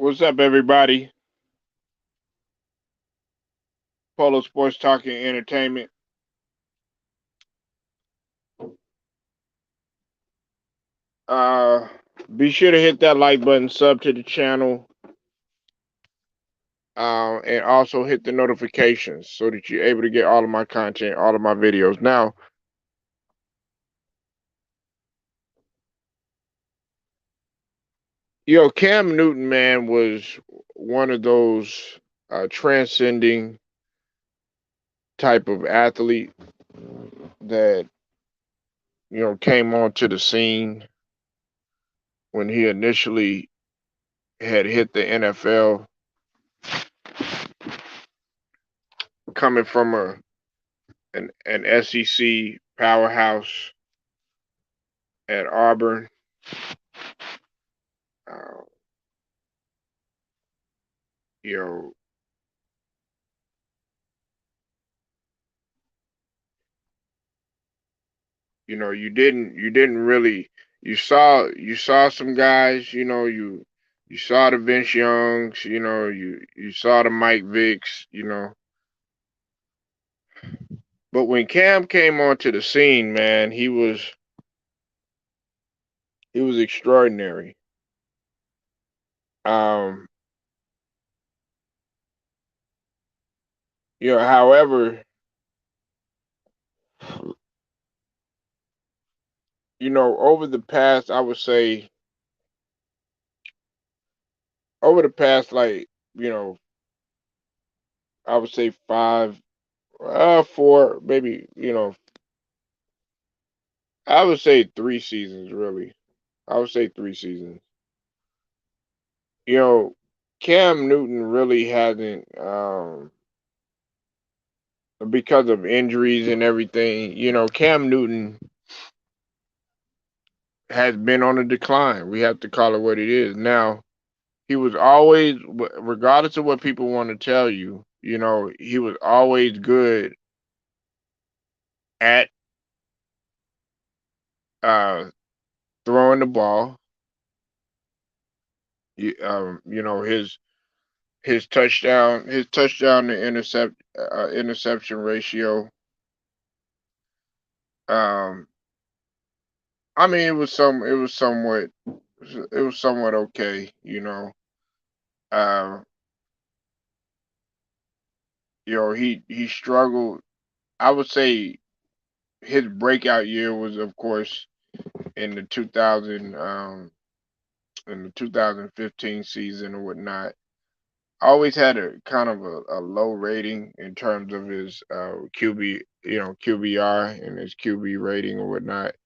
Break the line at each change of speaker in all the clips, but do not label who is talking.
What's up, everybody? Polo Sports Talking Entertainment. Uh, be sure to hit that like button, sub to the channel, and also hit the notifications so that you're able to get all of my content, all of my videos. Now, Cam Newton, man, was one of those transcending type of athlete that came onto the scene when he initially had hit the NFL, coming from an SEC powerhouse at Auburn. Uh, you know, you didn't really you saw some guys. You saw the Vince Youngs. You saw the Mike Vicks. But when Cam came onto the scene, man, he was extraordinary. Um, however, over the past, I would say, over the past, like, you know, I would say 4, maybe, I would say 3 seasons, really. I would say 3 seasons. You know, Cam Newton really hasn't, because of injuries and everything. Cam Newton has been on a decline. We have to call it what it is. Now, he was always, regardless of what people want to tell you, he was always good at uh, throwing the ball. His touchdown to interception ratio. Um, I mean, it was somewhat okay. Uh, he struggled. I would say his breakout year was, of course, in the 2015 season or whatnot. Always had a kind of a low rating in terms of his QBR and his QB rating or whatnot.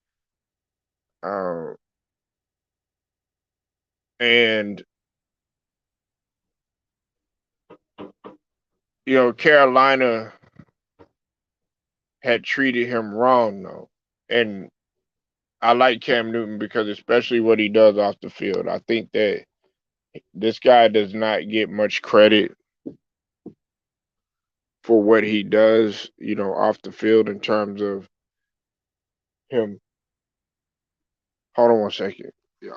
Uh, and Carolina had treated him wrong, though. And I like Cam Newton because, especially what he does off the field, I think that this guy does not get much credit for what he does, off the field in terms of him. Hold on one second. Yeah.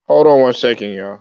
Hold on one second, y'all.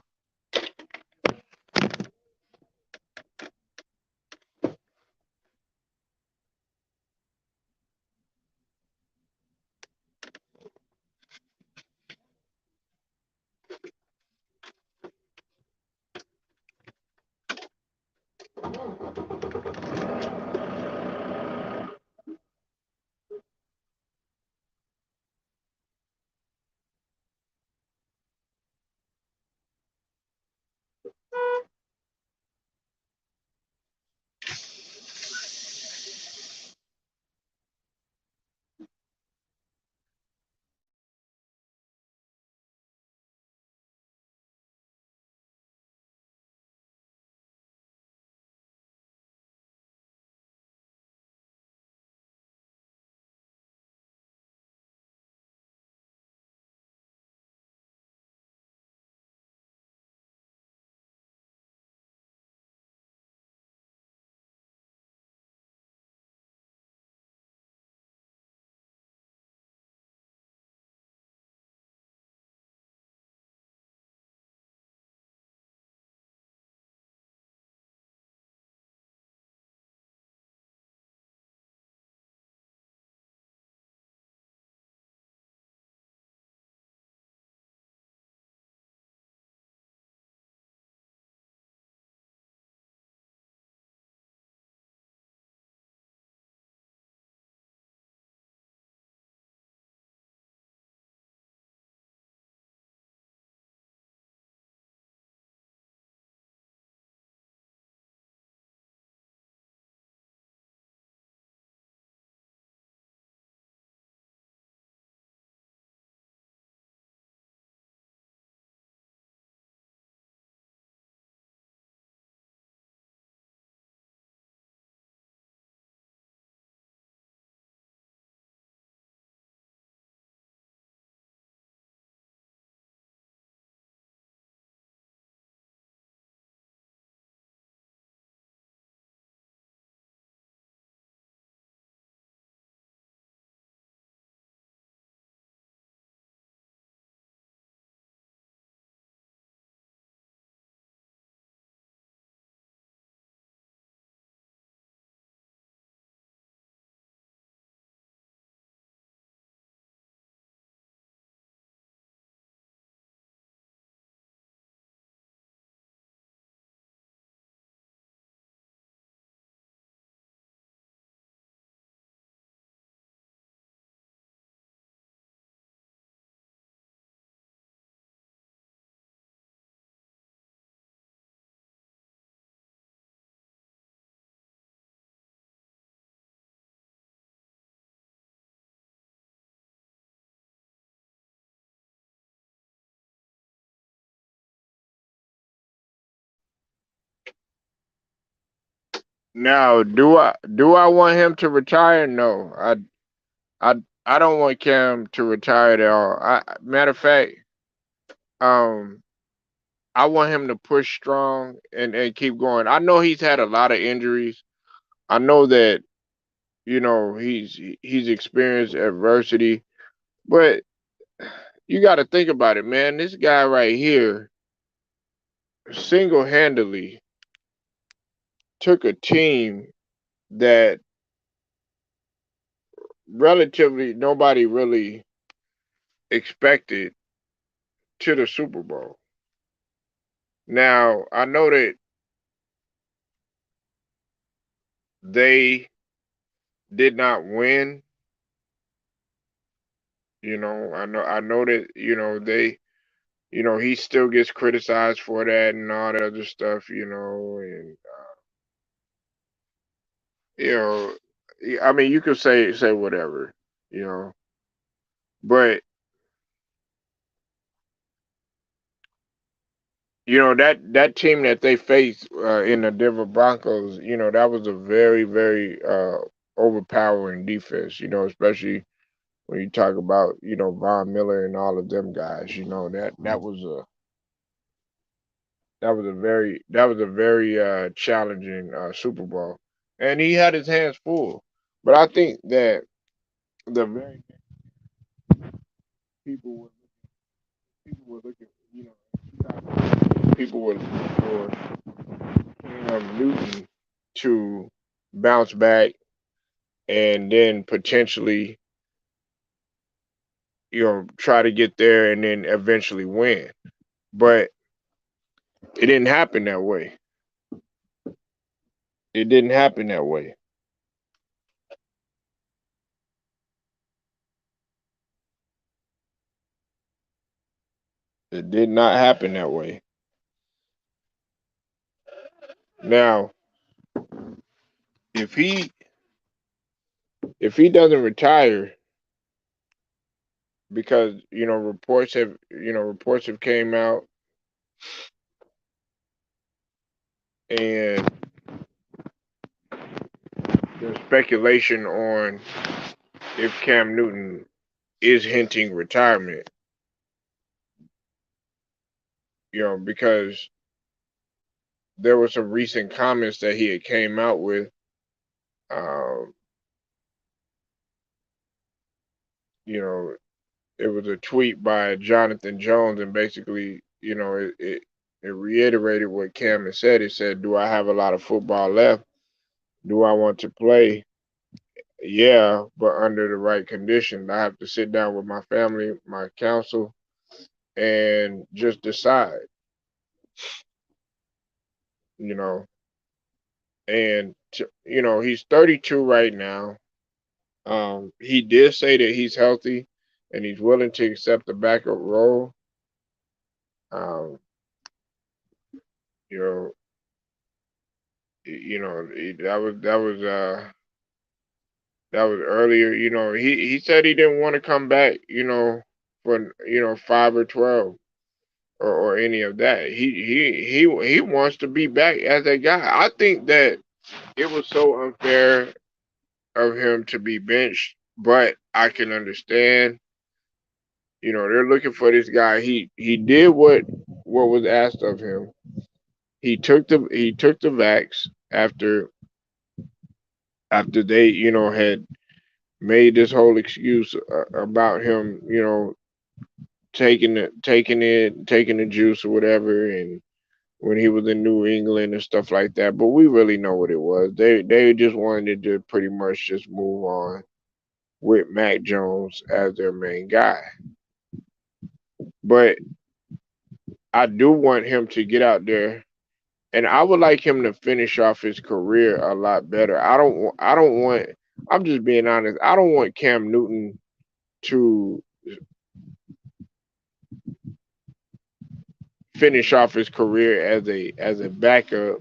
Now, do I want him to retire? No, I I don't want Cam to retire at all. Matter of fact, um, I want him to push strong and keep going. I know he's had a lot of injuries. I know that he's experienced adversity, but you got to think about it, man. This guy right here single handedly took a team that relatively nobody really expected to the Super Bowl. Now, I know that they did not win. I know that, he still gets criticized for that and all that other stuff, and you know, I mean, you could say whatever, you know, but that team that they faced in the Denver Broncos, that was a very, very overpowering defense. Especially when you talk about Von Miller and all of them guys. That was a very challenging Super Bowl, and he had his hands full. But I think that the very people were people were looking, people were looking for Cam Newton to bounce back and then potentially, try to get there and then eventually win. But it didn't happen that way. It didn't happen that way. It did not happen that way. Now, if he if he doesn't retire, because reports have came out, and there's speculation on if Cam Newton is hinting retirement, because there were some recent comments that he had came out with. Um, you know, it was a tweet by Jonathan Jones, and basically, it reiterated what Cam had said. It said, "Do I have a lot of football left? Do I want to play? Yeah, but under the right conditions. I have to sit down with my family, my counsel, and just decide." You know, and he's 32 right now. He did say that he's healthy and he's willing to accept the backup role. Um, you know, that was earlier. He said he didn't want to come back. For 5 or 12 or any of that. He wants to be back as a guy. I think that it was so unfair of him to be benched, but I can understand. They're looking for this guy. He did what was asked of him. He took the vax after they had made this whole excuse about him taking the juice or whatever, and when he was in New England and stuff like that. But we really know what it was. They just wanted to pretty much just move on with Mac Jones as their main guy. But I do want him to get out there, and I would like him to finish off his career a lot better. I don't want. I'm just being honest. I don't want Cam Newton to finish off his career as a backup,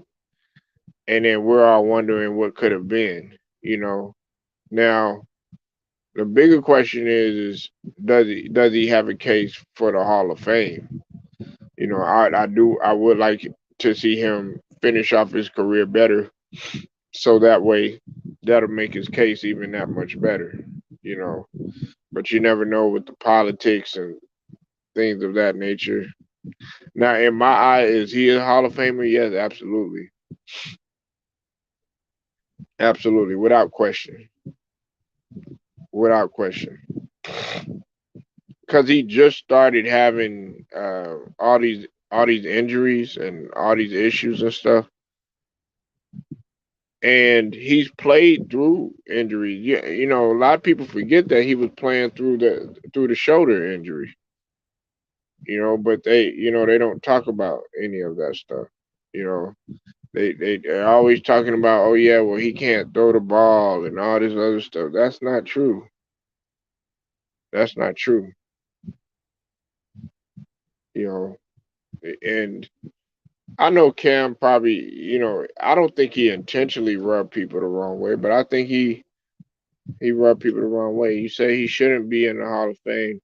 and then we're all wondering what could have been. Now the bigger question is does he have a case for the Hall of Fame? I would like to see him finish off his career better So that way, that'll make his case even that much better, you know. But you never know with the politics and things of that nature. Now, in my eye, is he a Hall of Famer? Yes, absolutely, absolutely, without question, without question. Because he just started having all these injuries and all these issues and stuff, and he's played through injuries. Yeah, a lot of people forget that he was playing through the shoulder injury. But they don't talk about any of that stuff. You know, they're always talking about, oh yeah, well he can't throw the ball and all this other stuff. That's not true. That's not true. You know, and I know Cam probably, I don't think he intentionally rubbed people the wrong way, but I think he rubbed people the wrong way. You say he shouldn't be in the Hall of Fame.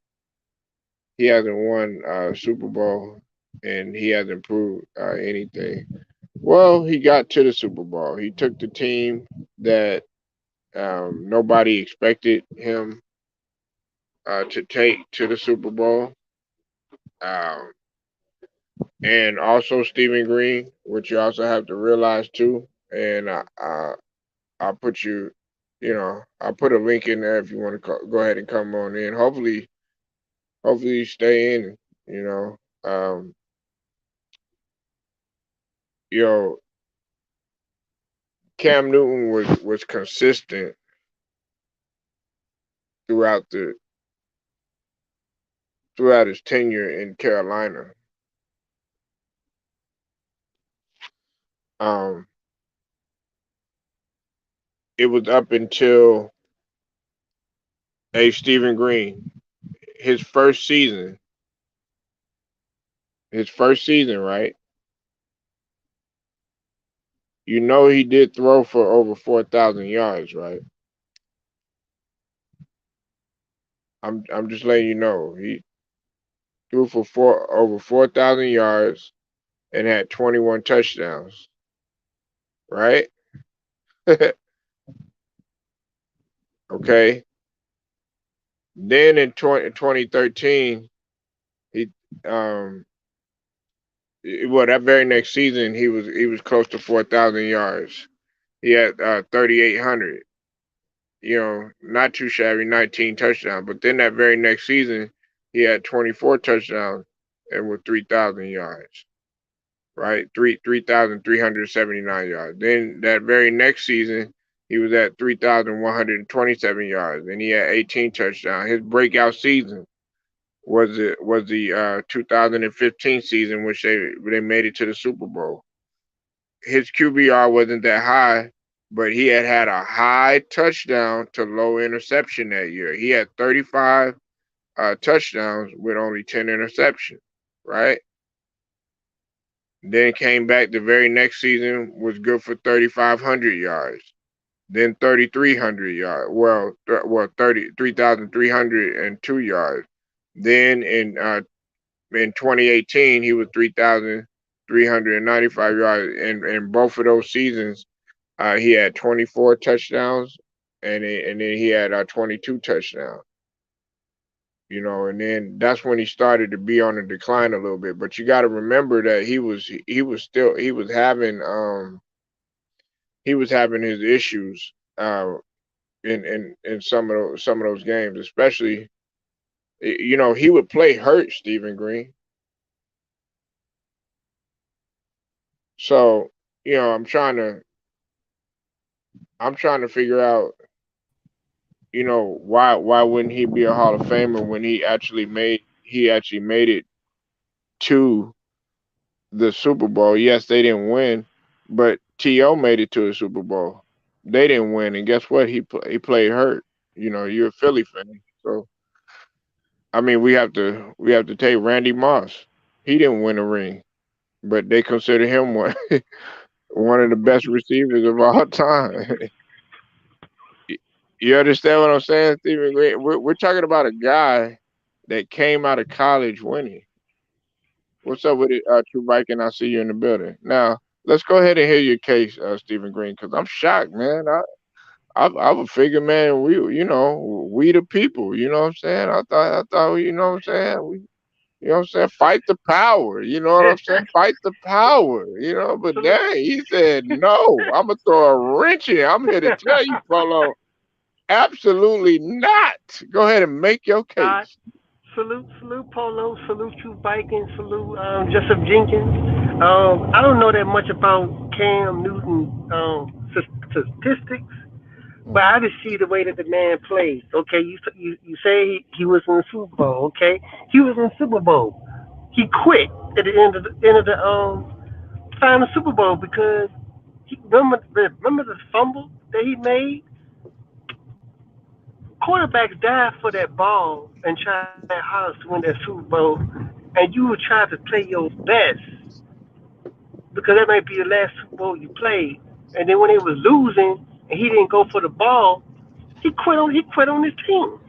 He hasn't won Super Bowl, and he hasn't proved anything. Well, he got to the Super Bowl. He took the team that nobody expected him to take to the Super Bowl. Um, and also Stephen Green, which you also have to realize too. And I'll put I'll put a link in there if you want to go ahead and come on in. Hopefully you stay in. You know, um, you know, Cam Newton was consistent throughout the throughout his tenure in Carolina. Um, it was up until Stephen Green, his first season, right? He did throw for over 4,000 yards, right? I'm just letting you know he threw for over 4,000 yards and had 21 touchdowns, right? Okay. Then in 2013, he um that very next season he was close to 4,000 yards. He had 3,800. Not too shabby, 19 touchdowns. But then that very next season, he had 24 touchdowns and with 3,000 yards, right? 3,379 yards. Then that very next season, he was at 3,127 yards, and he had 18 touchdowns. His breakout season was the 2015 season, which they made it to the Super Bowl. His QBR wasn't that high, but he had a high touchdown to low interception that year. He had 35 touchdowns with only 10 interceptions, right? Then came back the very next season, was good for 3,500 yards. Then 3,300 yards. Well, 3,302 yards. Then in 2018, he was 3,395 yards. In both of those seasons, he had 24 touchdowns, and then he had 22 touchdowns. And then that's when he started to be on the decline a little bit. But you got to remember that he was having his issues in some of those games, especially he would play hurt, Stephen Green. So I'm trying to figure out why wouldn't he be a Hall of Famer when he actually made it to the Super Bowl. Yes, they didn't win, but T.O. made it to the Super Bowl. They didn't win, and guess what? He played hurt. You're a Philly fan, so I mean we have to take Randy Moss. He didn't win a ring, but they consider him one of the best receivers of all time. You understand what I'm saying, Stephen Green? We're talking about a guy that came out of college winning. What's up with it, True Viking? I see you in the building. Now, let's go ahead and hear your case, Stephen Green, because I'm shocked, man. I would figure, man, we the people. You know what I'm saying? I thought, you know what I'm saying? You know what I'm saying? Fight the power. You know what I'm saying? Fight the power. But
salute,
dang, he said no. I'm gonna throw a wrench in. I'm here to tell you, Polo, absolutely not. Go ahead and make your
uh,
case.
salute Polo, salute you Vikings, salute Joseph Jenkins. I don't know that much about Cam Newton statistics, but I
Mhm.
just see the way that the man plays. Okay, you say he was in the Super Bowl. Okay, he was in the Super Bowl. He quit at the end of the final Super Bowl because remember the fumble that he made. Quarterbacks dive for that ball and try their hardest to win that Super Bowl, and you will try to play your best because that might be the last Super Bowl you played. And then when they was losing and he didn't go for the ball, he quit on his team.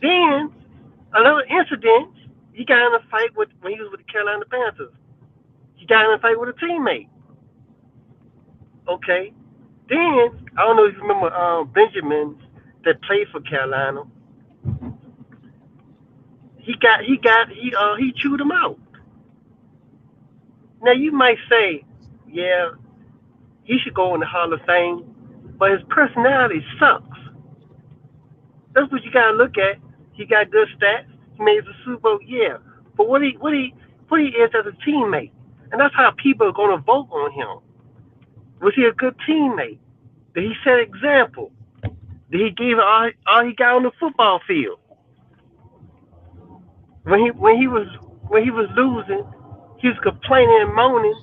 Then another incident, he got in a fight with when he was with the Carolina Panthers. He got in a fight with a teammate. Okay. Then I don't know if you remember Benjamin that played for Carolina. He chewed him out. Now you might say, yeah, he should go in the Hall of Fame, but his personality sucks. That's what you gotta look at. He got good stats. He made the Super Bowl, yeah. But what he is as a teammate, and that's how people are gonna vote on him. Was he a good teammate? Did he set an example? Did he give all he got on the football field? When he was losing, he was complaining and moaning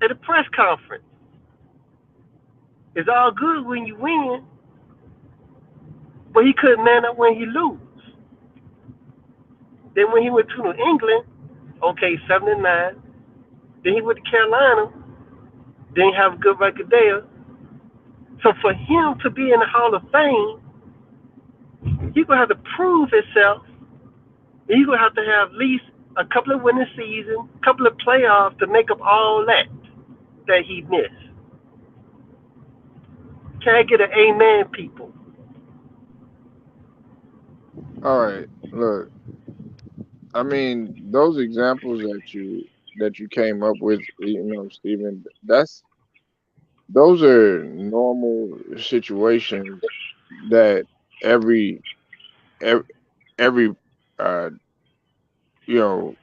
at a press conference. It's all good when you win, but he couldn't man up when he lose. Then when he went to New England, okay, 7-9. Then he went to Carolina, didn't have a good record there. So for him to be in the Hall of Fame, he's gonna have to prove himself. And he's gonna have to have at least a couple of winning seasons, a couple of playoffs to make up all that he missed. Can I get an amen, people?
All right. Look, I mean, those examples that you came up with, Stephen, those are normal situations that every every, every uh you know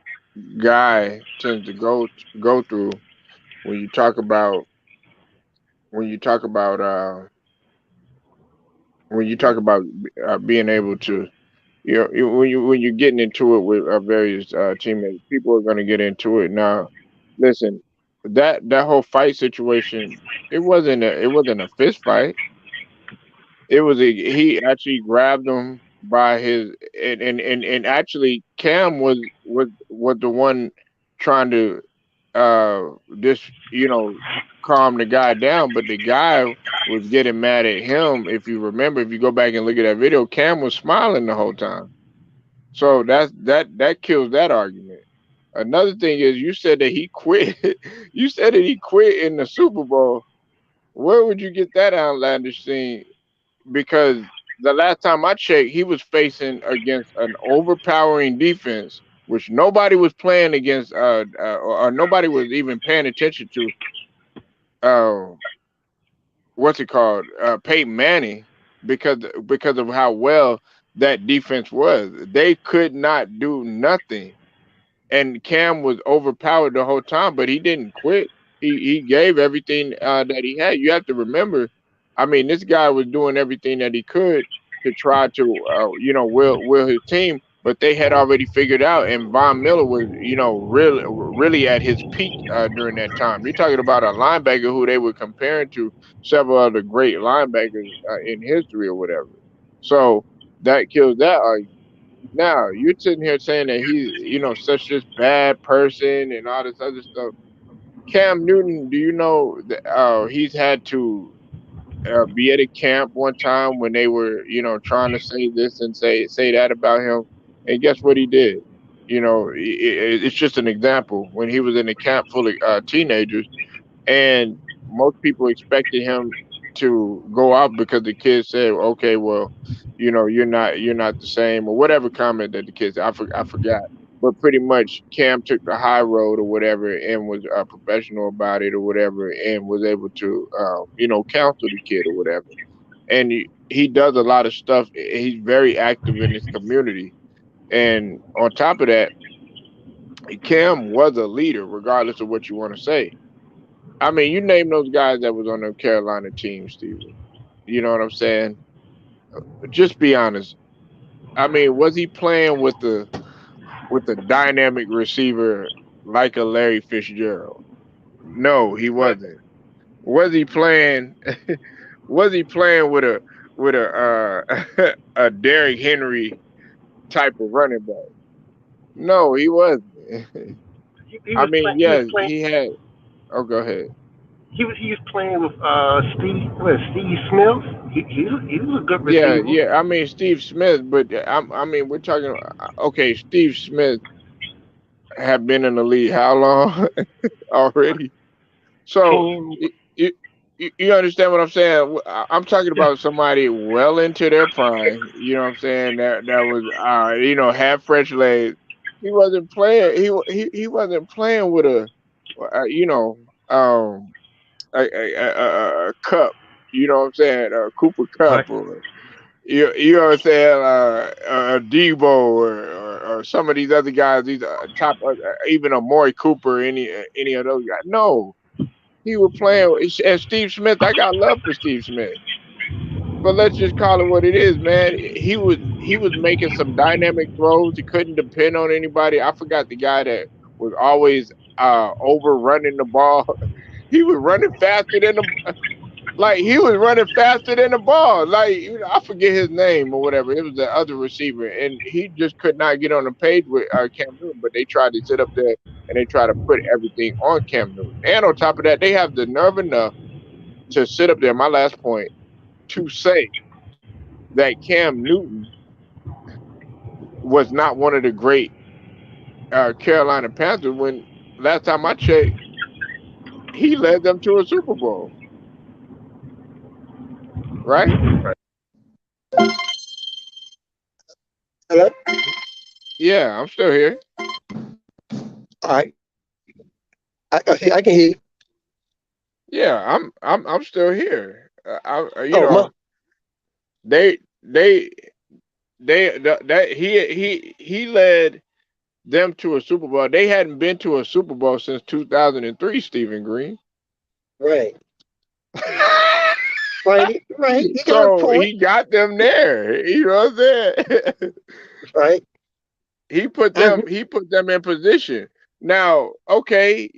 guy tends to go through when you talk about when you talk about uh when you talk about being able to when you're getting into it with various teammates, people are going to get into it. Now listen, that whole fight situation, it wasn't a fist fight. He actually grabbed him by his, and actually Cam was the one trying to just calm the guy down, but the guy was getting mad at him. If you remember, if you go back and look at that video, Cam was smiling the whole time. So that kills that argument. Another thing is, you said that he quit. You said that he quit in the Super Bowl. Where would you get that outlandish thing? Because the last time I checked, he was facing against an overpowering defense, which nobody was playing against, or nobody was even paying attention to. Uh, what's it called? Peyton Manning, because of how well that defense was. They could not do nothing, and Cam was overpowered the whole time, but he didn't quit. He gave everything that he had. You have to remember, I mean, this guy was doing everything that he could to try to, will his team, but they had already figured out, and Von Miller was, really at his peak during that time. You're talking about a linebacker who they were comparing to several other great linebackers in history or whatever. So that kills that argument. Now you're sitting here saying that he's, such this bad person and all this other stuff. Cam Newton, do you know that he's had to be at a camp one time when they were, trying to say this and say that about him, and guess what he did? You know, it's just an example. When he was in a camp full of teenagers, and most people expected him to go out because the kid said, "Okay, well, you're not the same," or whatever comment that the kids. I forgot, but pretty much Cam took the high road or whatever, and was professional about it or whatever, and was able to, counsel the kid or whatever. And he does a lot of stuff. He's very active in his community, and on top of that, Cam was a leader, regardless of what you want to say. I mean, you name those guys that was on the Carolina team, Steven. You know what I'm saying? Just be honest. I mean, was he playing with the dynamic receiver like a Larry Fitzgerald? No, he
Right.
wasn't. Was he playing? Was he playing with a a Derrick Henry type of running back? No, he wasn't.
He
I
was
mean,
playing. He was
yes,
playing.
he had. Oh, go ahead.
He was playing with Steve Smith. He was a good
Yeah,
receiver.
yeah. I mean, Steve Smith, but I mean, we're talking. Okay, Steve Smith have been in the league how long already? So
10.
you understand what I'm saying? I'm talking
Yeah.
about somebody well into their prime. You know what I'm saying? That was had fresh legs. He wasn't playing. He wasn't playing with you know um a cup. You know what I'm saying? A Cooper Cup
Right.
or you know what I'm saying? Debo or some of these other guys, these top, even a Maury Cooper, any of those guys. No, he was playing and Steve Smith. I got love for Steve Smith, but let's just call it what it is, man. He was making some dynamic throws. He couldn't depend on anybody. I forgot the guy that was always overrunning the ball. He was running faster than he was running faster than the ball. I forget his name or whatever. It was the other receiver, and he just could not get on the page with Cam Newton. But they tried to sit up there and they try to put everything on Cam Newton. And on top of that, they have the nerve enough to sit up there. My last point, to say that Cam Newton was not one of the great Carolina Panthers when last time I checked, he led them to a Super Bowl, right?
Hello?
Yeah, I'm still here.
All right. I can hear you.
Yeah, I'm still here.
Oh,
They they that he led them to a Super Bowl. They hadn't been to a Super Bowl since 2003, Stephen Green.
right. Right. Right. You got a
So
point.
he got them there. You know what I'm saying?
Right. I agree.
He put them in position. Now, okay,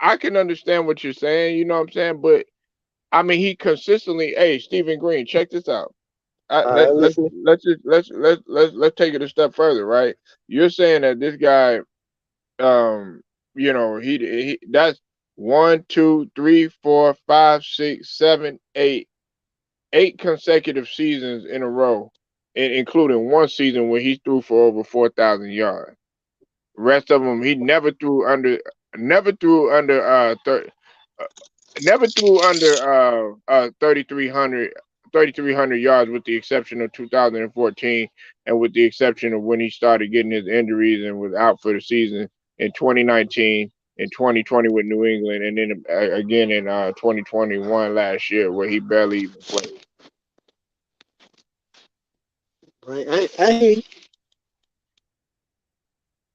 I can understand what you're saying, you know what I'm saying? But I mean he consistently, hey, Stephen Green, check this out.
All right.
Let
I'm
let's
listening.
let's just let's take it a step further, right? You're saying that this guy, he that's one, two, three, four, five, six, seven, eight consecutive seasons in a row, including one season where he threw for over 4,000 yards. Rest of them, he never threw under uh, never threw under 3,300 yards, with the exception of 2014, and with the exception of when he started getting his injuries and was out for the season in 2019 and 2020 with New England, and then again in 2021 last year where he barely even played.
Right. I hear you.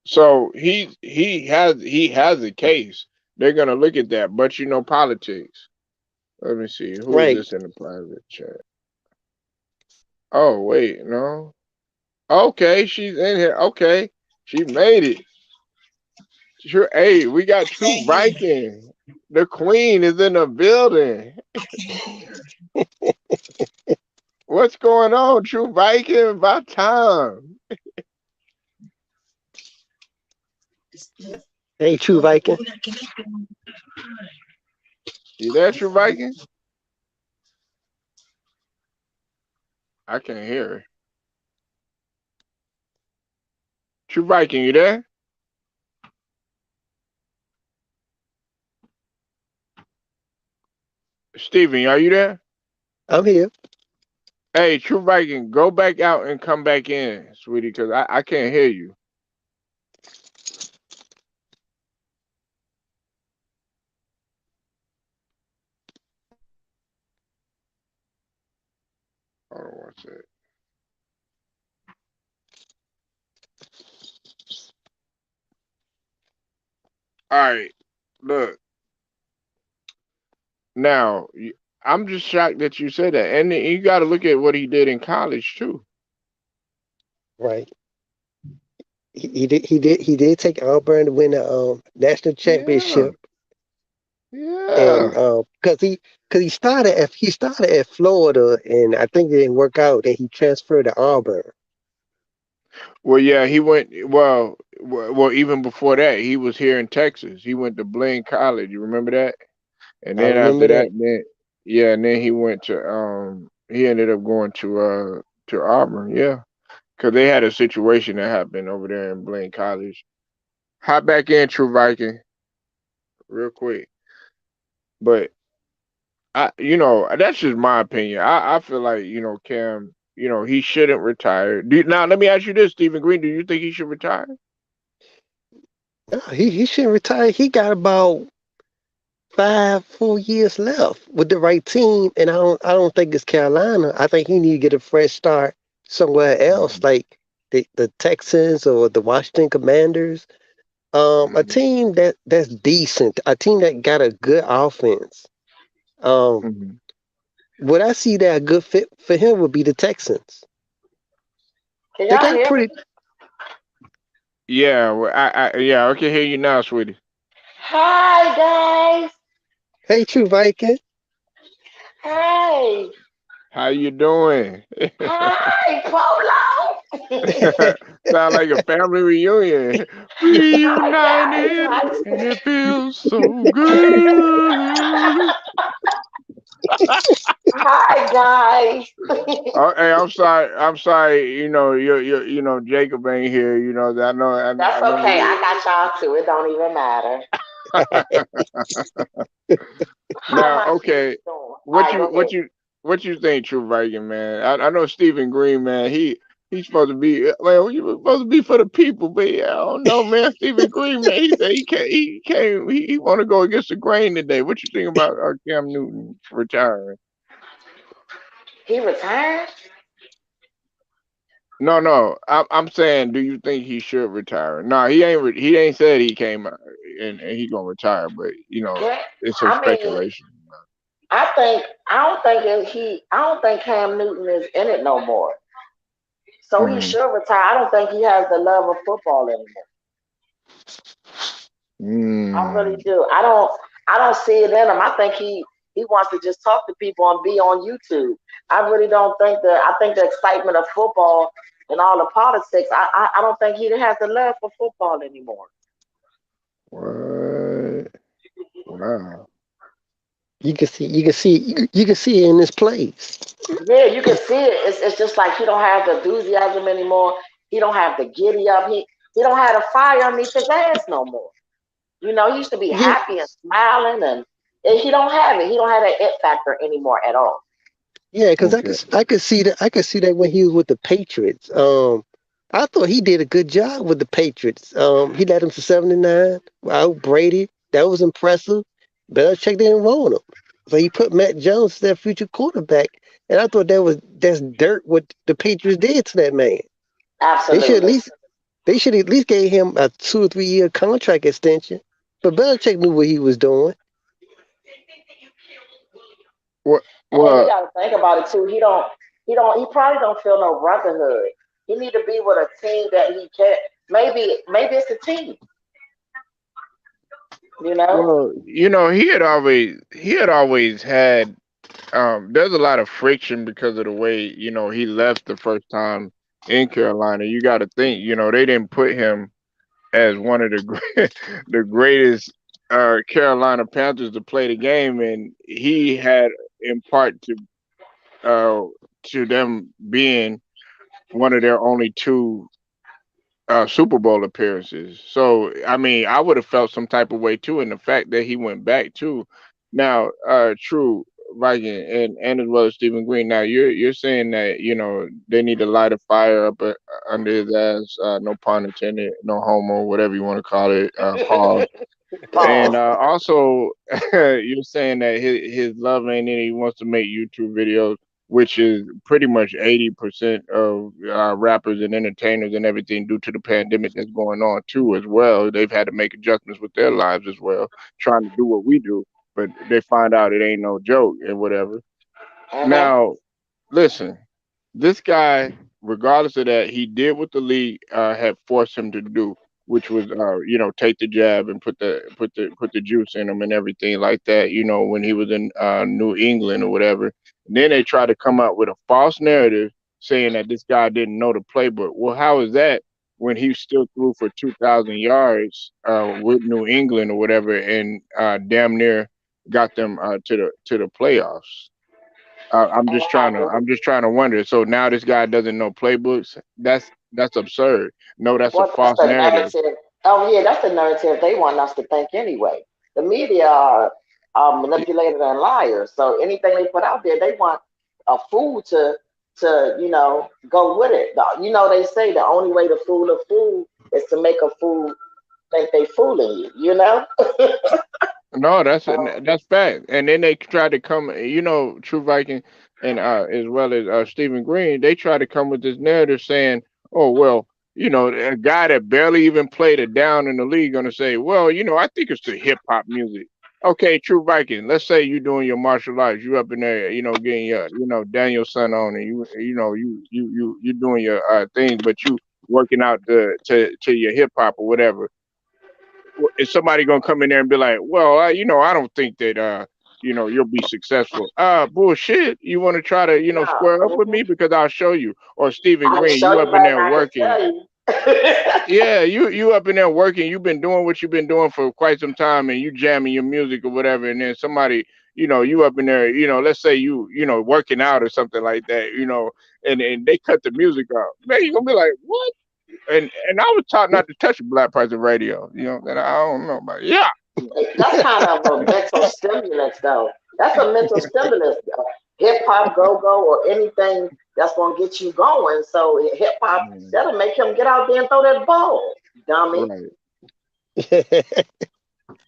So he has a case. They're gonna look at that, but politics. Let me see. Who is
Right.
this in the private chat? Oh, wait, no. Okay, she's in here. Okay, she made it. Sure. Hey, we got True Viking. The queen is in the building. What's going on, True Viking? About time.
Hey, True Viking.
You there, True Viking? I can't hear her. True Viking, you there? Steven, are you there?
I'm here.
Hey, True Viking, go back out and come back in, sweetie, because I can't hear you. Hold on one sec. All right, look. Now, I'm just shocked that you said that, and you got to look at what he did in college too.
Right. He did take Auburn to win the national
Yeah,
championship, and
yeah.
because he started at Florida, and I think it didn't work out, and he transferred to Auburn.
Well, yeah, he went. Well, even before that, he was here in Texas. He went to Blaine College. You remember that? And
I
then after
remember
that,
that.
then yeah, and then he went to he ended up going to Auburn. Yeah, because they had a situation that happened over there in Blaine College. Hop back in, True Viking, real quick. But that's just my opinion. I feel like Cam, he shouldn't retire. Now let me ask you this, Stephen Green, do you think he should retire?
No, he shouldn't retire. He got about 4 years left with the right team, and I don't think it's Carolina. I think he need to get a fresh start somewhere else,
Mhm,
like the Texans or the Washington Commanders. A
mhm,
team that's decent, a team that got a good offense. Um,
mhm.
what I see that a good fit for him would be the Texans.
Can
They
y'all
got a
hear me?
pretty.
Yeah, well, yeah, I can hear you now, sweetie.
Hi, guys.
Hey, True Viking.
Hey.
How you doing?
Hi, Polo.
Sound like a family reunion.
Hi, guys.
Reunited,
Hi.
and it feels so good.
Hi, guys.
Oh, hey, I'm sorry. I'm sorry. Jacob ain't here. I
That's
know
okay.
you.
I got y'all too. It don't even matter. How
Now,
my kids
okay,
doing? All
what
right,
you
go
what
ahead.
you what you think, True Viking man? I know Stephen Green, man. He's supposed to be well. He was supposed to be for the people, but yeah, I don't know, man. Stephen Green, man. He said he want to go against the grain today. What you think about Cam Newton retiring?
He retired?
No, no. I'm saying, do you think he should retire? No, he ain't said he came out and he gonna retire, but
Yeah.
it's some
I mean,
speculation.
I don't think Cam Newton is in it no more. So he
Mm,
should retire. I don't think he has the love of football anymore. I really
mm.
do. I don't see it in him. I think he wants to just talk to people and be on YouTube. I really don't think that. I think the excitement of football and all the politics. I don't think he has the love for football anymore.
What? Wow.
You can see it in his plays.
Yeah, you can see it. It's just like he don't have the enthusiasm anymore. He don't have the giddy up. He don't have the fire underneath his ass no more. He used to be
Yeah,
happy and smiling, and he don't have it. He don't have that it factor anymore at all.
yeah, because
Okay.
I could see that when he was with the Patriots. I thought he did a good job with the Patriots. He led them to 79 without Brady. That was impressive. Belichick didn't want him, so he put Matt Jones as their future quarterback. And I thought that's dirt what the Patriots did to that man. They should at
Absolutely.
least they should at least gave him a 2 or 3 year contract extension. But Belichick knew what he was doing.
What?
And then you
Well,
got to think about it too. He probably don't feel no brotherhood. He need to be with a team that he can. Maybe it's a team. You know.
he had always had. There's a lot of friction because of the way he left the first time in Carolina. You got to think, they didn't put him as one of the greatest Carolina Panthers to play the game, and he had in part uh, to them being one of their only two Super Bowl appearances. So I mean, I would have felt some type of way too, and the fact that he went back too. Now, true Viking and as well as Stephen Green. Now you're saying that they need to light a fire up under his ass. No pun intended. No homo, whatever you want to call it. Pause. And
Pause.
also, you're saying that his love ain't in it. He wants to make YouTube videos, which is pretty much 80% of rappers and entertainers and everything due to the pandemic that's going on too as well. They've had to make adjustments with their lives as well, trying to do what we do, but they find out it ain't no joke and whatever.
Mm-hmm.
Now, listen, this guy, regardless of that, he did what the league had forced him to do, which was, take the jab and put the juice in him and everything like that. When he was in New England or whatever. And then they tried to come up with a false narrative saying that this guy didn't know the playbook. Well, how is that when he still threw for 2,000 yards with New England or whatever, and damn near got them to the playoffs?
And how
I'm just trying to wonder. So now this guy doesn't know playbooks. That's absurd. No, that's a
Well, that's
false
the
narrative.
narrative. Oh yeah, that's the narrative they want us to think anyway. The media are manipulated and liars. So anything they put out there, they want a fool to go with it. They say the only way to fool a fool is to make a fool think they fooling you.
No, that's
So,
that's fact. And then they try to come, True Viking and as well as Stephen Green, they try to come with this narrative saying, "Oh well, a guy that barely even played it down in the league gonna say, well, I think it's the hip hop music." Okay, True Viking. Let's say you doing your martial arts, you up in there, getting your, Danielson on, and you doing your things, but you working out to your hip hop or whatever. Is somebody gonna come in there and be like, well, I don't think that you'll be successful. Bullshit. You want to try to
no,
square up with me because I'll show you. Or Stephen
I can
Green,
show
you
you
up in
better than
there
I can
working.
tell you.
Yeah, you up in there working. You've been doing what you've been doing for quite some time, and you jamming your music or whatever. And then somebody, you up in there, let's say working out or something like that, and they cut the music off. Man, you gonna be like, what? And I was taught not to touch a black person radio. That I don't know about. Yeah.
That's kind of a mental stimulus, though. That's a mental stimulus. Hip hop, go go, or anything that's gonna get you going. So hip hop,
Mm,
that'll make him get out there and throw that ball, dummy.
right.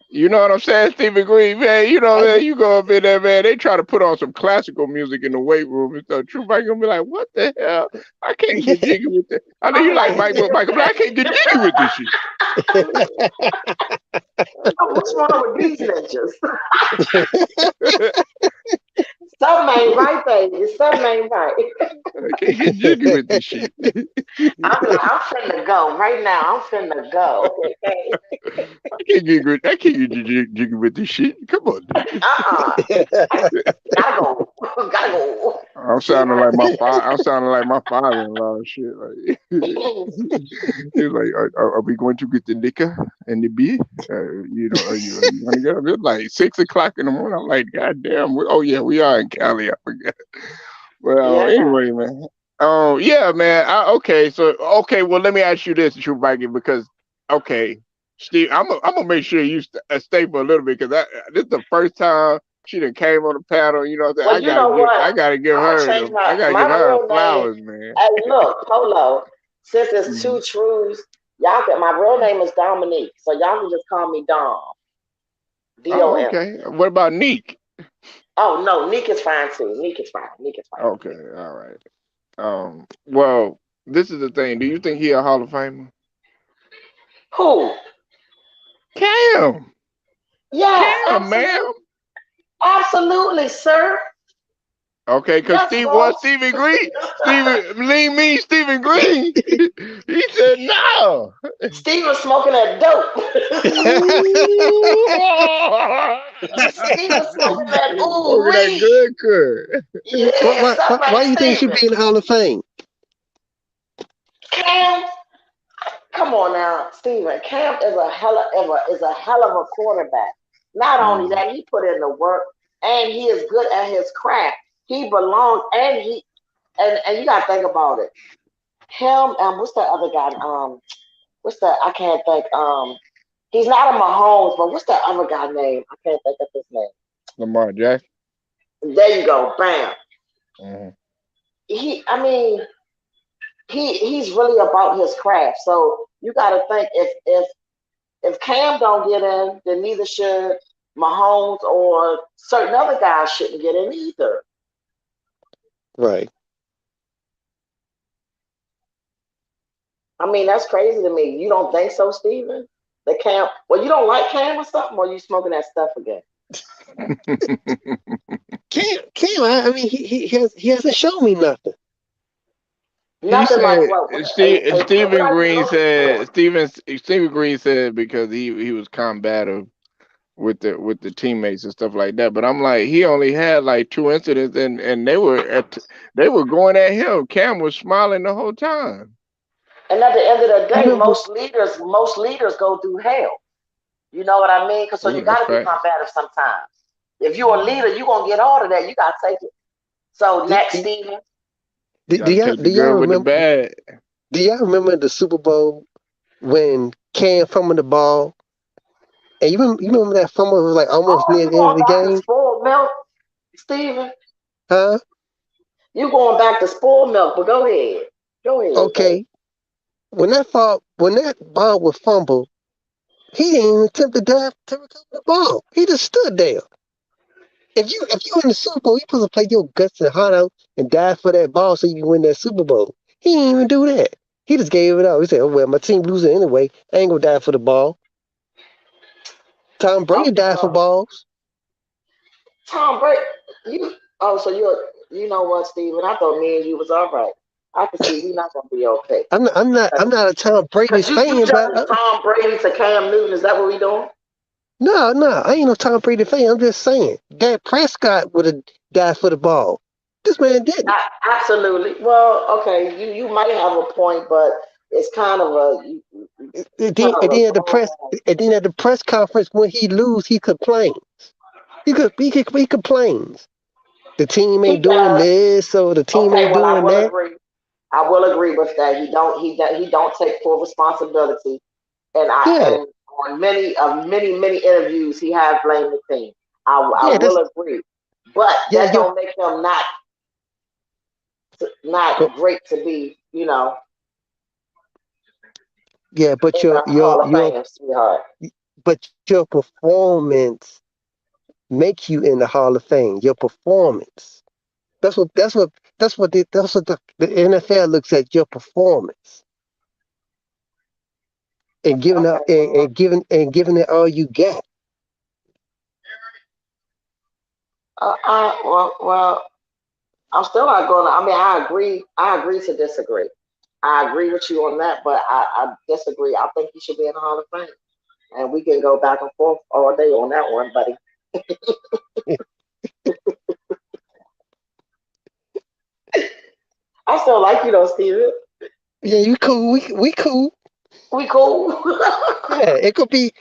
You know what I'm saying, Stephen Green, man.
I
Man,
get,
you go up in there, man. They try to put on some classical music in the weight room and stuff. True Mike gonna be like, "What the hell? I can't get jiggy with that." I know
I'm
you like
like,
Mike, but Mike, I can't get jiggy with this shit.
what's wrong with these ninjas? Something ain't right, baby. Something ain't right.
I can't get jiggy with this shit.
I'm like, I'm finna go right now. I'm finna go. Okay.
I can't get jiggy with this shit. Come on.
Uh-uh. Gotta go. Gotta go.
I'm
See
sounding
my
like my father. I'm sounding like my father-in-law and shit. Like he's like, are we going to get the liquor and the beer? Are you going to get up? It's like 6 o'clock in the morning. I'm like, God damn. Oh yeah, we are in Cali. I forgot. Well,
yeah.
anyway, man. Yeah, man. Okay, so okay. Well, let me ask you this, True Viking, because okay, Steve, I'm gonna make sure you stay for a little bit because this is the first time she done came on the panel. You know what I'm saying?
Well, you know
I
what?
gotta give
I'm gonna
her
change
I gotta give
my
her her
real name.
flowers, man.
Hey, look, Polo. Since it's two
Mhm.
truths, y'all can. My real name is Dominique, so y'all can just call me Dom.
Oh,
DOM.
okay. What about Neek?
Oh no, Nick is fine too. Nick is fine. Nick is fine.
Okay, all right. Well, this is the thing. Do you think he a Hall of Famer?
Who?
Cam,
Yes,
Cam, man.
absolutely, absolutely, sir.
Okay, because
Yes, boss.
Stephen Green, Stephen Green, he said no.
Steve was smoking that dope. Steve was smoking that ooh
Smoking that
wee.
good good.
why,
Yeah,
why, why
something
why
like
you think she
Steven.
be in the Hall of Fame?
Cam, come on now, Steven. Cam is a hell of a quarterback. Not only
Mhm.
that, he put in the work and he is good at his craft. He belongs and he and you gotta think about it. Him and what's that other guy? what's that? I can't think. He's not a Mahomes, but what's that other guy name? I can't think of his name.
Lamar Jackson.
There you go, bam.
Hmm.
I mean, he's really about his craft. So you got to think if Cam don't get in, then neither should Mahomes or certain other guys shouldn't get in either.
Right.
I mean, that's crazy to me. You don't think so, Steven? The Cam, well, you don't like Cam or something, or you smoking that stuff again?
Cam, I mean, he hasn't shown me nothing.
He
Nothing like
said
what? What
Stephen
are you
Green
looking
said
for?
Stephen Green said because he was combative with the teammates and stuff like that. But I'm like, he only had like two incidents, and they were going at him. Cam was smiling the whole time.
And at the end of the
I
day,
remember.
most leaders go through hell. You know what I mean? 'Cause so you
That's
got to be
facts.
combative sometimes. If you're a leader,
Mhm.
you're gonna get all of that. You gotta take it. So
Do,
next,
do,
Steven.
You got to take the
do y'all
good with the
remember?
bad.
Do y'all remember the Super Bowl when Cam fumbled the ball? And you remember that fumble was like almost
Oh,
near
you
the end of
going
the
back to
game,
spoiled milk, Steven?
huh?
You going back to spoiled milk? But go ahead. Go ahead, babe.
Okay, when that ball was fumbled, he didn't even attempt to dive to recover the ball. He just stood there. If you in the Super Bowl, you supposed to play your guts and heart out and die for that ball so you can win that Super Bowl. He didn't even do that. He just gave it up. He said, "Oh well, my team losing anyway. I ain't gonna die for the ball." Tom Brady
Okay,
died for
well,
balls.
Tom Brady. So you know what, Steven? I thought me and you was all right. I can see we not gonna be okay.
I'm not a Tom Brady
Cause you
fan, but
judging Tom Brady to Cam Newton? Is that what we doing?
no, I ain't no Tom Brady fan. I'm just saying Dak Prescott would have died for the ball. This man didn't.
Absolutely. Well, okay, you might have a point, but it's kind of
And then at the press,
throwback.
and then at the press conference when he lose, he complains. He complains. The team
He
ain't doing
does.
this, so the team
Okay,
ain't
well, I
doing
will
that.
agree. I will agree with that. He don't take full responsibility, and
Yeah,
on many interviews he has blamed the team. I
yeah,
will
that's
agree, but
yeah,
that don't make him not great to be
yeah,
in the Hall of Fame, sweetheart.
but your performance make you in the Hall of Fame. Your performance. That's what the NFL looks at. Your performance and
Okay, well,
giving it all you got.
well, I'm still not going to. I mean, I agree. I agree to disagree. I agree with you on that, but I disagree. I think he should be in the Hall of Fame, and we can go back and forth all day on that one, buddy. I still like you though, Steven.
Yeah, you cool. We cool.
We cool.
Yeah, it could be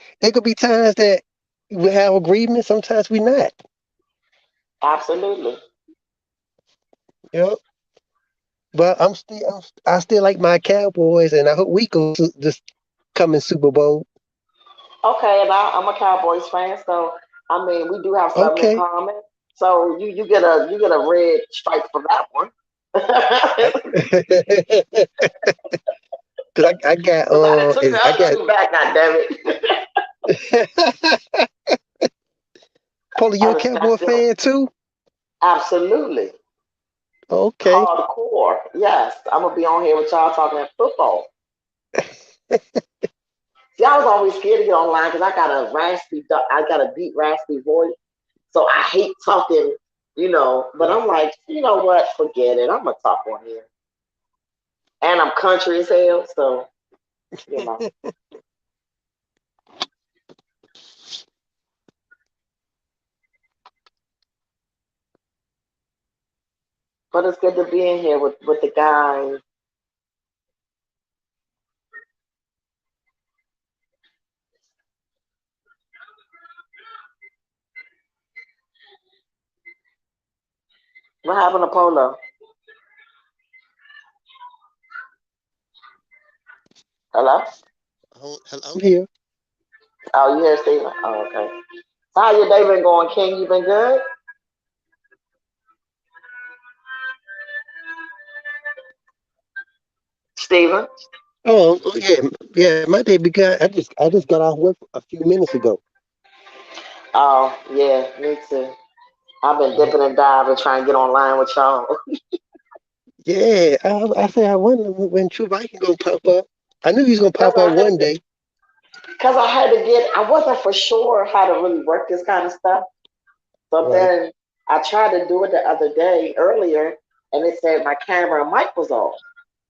times that we have agreement. Sometimes we not.
Absolutely.
You know. But I still like my Cowboys, and I hope we go to this coming Super Bowl.
Okay, and I'm a Cowboys fan, so I mean we do have something in
Okay.
common. So you get a red stripe for that one.
Cause I got
Because I done took the
I
other
got
two back, God damn it.
Paulie, you
I
a
done
Cowboy
snatched them.
fan too?
Absolutely.
Okay.
Hardcore. Yes. I'm gonna be on here with y'all talking about football. See, I was always scared to get online because I got a deep raspy voice. So I hate talking. But I'm like, you know what? Forget it. I'm gonna talk on here. And I'm country as hell, so you know. But it's good to be in here with the guys. What happened to Polo? Hello?
I'm here.
Oh, you here, Stephen? Oh, okay. So how your day been going, King? You been good? Stephen?
Yeah. My day began. I just got off work a few minutes ago.
Oh, yeah, me too. I've been
Yeah.
dipping and diving trying to get online with y'all.
Yeah. I say I wonder when True Viking gonna pop up. I knew he was gonna
Cause
pop up
I had
one
to,
day.
cause I had to get. I wasn't for sure how to really work this kind of stuff. So
Right.
then I tried to do it the other day earlier, and it said my camera and mic was off.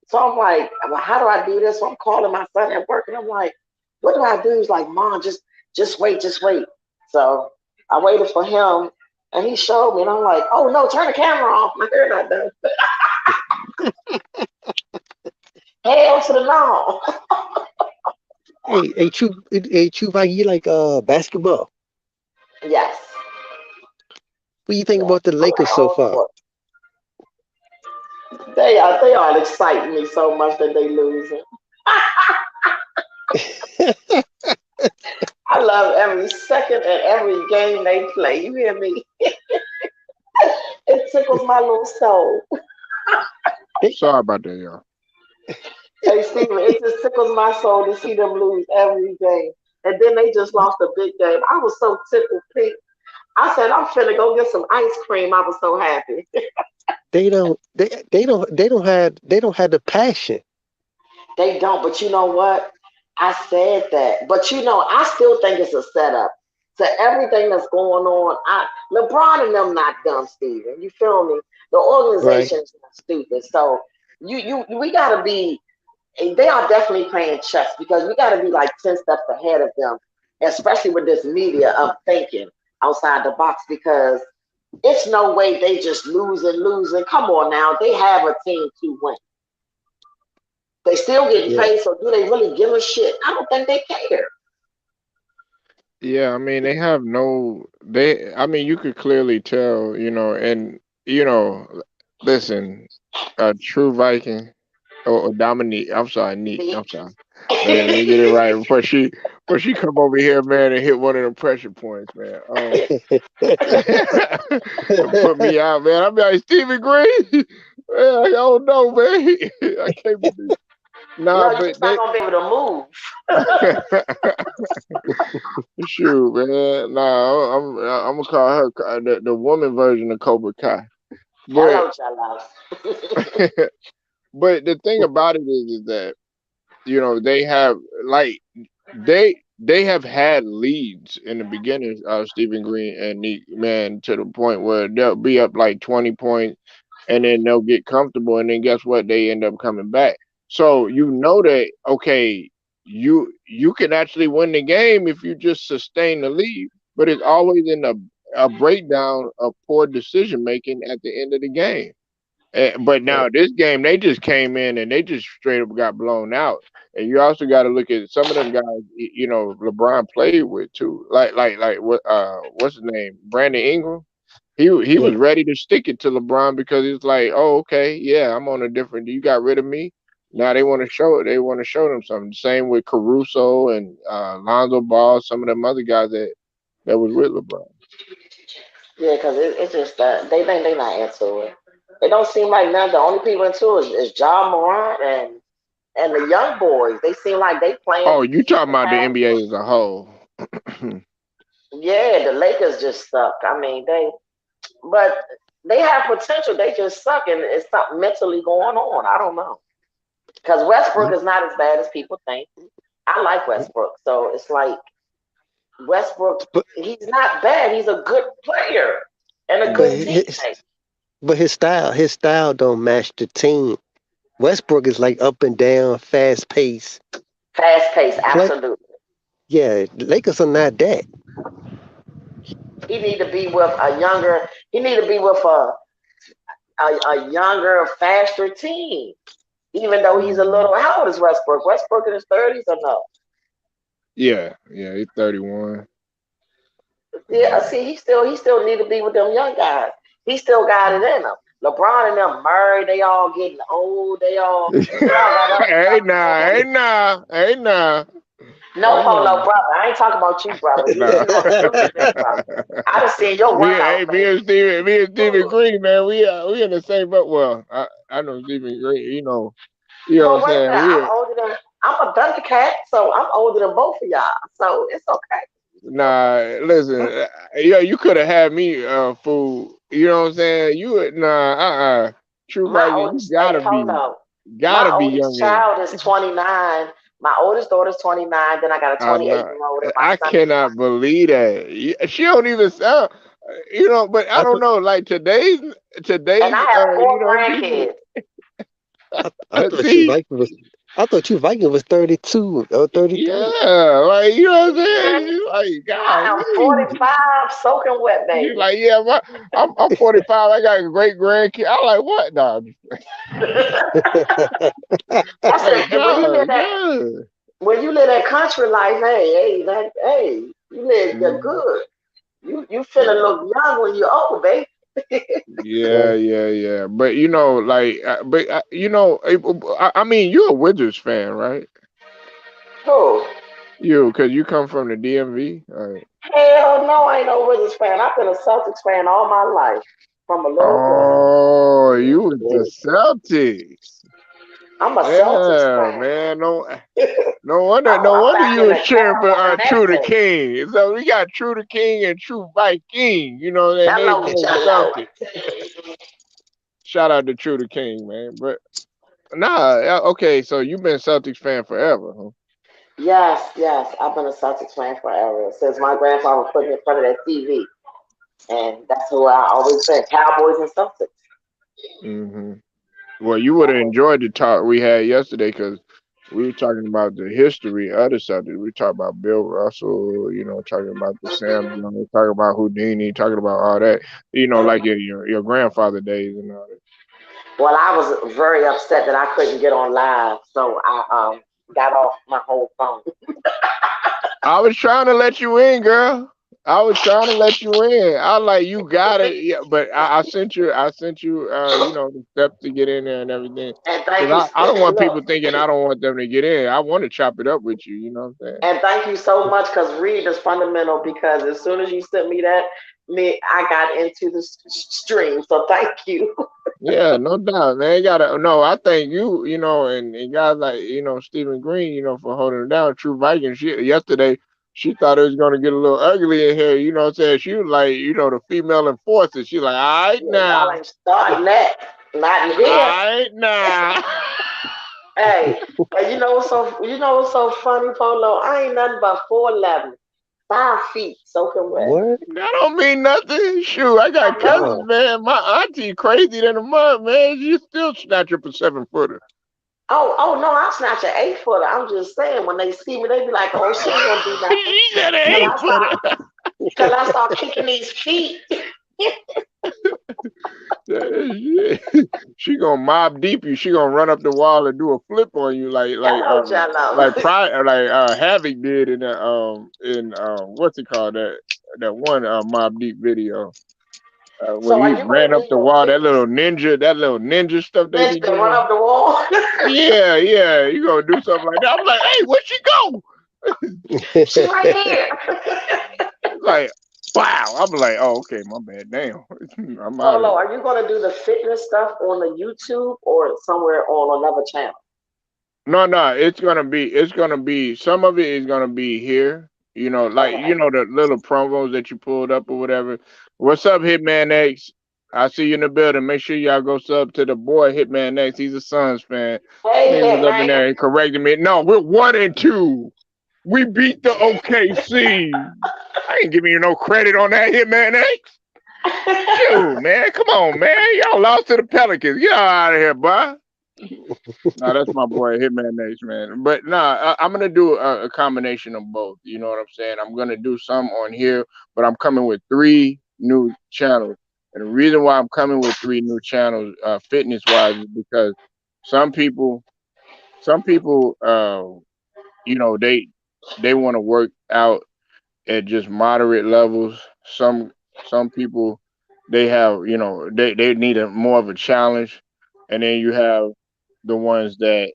So I'm like, well, how do I do this? So I'm calling my son at work, and I'm like, what do I do? He's like, Mom, just wait, just wait. So I waited for him, and he showed me, and I'm like, oh no, turn the camera off. My hair not done. Hell to the no.
True Viking, you like basketball?
Yes,
What do you think
yes.
about the
I like
Lakers so
all
far?
sports. They are exciting me so much that they losing. I love every second and every game they play. You hear me? It tickles my little soul.
They,
Sorry about that, y'all.
Hey, Steven, it just tickles my soul to see them lose every game. And then they just lost a big game. I was so tickled pink. I said, I'm finna go get some ice cream. I was so happy.
they don't have the passion.
They don't, but you know what? I said that. But I still think it's a setup to everything that's going on. LeBron and them not dumb, Steven. You feel me? The
Right.
organization is not stupid. So we gotta be. They are definitely playing chess because we got to be like 10 steps ahead of them, especially with this media of thinking outside the box because it's no way they just losing. Come on now. They have a team to win. They still getting
Yeah.
paid, so do they really give a shit? I don't think they care.
Yeah, I mean they have no they I mean you could clearly tell, and you know, listen, a true Viking or Dominique, I'm sorry, Neek,
See?
I'm sorry. Let me get it right before she come over here, man, and hit one of the pressure points, man. And put me out, man. I'm like Stephen Green. Man, I don't know, man. I can't believe. Nah,
No, you're
but
just not
they
gonna be able to move.
shoot, man. Nah, I'm gonna call her the woman version of Cobra Kai. But
Hello, Chalas.
but the thing about it is that they have like they have had leads in the beginning of Stephen Green and Neek, man, to the point where they'll be up like 20 points and then they'll get comfortable and then guess what? They end up coming back. So you know that okay, you can actually win the game if you just sustain the lead, but it's always in a breakdown of poor decision making at the end of the game. But
Right.
now this game, they just came in and they just straight up got blown out. And you also got to look at some of them guys, LeBron played with too. Like what's his name, Brandon Ingram. He
Yeah.
was ready to stick it to LeBron because it's like, oh, okay, yeah, I'm on a different. You got rid of me. Now they want to show it. They want to show them something. Same with Caruso and Lonzo Ball, some of them other guys that was with LeBron.
Yeah, because it's just that they think they're not into it. It don't seem like none. The only people into it is John Morant and the young boys. They seem like they playing
Oh, you talking
the
about the
past.
NBA as a whole?
Yeah, the Lakers just suck. I mean, but they have potential. They just suck, and it's something mentally going on. I don't know. Because Westbrook is not as bad as people think. I like Westbrook, so it's like Westbrook.
But
He's not bad. He's a good player and a
but
good
Mhm.
his
teammate.
but his style don't match the team. Westbrook is like up and down, fast pace
Fast pace,
play.
absolutely.
Yeah, the Lakers are not that.
He need to be with a younger. He need to be with a younger, faster team. Even though he's a
Mhm.
little. How old is Westbrook? Westbrook in his 30s or no?
Yeah, he's 31.
Yeah,
Yeah.
see, he still need to be with them young guys. He still got it in him. LeBron and them Murray, they all getting old. They all got other
Hey
stuff going
now,
on.
hey now, hey now.
No, Polo, brother. I ain't talking about you, brother. You
Nah.
on stupid shit, brother. I done seen your workout,
Me and Stephen
baby.
Green, man, we in the same boat. Well, I know Stephen Green, what
Well,
I'm
wait a
saying.
minute. I'm a Thundercat, so I'm older than both of y'all. So it's okay.
Nah, listen, you could have had me, fool. You know what I'm saying? True
My
Viking, you
oldest, hey, Polo. My
gotta be
oldest
younger.
child is 29. My oldest daughter's 29. Then I got a
I
28-year-old, and my
I
son is
cannot believe that. She don't even sound, but I
I,
don't
th-
know, like
and I
today's,
have four
people.
grandkids.
I thought you
See,
Viking was. I thought you Viking was 32 or 33.
yeah, like what I'm saying. She's like,
I
God,
am 45, soaking wet,
she's
baby.
like, yeah, I'm 45. I got a great grandkid. I'm like, what? Nah,
I
like,
said, when you live
God,
that
yeah.
country life, you live the
Mhm.
good. You finna look young when you're old, baby.
Yeah,
Yeah.
yeah, yeah. But I mean, you're a Wizards fan, right?
Oh,
Because you come from the DMV.
hell no, I ain't no Wizards fan. I've been a Celtics fan all my life, from a little girl.
Oh, you with the
Yeah.
Celtics.
I'm a Celtics
Yeah,
fan.
man. No
I'm
wonder
back
you
in
was
the
cheering for
cab on that
True the
day.
King. So we got True the King and True Viking. And they
Hello,
both
Jello.
Celtics. Shout out to True the King, man. But nah, okay. So you've been Celtics fan forever, huh?
Yes, yes. I've been a Celtics fan forever since my grandfather put me in front of that TV, and that's who I always been. Cowboys and Celtics.
Hmm. Well, you would have
Cowboys.
enjoyed the talk we had yesterday because we were talking about the history of the Celtics. We talked about Bill Russell, talking about the Sam Jones, talking about Houdini, talking about all that, like your grandfather days and all that.
Well, I was very upset that I couldn't get on live, so I got off my whole phone.
I was trying to let you in, girl. I was trying to let you in. I was like, you got it. Yeah, but I sent you, the steps to get in there and everything.
And thank you.
Because I don't want
Look,
people thinking I don't want them to get in. I want to chop it up with you. You know what I'm saying?
and thank you so much because reading is fundamental. Because as soon as you sent me that, I got into the stream. So thank you.
Yeah, no doubt, man. You gotta no. I thank you, and guys like Stephen Green, for holding it down. True Viking. Yesterday she thought it was gonna get a little ugly in here. You know what I'm saying? She was like, the female enforcer. She's like, all right
Yeah, y'all
now,
ain't starting that. Not in
all
here.
right now.
Hey, and you know what's so funny, Polo? I ain't nothing but 4'11", 5 feet soaking wet.
What?
That don't mean nothing. Shoot, I got
I
cousins,
know.
Wow.
man. My auntie crazy than a mud, man. You still snatch up a 7 footer.
Oh no, I snatch an 8 footer. I'm just saying when they see me, they be like, "Oh, she ain't gonna do nothing."
He said an
Till
eight
I start,
footer.
till I start kicking these feet.
She gonna mob deep you. She gonna run up the wall and do a flip on you
Hello, Jello.
Havoc did in what's it called, that one Mob Deep video, when
So
he
are you gonna
ran up
do
the
your
wall,
fitness?
that little ninja stuff they
Then
be
you can run
doing.
up the wall.
Yeah, yeah, you gonna do something like that. I'm like, hey, where'd she go?
She right here.
Like, wow. I'm like, oh, okay, my bad. Damn, I'm out of
Polo,
here.
are you gonna do the fitness stuff on the YouTube or somewhere on another channel?
No, no, it's gonna be some of it is gonna be here. Like
Okay.
the little promos that you pulled up or whatever. What's up, Hitman X? I see you in the building. Make sure y'all go sub to the boy Hitman X. He's a Suns fan.
Hey,
Nigga was up in
Hitman.
there and correcting me. No, we're 1-2. We beat the OKC. I ain't giving you no credit on that, Hitman X. Shoot, man, come on, man. Y'all lost to the Pelicans. Get out of here, boy. No, that's my boy Hitman X, man. But nah, I'm gonna do a combination of both. You know what I'm saying? I'm gonna do some on here, but I'm coming with 3 new channels. And the reason why I'm coming with 3 new channels, fitness wise, is because some people, they want to work out at just moderate levels. Some people, they have, they need a more of a challenge, and then you have the ones that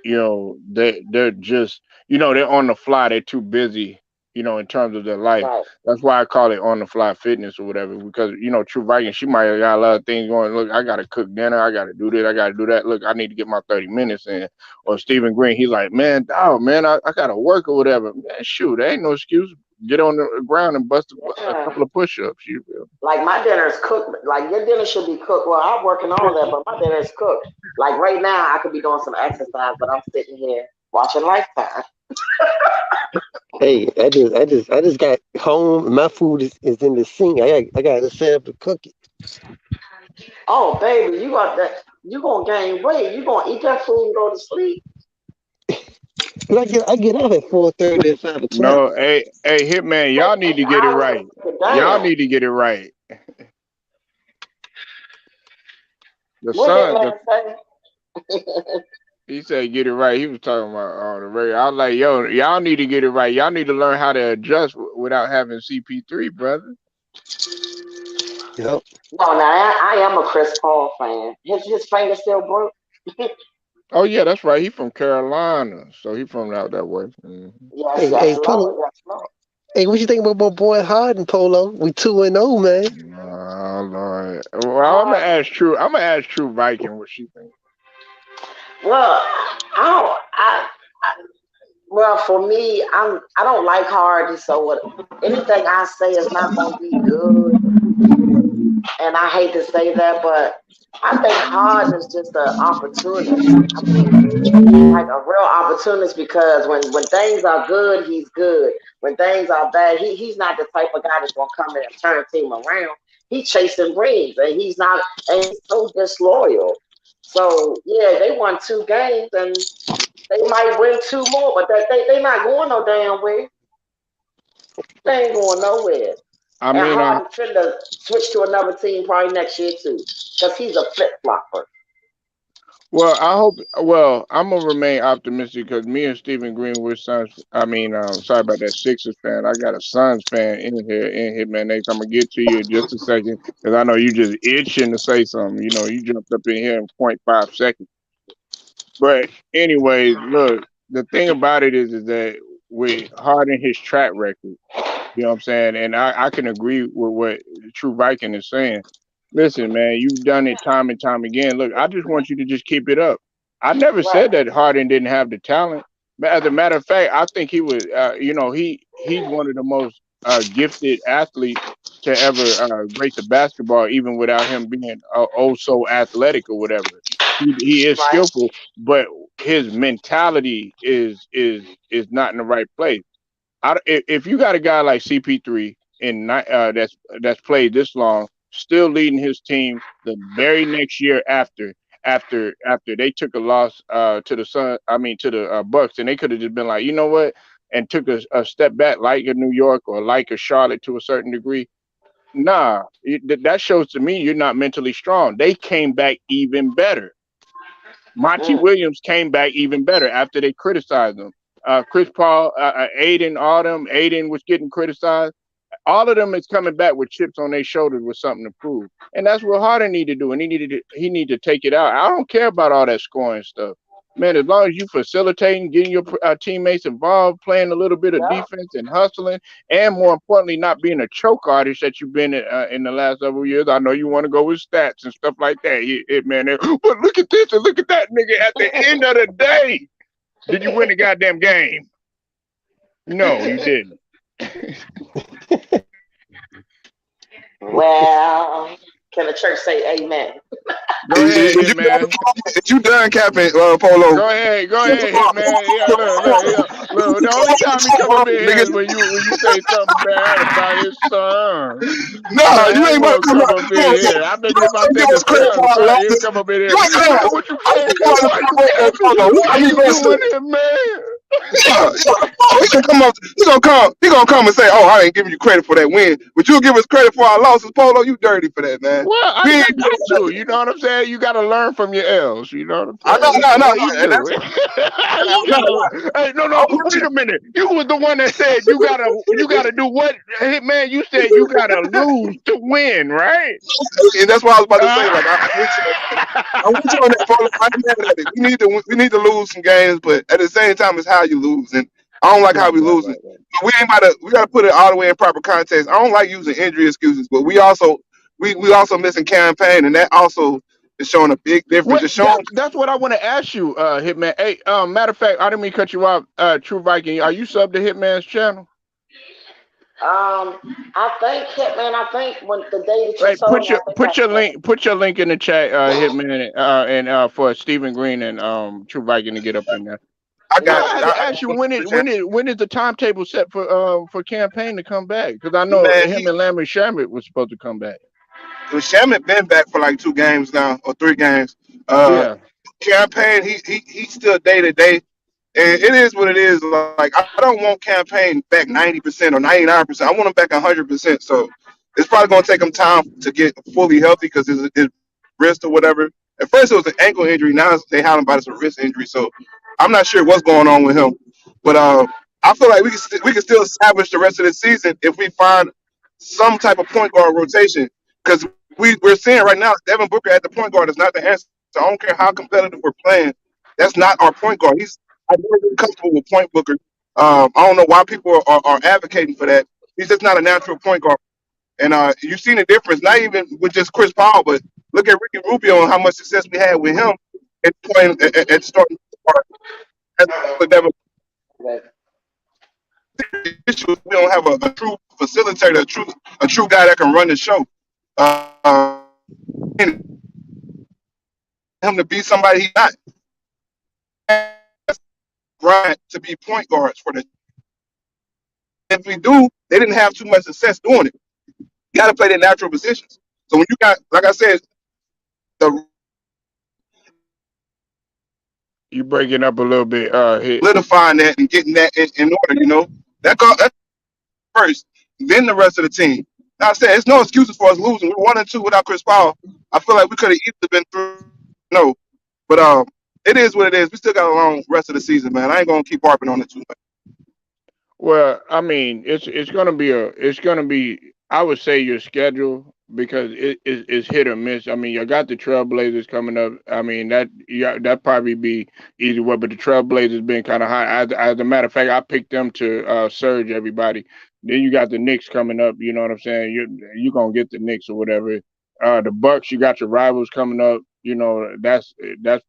they're just they're on the fly. They're too busy, in terms of their life.
Right.
That's why I call it on the fly fitness or whatever. Because True Viking, she might have got a lot of things going. Look, I gotta cook dinner. I gotta do this. I gotta do that. Look, I need to get my 30 minutes in. Or Stephen Green, he's like, man, dog, man, I gotta work or whatever. Man, shoot, there ain't no excuse. Get on the ground and bust a
Yeah.
couple of push-ups. You feel?
Like my dinner is cooked. Like your dinner should be cooked. Well, I'm working on that, but my dinner is cooked. Like right now, I could be doing some exercise, but I'm sitting here watching Lifetime.
Hey, I just got home. My food is in the sink. I got to set up to cook it.
Oh, baby, you got that. You gonna gain weight. You gonna eat that food and go to sleep.
But I get up at 4:30 and 5 o'clock.
No, hey, Hitman,
Take
y'all need to get it
8 hours
right.
to
Y'all
down.
need to get it right. The
What that
sun,
man say?
he said get it right. He was talking about the radio. I was like, yo, y'all need to get it right. Y'all need to learn how to adjust without having CP3, brother.
Yep.
No, now I am a Chris Paul fan. His finger still broke.
Oh yeah, that's right. He from Carolina, so he from out that way.
Yes,
Hey,
yes,
hey,
Lord,
Polo.
yes, Lord.
Hey, what you think about my boy Harden, Polo? We 2-0, man.
Oh Lord. Well, I'm gonna
Hard.
ask True. I'm gonna ask True Viking what she thinks.
Well, I don't. I well, for me, I don't like Hardy. So what? Anything I say is not gonna be good. And I hate to say that, but I think Harden is just an opportunist. I mean, like a real opportunist because when things are good, he's good. When things are bad, he's not the type of guy that's gonna come in and turn a team around. He's chasing rings, and he's not, and he's so disloyal. So yeah, they won 2 games, and they might win 2 more, but they not going no damn way. They ain't going nowhere.
I
And
mean,
Harden finna switch to another team probably next year too, because he's a flip flopper.
well, I hope. Well, I'm gonna remain optimistic because me and Stephen Green, we're Suns. I mean, sorry about that Sixers fan. I got a Suns fan in here, man. Next, I'm gonna get to you in just a second because I know you just itching to say something. You jumped up in here in point 0.5 seconds. But anyways, look, the thing about it is that with Harden, his track record. You know what I'm saying? And I can agree with what True Viking is saying. Listen, man, you've done it time and time again. Look, I just want you to just keep it up. I never
Right.
said that Harden didn't have the talent. But as a matter of fact, I think he was, he's one of the most gifted athletes to ever grace the basketball, even without him being oh so athletic or whatever. He is
Right.
skillful, but his mentality is not in the right place. If you got a guy like CP3 that's played this long, still leading his team the very next year after they took a loss to the Sun, I mean to the Bucks, and they could have just been like, you know what, and took a step back like a New York or like a Charlotte to a certain degree. Nah, that shows to me you're not mentally strong. They came back even better. Monty
Mm.
Williams came back even better after they criticized him. Chris Paul, Aiden, all them. Aiden was getting criticized. All of them is coming back with chips on their shoulders with something to prove, and that's what Harden need to do. And he need to take it out. I don't care about all that scoring stuff, man. As long as you facilitating, getting your teammates involved, playing a little bit of
Yeah.
defense and hustling, and more importantly, not being a choke artist that you've been in the last several years. I know you want to go with stats and stuff like that, man. But look at this and look at that, nigga. At the end of the day, did you win the goddamn game? No, you didn't.
Well, can the church say amen?
Go ahead,
Is
Hitman.
you done capping, Polo?
Go ahead, Hitman. Yeah, look. The only time he come up in here is
Niggas,
when you say something bad about his son.
nah, you
That's
ain't about
what
to come
come
out.
up
You
in here. I bet you if I
ain't
said
give
the
us credit for
son,
our
son, he'll
losses.
come up in here.
You ain't
Hitman,
come.
what you
I
saying?
ain't going
Why you
to
capping?
Polo. Look
Why
at me
you
invested.
doing it, man?
Yeah, he gonna come up. He gonna come and say, "Oh, I ain't giving you credit for that win," but you give us credit for our losses, Polo. You dirty for that, man.
Well, I
We ain't doing
got to.
that.
You know what I'm saying? You got to learn from your L's. You know what I'm
I know,
saying?
no,
That's
no,
all
no,
you
and
do.
that's
You
no,
gotta.
no.
Hey, no.
I'm with
Wait
you.
a minute. You was the one that said you gotta do what? Hey, man, you said you gotta lose to win, right?
And that's what I was about to say. Like,
Uh,
I'm with you on that, Polo. I ain't mad at it. We need to lose some games, but at the same time, it's how you lose. And I don't like how
Right,
we
right,
losing.
right, right.
But we gotta put it all the way in proper context. I don't like using injury excuses, but we also missing campaign, and that also is showing a big difference.
Well,
It's showing,
that's what I want to ask you, Hitman. Hey, matter of fact, I didn't mean to cut you off. True Viking, are you subbed to Hitman's channel?
I think Hitman. I think when the day that you
Hey,
told me, I think I said,
put your link in the chat, Hitman, and for Stephen Green and True Viking to get up in there.
I
No,
got
I
you.
had to
I
ask you
100%.
when is the timetable set for campaign to come back? Because I know
Man,
him and Lambert Shamit was supposed to come back.
Shamit been back for like 2 games now or 3 games. Uh,
Yeah.
campaign, he's still day to day, and it is what it is. Like I don't want campaign back 90% or 99%. I want him back 100%. So it's probably gonna take him time to get fully healthy because his wrist or whatever. At first it was an ankle injury. Now they have him about it's a wrist injury. So I'm not sure what's going on with him. But I feel like we can still establish the rest of the season if we find some type of point guard rotation. Because we're seeing right now Devin Booker at the point guard is not the answer. I don't care how competitive we're playing. That's not our point guard. I've never been comfortable with point Booker. I don't know why people are advocating for that. He's just not a natural point guard. And you've seen the difference, not even with just Chris Paul, but look at Ricky Rubio and how much success we had with him at playing at starting part. But never
that
issue. We don't have a true facilitator, a true guy that can run the show. And him to be somebody he's not. Right to be point guards for the. If we do, they didn't have too much success doing it. You got to play their natural positions. So when you got, like I said, the
You breaking up a little bit, Hit.
solidifying that and getting that in order, that's first, then the rest of the team. Now I said it's no excuses for us losing. We're 1-2 without Chris Paul. I feel like we could have easily been through. No, but it is what it is. We still got a long rest of the season, man. I ain't gonna keep harping on it too much.
Well, I mean, it's gonna be I would say your schedule because it's hit or miss. I mean, you got the Trailblazers coming up. I mean that probably be easy way, but the Trailblazers been kind of high. As a matter of fact, I picked them to surge everybody. Then you got the Knicks coming up. You know what I'm saying? You gonna get the Knicks or whatever. The Bucks, you got your rivals coming up. You know that's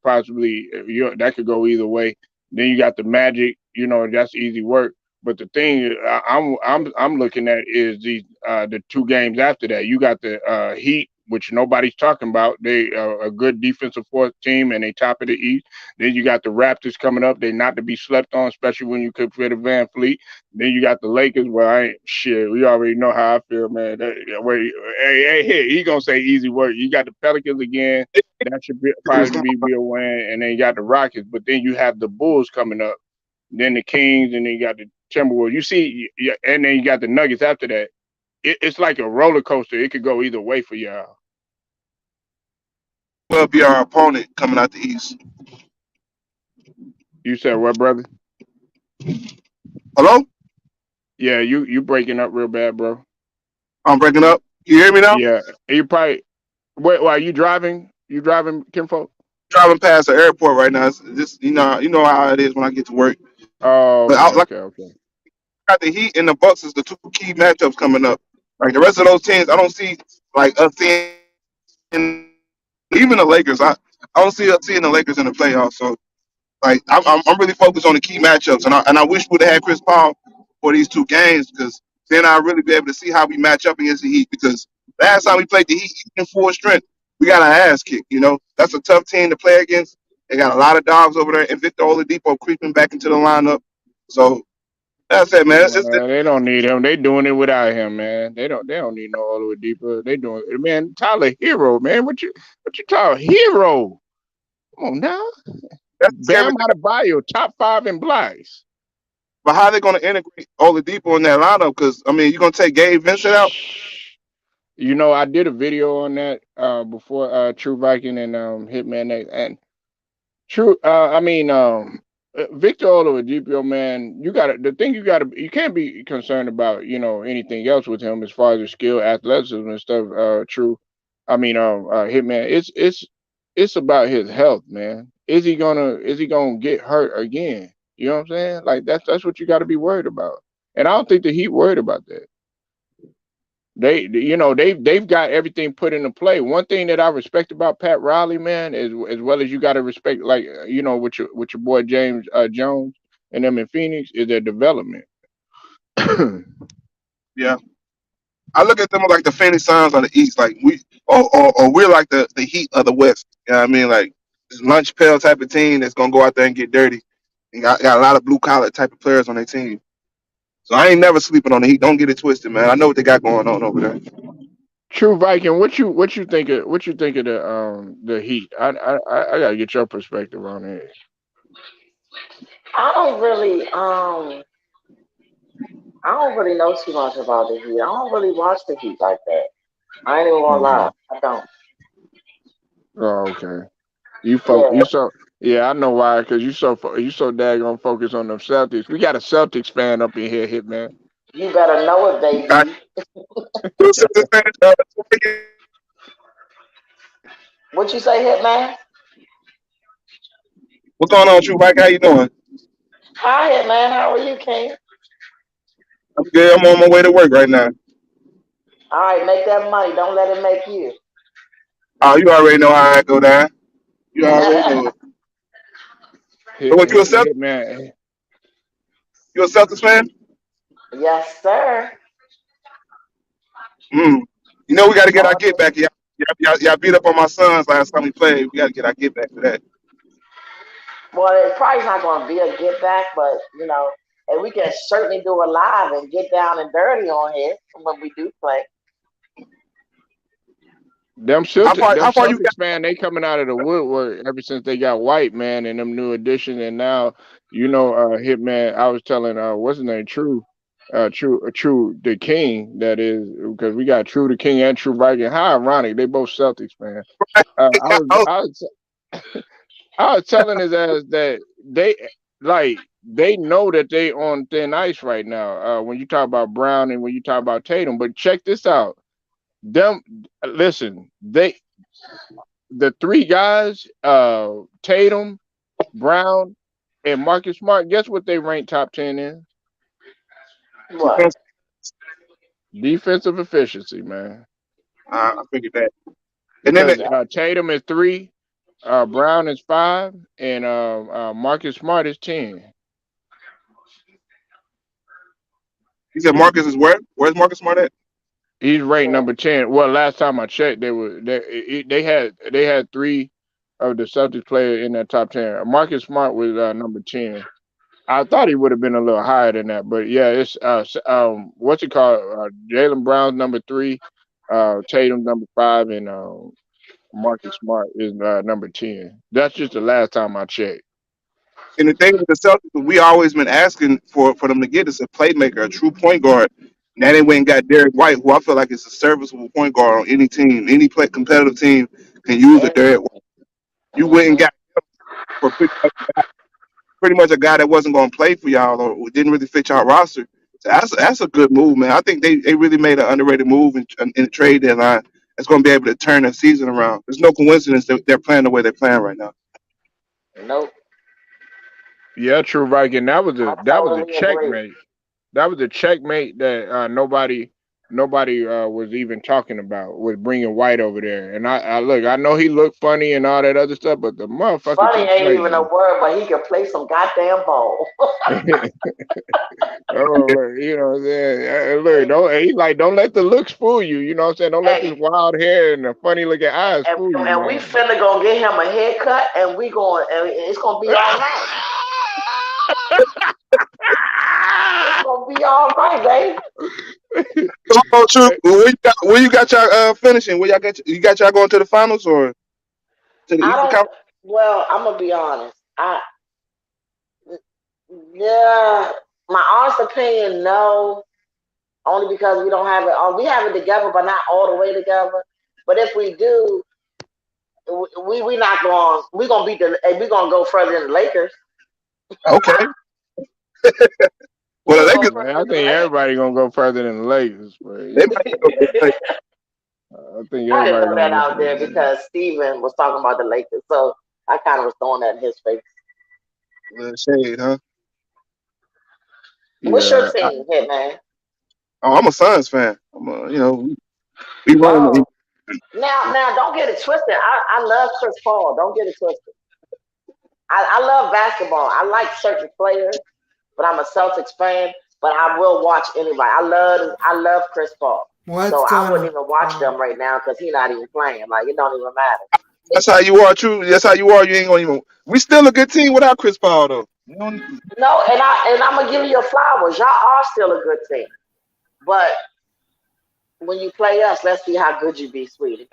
possibly that could go either way. Then you got the Magic. You know that's easy work. But the thing I'm looking at is the 2 games after that. You got the Heat, which nobody's talking about. They are a good defensive fourth team and they top of the East. Then you got the Raptors coming up. They're not to be slept on, especially when you consider Van Fleet. Then you got the Lakers. Well, I ain't shit. We already know how I feel, man. Hey, he gonna say easy work. You got the Pelicans again. That should be a win. And then you got the Rockets. But then you have the Bulls coming up, then the Kings, and then you got the Timberwolves. You see, yeah, and then you got the Nuggets after that. It's like a roller coaster. It could go either way for y'all.
Will be our opponent coming out the East.
You said what, brother?
Hello,
Yeah, you breaking up real bad, bro.
I'm breaking up. You hear me now?
Yeah, you probably. Wait, are you driving? You driving, Kinfolk?
Driving past the airport right now. It's just you know how it is when I get to work.
Oh,
But
okay,
like
okay, okay.
got the Heat and the Bucks is the 2 key matchups coming up. Like the rest of those teams, I don't see like us seeing even the Lakers. I don't see us seeing the Lakers in the playoffs. So like I'm really focused on the key matchups, and I wish we'd have had Chris Paul for these 2 games because then I'd really be able to see how we match up against the Heat. Because last time we played the Heat in full strength, we got our ass kicked. That's a tough team to play against. They got a lot of dogs over there, and Victor Oladipo creeping back into the lineup. So that's it, man.
They don't need him. They doing it without him, man. They don't need no Oliver Deeper. They doing it, man. Tyler Hero, man. What you talking Hero? Come on now.
That's a scary
Bam
thing.
Adebayo, top 5 in blocks.
But how they going to integrate Oladipo in that lineup? Because I mean, you're going to take Gabe Vincent out.
You know, I did a video on that before True Viking and Hitman X and True. Victor Oladipo, man. The thing you can't be concerned about. Anything else with him as far as his skill, athleticism, and stuff. True. Hitman. It's about his health, man. Is he gonna get hurt again? You know what I'm saying? Like that's what you got to be worried about. And I don't think the Heat worried about that. They've got everything put into play. One thing that I respect about Pat Riley, man, is as well as you got to respect, like with your boy James Jones and them in Phoenix, is their development.
Yeah. I look at them like the Phoenix Suns on the East, like or we're like the Heat of the West. You know what I mean? Like this lunch pail type of team that's gonna go out there and get dirty. And got a lot of blue collar type of players on their team. So I ain't never sleeping on the Heat. Don't get it twisted, man. I know what they got going on over there.
True Viking, what you think of the Heat? I gotta get your perspective on it.
I don't really I don't really know too much about the Heat. I don't really watch the Heat like that. I ain't even gonna lie.
Mhm.
I don't.
Oh, okay. You folk,
Yeah,
you so yeah, I know why. Cause you so daggone focused on them Celtics. We got a Celtics fan up in here, Hitman.
you better know it,
All right,
baby.
so Sixers fans,
What you say, Hitman?
what's going on, True Mike? How you doing?
Hi, Hitman. How are you, King?
I'm good. I'm on my way to work right now.
All right, make that money. Don't let it make you.
Oh, you already know how I go down. You already know it. So what you a Celtics?
Hitman.
You a Celtics fan?
Yes, sir.
Mm. You know we got to get our
All
get back. Y'all beat up on my sons last time we played. We got to get our get back for that.
Well, it's probably not going to be a get back, but and we can certainly do a live and get down and dirty on here when we do play.
How
Them
far you got?
Celtics fan, they coming out of the woodwork ever since they got White Man and them new additions, and now Hitman. I was telling what's his name, True the King. That is because we got True the King and True Viking. How ironic, they both Celtics fan. I was
Oh,
I was I was telling his ass that they know that they on thin ice right now. When you talk about Brown and when you talk about Tatum, but check this out. Them listen, the three guys, Tatum, Brown, and Marcus Smart, guess what they rank top 10 in?
What?
Defensive efficiency, man.
I figured that. And then
Because Tatum is 3, Brown is 5, and Marcus Smart is 10.
he said Marcus is where? Where's Marcus Smart at?
He's ranked
Yeah.
number 10. Well, last time I checked, they had 3 of the Celtics players in that top 10. Marcus Smart was number 10. I thought he would have been a little higher than that, but yeah, it's what's it called? Jalen Brown's number 3, Tatum number 5, and Marcus Smart is number 10. That's just the last time I checked.
And the thing with the Celtics, we always been asking for them to get is a playmaker, a true point guard. Now they went and got Derek White, who I feel like is a serviceable point guard on any team. Any play competitive team can use a Derek White. You went and
Mm-hmm.
got for pretty much a guy that wasn't going to play for y'all or didn't really fit y'all roster. So that's a good move, man. I think they really made an underrated move in the trade deadline. That's going to be able to turn their season around. There's no coincidence that they're playing the way they're playing right now.
Nope.
Yeah, true, Viking. That was
I
a
totally agree.
checkmate. That was a checkmate that nobody was even talking about, was bringing White over there. And I look, I know he looked funny and all that other stuff, but the motherfucker
Funny
can
ain't
play,
even a
man.
word, but he can play some goddamn ball.
Oh, look, you know what I'm saying? Look, don't let the looks fool you. You know what I'm saying? Don't let this
Hey,
wild hair and the funny looking eyes
and,
fool you,
and we
man.
finna go get him a haircut, and it's gonna be all right. It's gonna be all right, baby.
Oh, true. Where you got y'all finishing? Where y'all you got y'all going to the finals or to the
I
Eastern
don't.
Conference?
Well, I'm gonna be honest. Yeah, my honest opinion, no. Only because we don't have it. We have it together, but not all the way together. But if we do, we not going. We gonna beat the. We gonna go further than the Lakers.
Okay.
We
Well, the
gonna
Yeah,
go
Lakers,
man, I
further than
think everybody gonna go further than the Lakers, but
they might go get
the
played.
Lakers.
I think
I didn't
everybody
throw
gonna
that
go
out
further
there
than
because Steven was talking about the Lakers, so I kind of was throwing that in his face.
A little shade, huh?
What's your
Yeah,
team, Hitman?
Oh, I'm a Suns fan. We run.
Oh, now, don't get it twisted. I love Chris Paul. Don't get it twisted. I love basketball. I like certain players, but I'm a Celtics fan. But I will watch anybody. I love Chris Paul.
What's
So I
going
wouldn't even watch
on?
them right now because he's not even playing. Like it don't even matter.
That's how you are, true. That's how you are. You ain't gonna even. We still a good team without Chris Paul, though.
No, and I'm gonna give you your flowers. Y'all are still a good team. But when you play us, let's see how good you be, sweetie.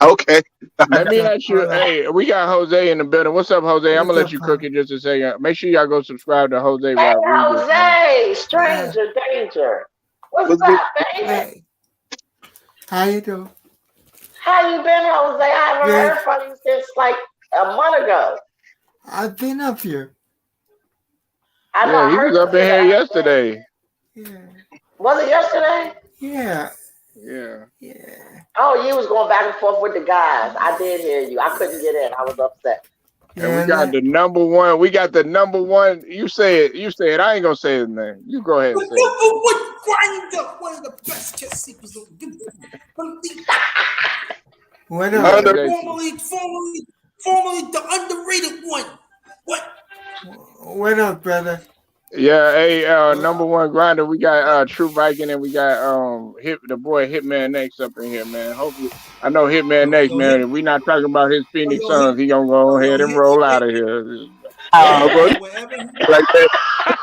Okay.
let me
Okay,
ask you.
hold on.
Hey, we got Jose in the building. What's up, Jose? I'm
What's
gonna let
up,
you cook
Papa?
it just a second. Make sure y'all go subscribe to Jose
Hey
Rodriguez, man.
Jose,
Yeah.
stranger danger. What's
What's good?
up, baby?
Hey, how you doing?
How you been, Jose? I haven't
Good.
heard from you since like a month ago.
I've been up here.
I know
Yeah,
I
he was
heard
up
you
in
say
here
that.
yesterday.
Yeah.
Was it yesterday?
Yeah.
Yeah.
Yeah.
Oh, you was going back and forth with the guys. I did hear you. I couldn't get in. I was upset.
And we
Yeah.
got the number one. We got the number one. You say it. You say it. I ain't gonna say his name. You go ahead
The
and say it.
number one grinder, one of the best kept secrets of the
What
We
up?
got
Under,
that.
formerly the underrated one. What?
What up, brother?
Yeah, hey, number one grinder. We got True Viking and we got hit the boy Hitman X up in here, man. Hopefully, I know Hitman
Yo,
X,
yo, hit,
man. If we not talking about his
yo,
Phoenix
yo, hit,
Suns, he gonna go
yo,
ahead and roll out of here.
bro,
wherever he,
like that.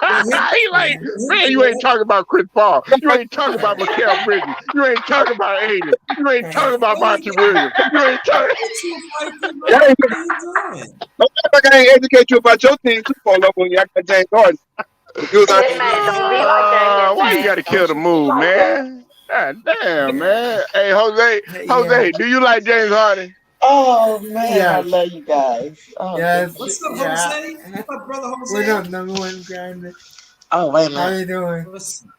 yo, hit,
He like,
hit,
man, you ain't talking about Chris Paul. You ain't talking about Mikael Bridges. You ain't talking about Aiden. You ain't talking about Monty Williams. You ain't talking.
That ain't,
what are you doing?
don't act like I ain't educate you about your team too, Paul. When you act like James Harden. You was
Hey,
Hitman,
hit,
don't be like that,
Why you
Hitman.
got to kill
Don't
the
you be
mood,
like that.
man? God damn,
Yeah.
man. Hey, Jose,
Yeah.
Jose, do you like James Harden?
Oh man, I
Yes.
love you guys. Oh
Yes.
goodness.
what's up,
Yeah.
Jose? What's up, brother
What
Jose?
up, number one grinder?
Oh wait a
How
minute.
you doing?
What's up?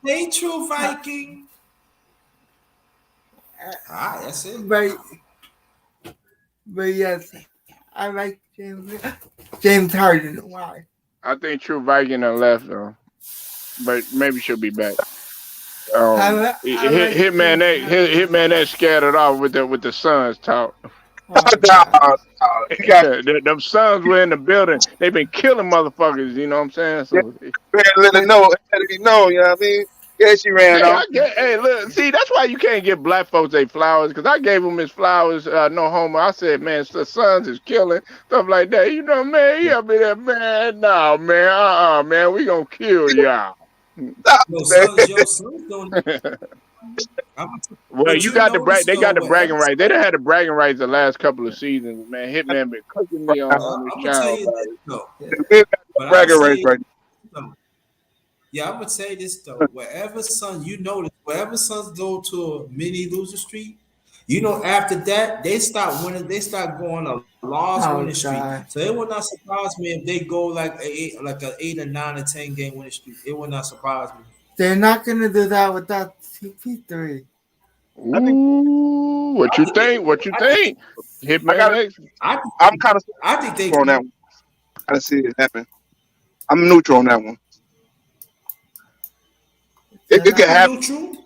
Hey, True Viking. Ah, that's it.
But yes, I like James Harden. Why?
I think True Viking done left though, but maybe she'll be back.
I like
Hitman
James
X,
Harden.
Hitman X scared it off with the Suns talk.
Oh
Nah,
God.
you got
Them Suns were in the building. They've been killing motherfuckers. You know what I'm saying?
to
So
let it know. Let it be known. You know what I mean? Yeah, she ran
hey,
off.
I get. Hey, look. See, that's why you can't give black folks their flowers. Cause I gave him his flowers. No homo. I said, man, the Suns is killing stuff like that. You know, man. He up in there, man. No, man. Man. We gonna kill y'all.
Stop,
Yo,
man.
sons don't. I'm,
Well,
but
you
you
got the
notice
They got
though,
the bragging
wherever
rights. They done had the bragging rights the last couple of seasons, man. Hitman been cooking me on this
I'm gonna tell
channel
you
about
this
it.
though.
We got
But I'm gonna
bragging rights
say,
right
no, yeah, I'm gonna say this though. Wherever son, you notice, wherever sons go to a mini loser streak, you know, after that they start winning. They start going a loss
Oh
winning streak.
God.
So it would not surprise me if they go like an 8 or 9 or 10 game winning streak. It would not surprise me.
They're not gonna do that without CP3.
I think
Ooh, what
I
you
think they
think?
can.
What you
I think.
think?
I
Hitman
got.
X.
I think.
I'm kind of
I think they
on that
can.
one. I see it happen. I'm neutral on that one.
They're
It could
not.
You
happen.
neutral.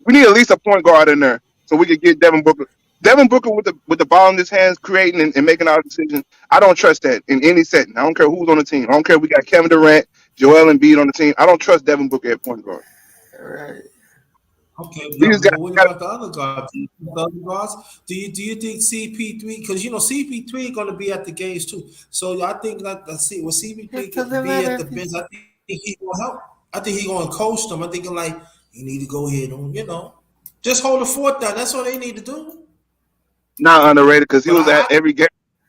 We need at least a point guard in there so we could get Devin Booker. Devin Booker with the ball in his hands, creating and making our decisions. I don't trust that in any setting. I don't care who's on the team. I don't care if we got Kevin Durant, Joel Embiid on the team. I don't trust Devin Booker at point guard.
Right.
Okay,
We
now,
just got,
but what
got
about the other guards? The other guards? Do you think CP3? Because you know CP3 is going to be at the games too. So I think that see when CP3
It
can
doesn't
be
matter
at the
if
bench,
it's
I think he going to help. I think he going to coach them. I think like you need to go ahead and just hold the fort down. That's all they need to do.
not underrated because he
But
was at
I
every game.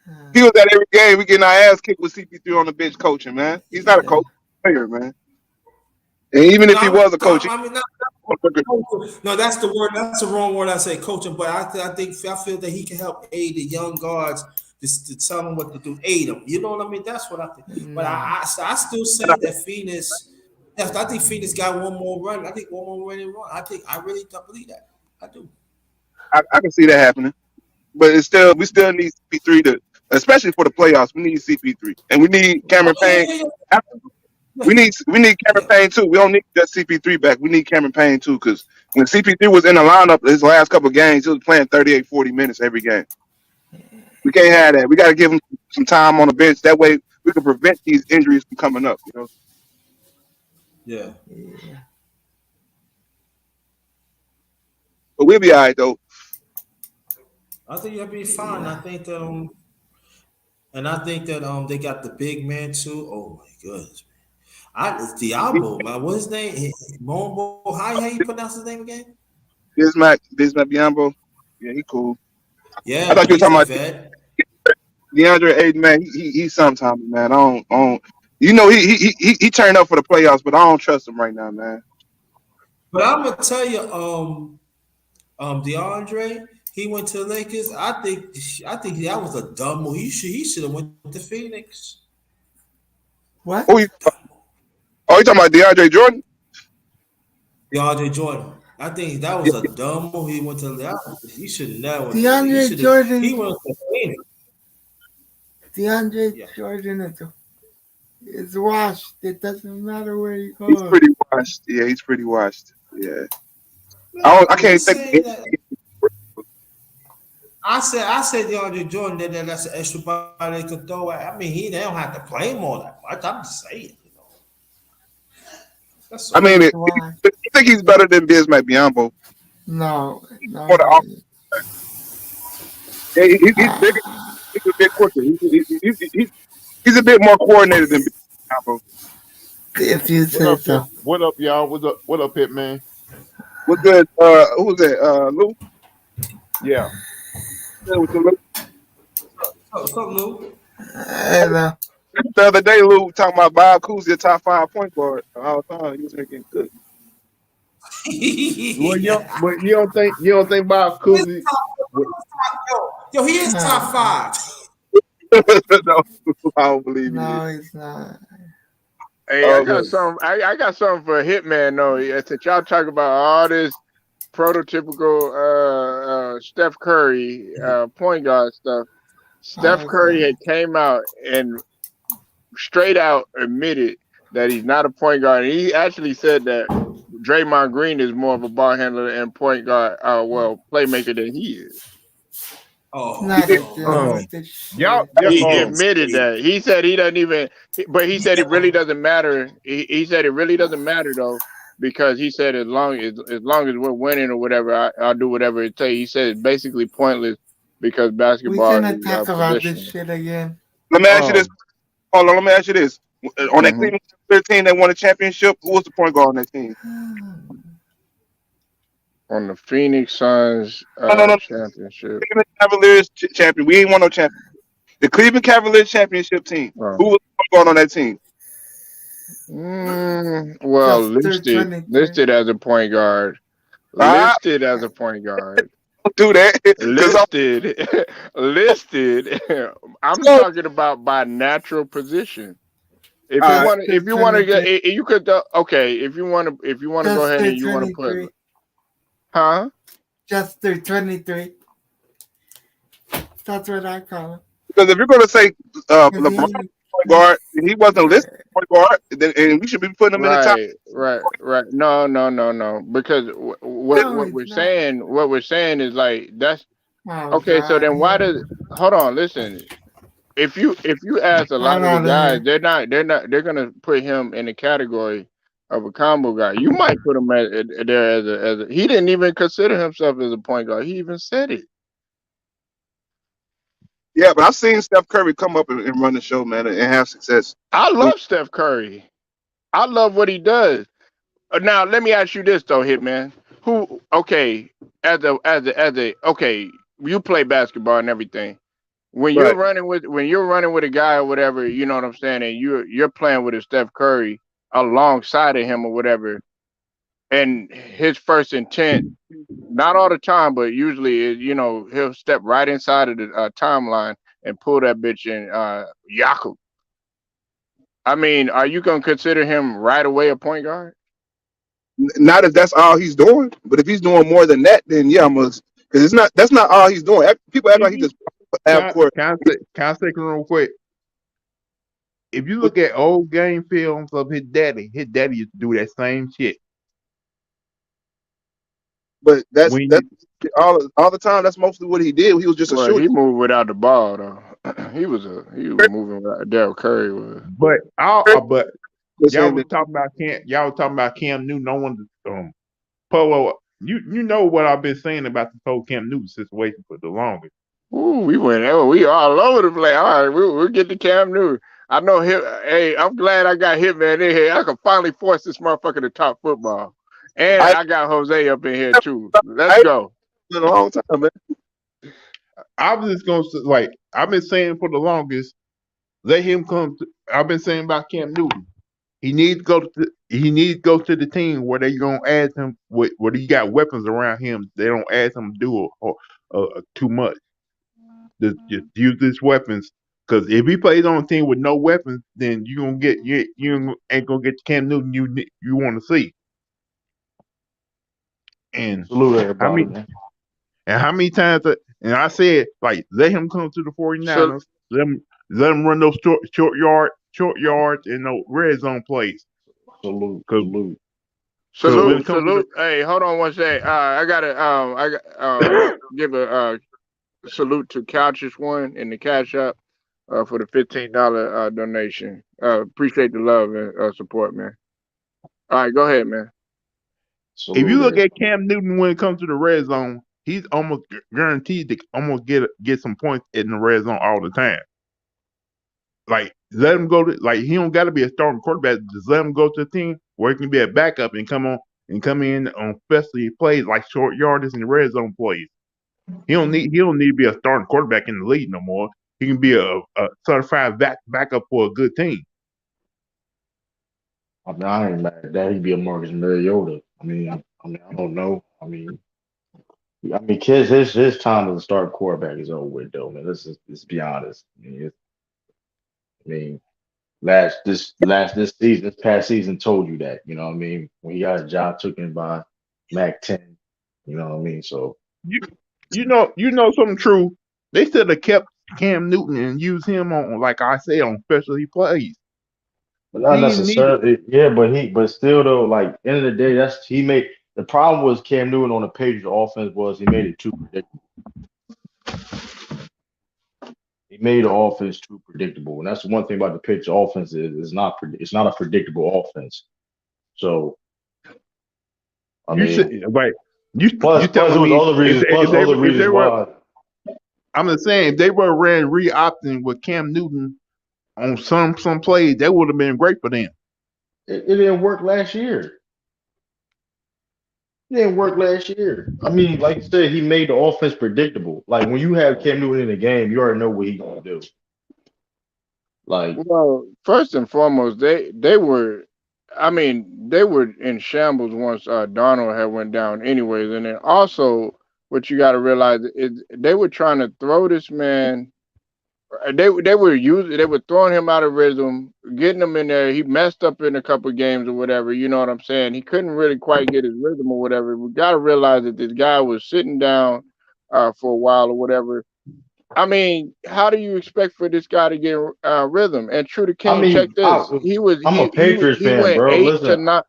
uh,
He was at every game. We getting our ass kicked with CP3 on the bench coaching, man. He's not a
yeah.
coach player, man. And even if he
no,
was a coach,
I mean no, that's the word. That's the wrong word. I say coaching, but I feel that he can help aid the young guards to tell them what to do, aid them. You know what I mean? That's what I think. But
No.
I still say that Phoenix. Yes, I think Phoenix got one more run. I think one more run and run. I really don't believe that. I do.
I can see that happening. But it's still we still need CP3 to, especially for the playoffs. We need CP3 and we need
Oh
Cameron
yeah,
Payne.
yeah, yeah.
We need Cameron
Yeah,
Payne too. We don't need just CP3 back. We need Cameron Payne too, because when CP3 was in the lineup his last couple of games, he was playing 38, 40 minutes every game. We can't have that. We got to give him some time on the bench. That way we can prevent these injuries from coming up. You know,
yeah.
Yeah.
but we'll be all right though.
I think you'll be fine. I think that they got the big man too. Oh my goodness, it's Diablo, man. What's his name? Mombo. How you pronounce his name again?
Bismack Biyombo. Yeah, he cool. I
Yeah,
thought you were
he's
talking
a
about
vet.
DeAndre Ayton, man. He's sometimes, man. I don't. You know, he turned up for the playoffs, but I don't trust him right now, man.
But I'm gonna tell you, DeAndre, he went to the Lakers. I think that was a dumb move. He should have went to Phoenix.
What?
Oh, you talking about DeAndre Jordan?
DeAndre Jordan. I think that was a dumb move. He went to that. He should never.
DeAndre Jordan.
He went to Phoenix.
DeAndre
Yeah.
Jordan is washed. It doesn't matter where he
He's
goes.
pretty washed. Yeah, he's pretty washed. Yeah.
Man,
I can't
just
think.
saying that. I said DeAndre Jordan. That's an extra body they could throw at. I mean, they don't have to play him all that much. I'm just saying. You know. That's
I
all.
mean,
He's washed.
I think he's better than Bismack Biyombo.
No.
For the yeah, he's bigger. He's a bit quicker. He's a bit more coordinated than Biyombo.
If you say so.
What up, y'all? What up, Hitman?
What's good? Who was that? Lou?
Yeah.
Yeah, with the Lou.
What's up, Lou?
The
other day, Lou talking about Bob Cousy, a top 5 point guard all the time. He was making good.
Well, you don't think Bob Cousy?
Yo, he is top 5.
No, I don't believe
no, he's not.
Hey, I got something. I got something for Hitman though. Since y'all talk about all this prototypical Steph Curry point guard stuff, Steph Curry had came out and straight out admitted that he's not a point guard. And he actually said that Draymond Green is more of a ball handler and point guard, playmaker than he is. He admitted that. He said he doesn't even, but he said it really doesn't matter. He said it really doesn't matter though, because he said as long as we're winning or whatever, I'll do whatever it takes. He said it's basically pointless because basketball.
We cannot talk about this shit again.
Let me ask you this. Hold on, let me ask you this. On that Cleveland 13 that won a championship, who was the point guard on that team?
On the Phoenix Suns championship.
Cleveland Cavaliers champion. We ain't won no championship. The Cleveland Cavaliers championship team. Who was the point guard on that team?
Well, listed as a point guard. Listed as a point guard.
Do that.
Listed. I'm talking about by natural position. If you want to get, you could. Okay, if you want to go ahead and you want to put, huh?
Just 23. That's what I call it.
Because if you're going to say LeBron point guard, and he wasn't listed point guard, and we should be putting him in the top.
Right. No. Because what we're saying is like that's okay. God. So then why does hold on? Listen, if you ask a lot of the guys, they're gonna put him in the category of a combo guy. You might put him there as a. He didn't even consider himself as a point guard. He even said it.
Yeah, but I've seen Steph Curry come up and run the show, man, and have success.
I love Steph Curry. I love what he does. Now let me ask you this though, Hitman. You play basketball and everything. When you're running with a guy or whatever, you know what I'm saying, and you're playing with a Steph Curry alongside of him or whatever, and his first intent, not all the time, but usually is, he'll step right inside of the timeline and pull that bitch in Jakob. I mean, are you gonna consider him right away a point guard?
Not if that's all he's doing, but if he's doing more than that, then yeah, I must. Because that's not all he's doing. People act like he just have court.
Can I say real quick?
if you look at old game films of his daddy used to do that same shit.
But that's
When you,
all the time. That's mostly what he did. He was just a
Well,
shooter.
he moved without the ball though. He was moving without Daryl Curry was.
but
Was him and
y'all was talking about Cam Newton. No one Polo. You know what I've been saying about this whole Cam Newton situation for the longest.
Ooh, we all over the place. All right, we'll get to Cam Newton. I know him. Hey, I'm glad I got Hitman in here. I can finally force this motherfucker to talk football. And
I
I got Jose up in here too.
I
Let's go.
in a long time, man.
I was just gonna say, like I've been saying for the longest, let him come. I've been saying about Cam Newton. He needs to go to. He needs to go to the team where they gonna ask him where he got weapons around him. They don't ask him to do too much. Just use these weapons. Because if he plays on a team with no weapons, then you gonna get you ain't gonna get the Cam Newton you want to see. And
Salute
how
everybody,
many
man.
and how many times? And I said like let him come to the 49ers. Let him run those short yards and no red zone plays.
Salute.
Cause
Salute.
when it
Salute,
comes to
salute. Hey, hold on one second. I gotta give a salute to Couches One in the Cash App for the $15 donation. Appreciate the love and support, man. All right, go ahead, man.
if you
Salute
look
everybody.
at Cam Newton when it comes to the red zone, he's almost guaranteed to almost get some points in the red zone all the time. Like let him go to like he don't got to be a starting quarterback. Just let him go to the team where he can be a backup and come in on especially plays like short yardage and red zone plays. He don't need to be a starting quarterback in the league no more. He can be a certified backup for a good team.
I mean, I ain't mad at that. He'd be a Marcus Mariota. I don't know. Kids, his time as a start quarterback is over with, though, man. Let's be honest. I mean, this season, this past season told you that. You know what I mean? When he got a job taken by Mac 10, you know what I mean? So,
You know something true. They should have kept Cam Newton and used him on like I say on specialty plays.
but not
He didn't need it.
necessarily. Yeah, but still though, like end of the day, the problem was Cam Newton on the Patriots offense was he made it too predictable. He made the offense too predictable, and that's the one thing about the Patriots offense is it's not a predictable offense. So I
You
mean,
should like you
plus it
telling
was
me
other reasons. Other
if they
reasons
were
why
I'm just saying if they were ran re-opting with Cam Newton on some plays, that would have been great for them.
it didn't work last year. It didn't work last year. I mean, like you said, he made the offense predictable. Like when you have Cam Newton in the game, you already know what he's gonna do. Like
Well, first and foremost, they were, I mean, they were in shambles once Donald had went down, anyways. And then also, what you got to realize is they were trying to throw this man. They were throwing him out of rhythm, getting him in there. He messed up in a couple of games or whatever. You know what I'm saying? He couldn't really quite get his rhythm or whatever. We got to realize that this guy was sitting down for a while or whatever. I mean, how do you expect for this guy to get rhythm? And True to
I
King, check
mean,
this.
I'm a Patriots
He
fan,
went
bro.
eight to
Listen,
nine.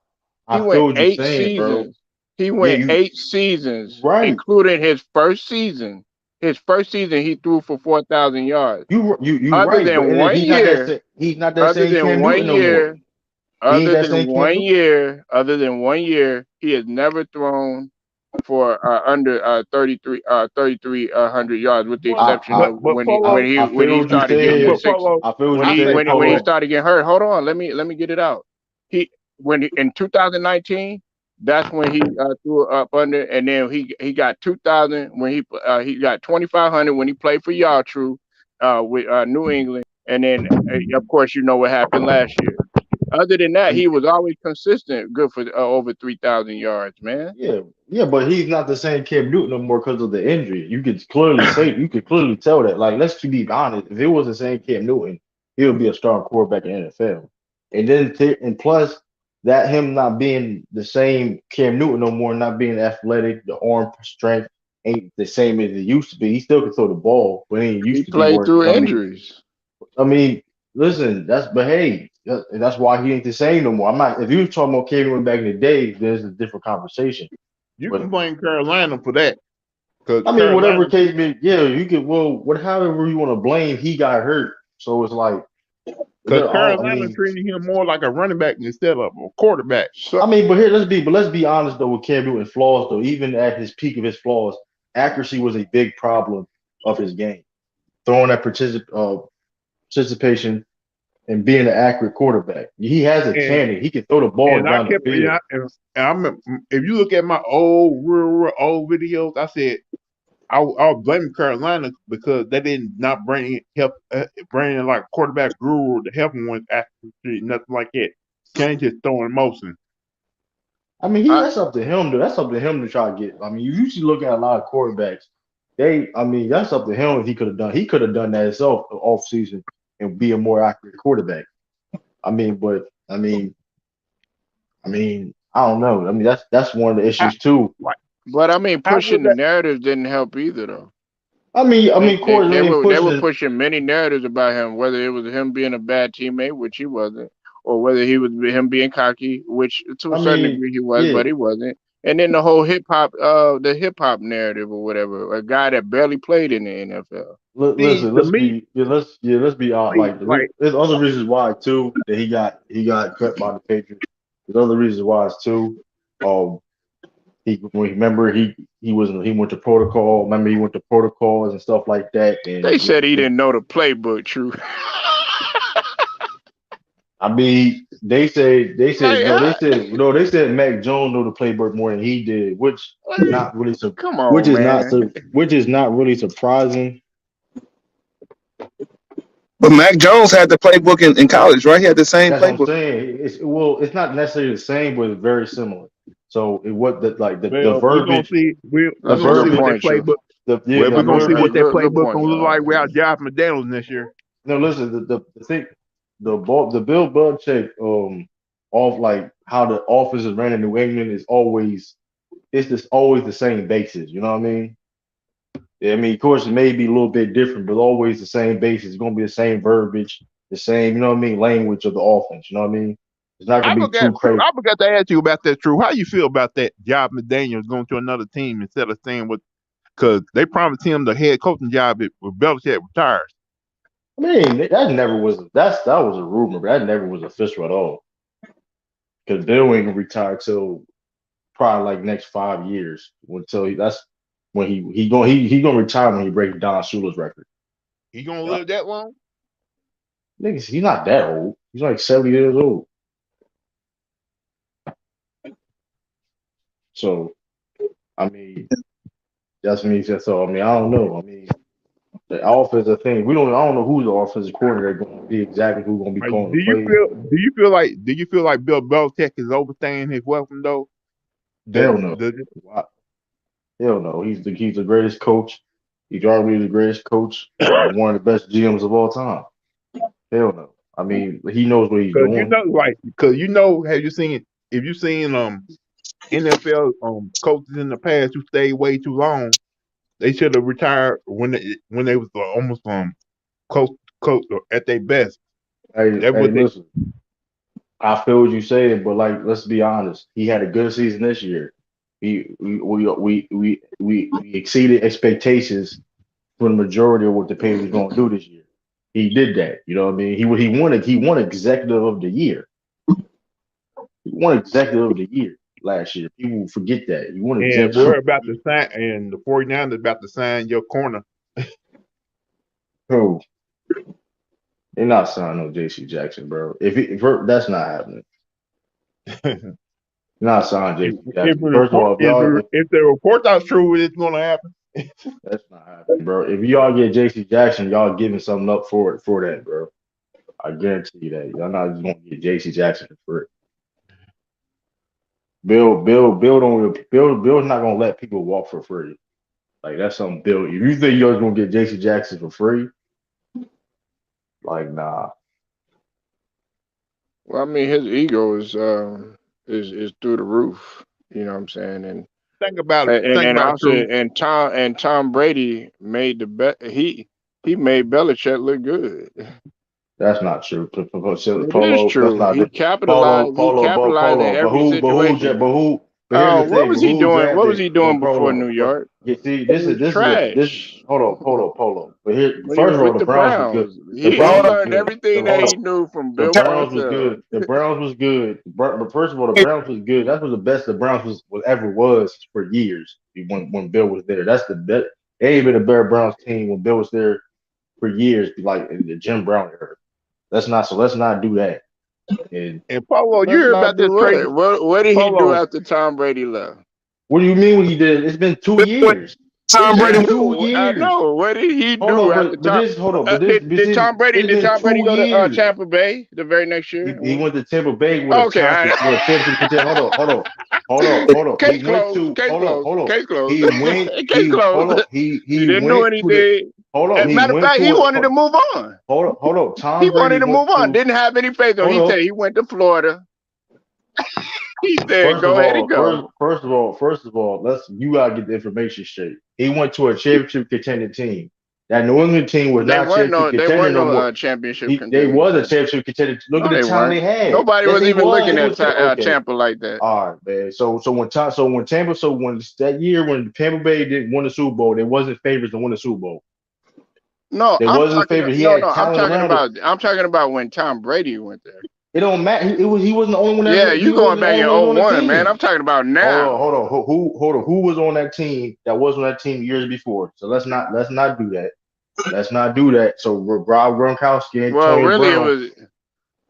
He
I feel
went
what you're
eight
saying, bro.
seasons. He
Yeah,
went
you
8 seasons,
right.
including his first season. His first season, he threw for 4,000 yards.
You
Other
right, but
than
and then
one year,
he's not that
other
same
than
Cam
one
Newton no more.
year,
He ain't that same Cam Newton.
other than 1 year, he has never thrown for under 3,300 yards, with the exception
I
of
But Polo,
I
when
feel
he
what you
started getting
but
said.
sick,
Polo,
I feel what
I
you said,
when he
Polo.
started getting hurt. Hold on, let me get it out. He in 2019, that's when he threw up under, and then he got 2,000 when he got 2,500 when he played for y'all True with New England, and then of course you know what happened last year. Other than that, he was always consistent, good for over 3,000 yards, man.
Yeah, but he's not the same Cam Newton no more because of the injury. You could clearly tell that. Like, let's be honest. If it was the same Cam Newton, he would be a starting quarterback in the NFL. And then, and plus, that him not being the same Cam Newton no more, not being athletic, the arm strength ain't the same as it used to be. He still can throw the ball, but it ain't
He
used to be
played
where,
through injuries.
I mean, listen, but hey, that's why he ain't the same no more. I'm not. If you was talking about Cam Newton back in the day, there's a different conversation.
You can
But
blame Carolina for that because
I mean, whatever
Carolina,
case may, yeah, you could. Well, however you want to blame, he got hurt. So it's like
because
they're all. I
Carolina
mean,
treating him more like a running back instead of a quarterback.
So
but here let's be honest though with Cam Newton flaws though. Even at his peak of his flaws, accuracy was a big problem of his game. Throwing that participation and being an accurate quarterback. He has a
And
cannon. He can throw the ball
and I
down the
kept
field.
if you look at my real old videos, I said I was blaming Carolina because they did not bring in like quarterback guru to help him with accuracy, nothing like that. Can't just throwing motion.
I mean,
I
that's up to him. That's up to him to try to get. I mean, you usually look at a lot of quarterbacks. I mean, that's up to him if he could have done. He could have done that himself off season and be a more accurate quarterback. I mean, but I don't know. I mean, that's one of the
How,
issues too.
like,
but I mean,
how would
pushing the
that?
narrative didn't help either, though.
Corey, I mean,
They
pushing
were
it.
pushing many narratives about him, whether it was him being a bad teammate, which he wasn't, or whether he was him being cocky, which to a
I
certain
mean,
degree he was,
yeah.
but he wasn't. And then the whole the hip hop narrative or whatever, a guy that barely played in the NFL.
See,
Listen,
to me,
let's be out. Like,
like
there's other reasons why too that he got cut by the Patriots. There's other reasons why too. Um, he went to protocol. Remember he went to protocols and stuff like that.
They
And
said he didn't know the playbook. True.
I mean,
Like,
they said Mac Jones knew the playbook more than he did, not really
come on, man.
which is not really surprising.
But Mac Jones had the playbook in college, right? He had the same
That's what I'm
playbook.
saying. It's not necessarily the same, but it's very similar. So it what the like the
well, we're gonna
verbiage,
see.
the
That's a
We're gonna see
good
what
verbiage,
that
point, True.
playbook.
yeah,
Well,
the
we're gonna see what
verbiage.
that
Good
playbook
point.
gonna look like without Josh McDaniels this year.
No, listen, the thing, the Bill Belichick off like how the office is ran in New England is always always the same basis. You know what I mean? Yeah, I mean, of course, it may be a little bit different, but always the same basis. It's gonna be the same verbiage, the same, you know what I mean, language of the offense. You know what I mean? It's not gonna be too crazy.
I forgot to ask you about that. True, how you feel about that? Josh McDaniels going to another team instead of staying with because they promised him the head coaching job with Belichick retires.
I mean, that was a rumor, but that never was official at all. Because Bill ain't gonna retire till probably like next 5 years. That's when he gonna retire when he breaks Don Shula's record.
He gonna live that long?
Niggas, he's not that old. He's like 70 years old. So I mean, that's me. So I mean, I don't know. I mean, the offensive thing. I don't know who the offensive coordinator going to be exactly. Who's going to be
Like,
calling
do
the
you
plays?
feel? Do you feel like Bill Belichick is overstaying his welcome though?
Hell no. Hell no. He's the greatest coach. He's arguably the greatest coach and one of the best GMs of all time. Hell no. I mean, he knows what he's doing.
Have you seen? If you seen NFL coaches in the past who stayed way too long, they should have retired when they was almost close at their best.
Hey, listen. I feel what you're saying, but like, let's be honest. He had a good season this year. We exceeded expectations for the majority of what the Patriots going to do this year. He did that. You know what I mean? He won executive of the year. He won executive of the year last year. People forget that. He won executive.
And we're about to sign, and the 49ers about to sign your corner.
Bro, they're not signing no JC Jackson, bro. That's not happening. Not signing JC Jackson. First of all,
if the report is true, it's gonna happen.
That's not happening, bro. If y'all get JC Jackson, y'all giving something up for that, bro. I guarantee you that. Y'all not just gonna get JC Jackson for free. Bill's not gonna let people walk for free. Like that's something Bill. If you think you're gonna get JC Jackson for free, like nah.
Well, I mean, his ego is through the roof. You know what I'm saying? And
think about it.
And also, Tom Brady made he made Belichick look good.
That's not true.
It is
Polo, that's
true.
not
He
the Polo,
capitalized. He
Polo,
capitalized in
Polo.
every situation.
But here's the
What
thing.
was
But
he
who
doing? What was
drafted?
he
But
doing before New
Polo, but
York?
you see,
He was
this.
trash
Hold on. But here,
when he
first
was
of all,
with
the
the
Browns was good.
Browns.
The
He
Browns was
learned
good.
everything that
Hold
he
on.
knew from
The
Bill
Browns was
Parcells.
good. The Browns was good. But first of all, the Browns was good. That was the best the Browns was ever was for years when Bill was there. That's the best. They ain't been a better Browns team when Bill was there for years, like in the Jim Brown era. Let's not do that. And
And Polo, you
Let's
hear
not
about this
do
trade?
it. What did he do
Polo,
after Tom Brady left?
what do you mean when he did? It's been 2 years.
Tom
It's
Brady.
been
I
two
know. I
years.
know. What did he
Hold
do
on,
after
but
Tom?
this hold on, but this
Did Tom Brady?
it's
Did
been
Tom Brady
two
go to
years.
Tampa Bay the very next year?
He went to Tampa Bay with a
Okay.
championship contender. Hold on. He
Case
went
closed.
to
Case closed.
hold on.
Case closed.
He went
Case closed. He
he
didn't do
went to the
anything.
hold on.
As a
He
matter of
went
fact, he
to
wanted to move on.
hold on.
He
Tom
wanted
Brady
to
went
move on.
to
Didn't have any faith on.
hold
He said
on.
he went to Florida. He said,
First of
"Go ahead and
all,
go."
first of all, you gotta get the information straight. He went to a championship contending team. That New England team was
They
not
weren't
championship
no. They
contender
weren't
no
no
more.
championship
They
contenders
was a
then.
championship contender. Look
No,
at the
they
talent they
weren't.
had.
Nobody
Yes,
was
they
even
was.
looking
They
at
was okay.
Tampa like that.
All right, man. So when that year when Tampa Bay didn't win the Super Bowl, they wasn't favorites to win the Super Bowl.
No,
They
I'm
wasn't
talking.
favorites. He
No,
had
no, I'm
talent
talking
around him.
about. I'm talking about when Tom Brady went there.
It don't matter. He wasn't the only one
Yeah,
that
you
he
going
wasn't the
back in
only one on the
'01, man.
team.
I'm talking about now.
Hold on. Who was on that team that was on that team years before? So let's not do that. Let's not do that. So Rob Gronkowski and
Well,
Tony
really, it
Brown
was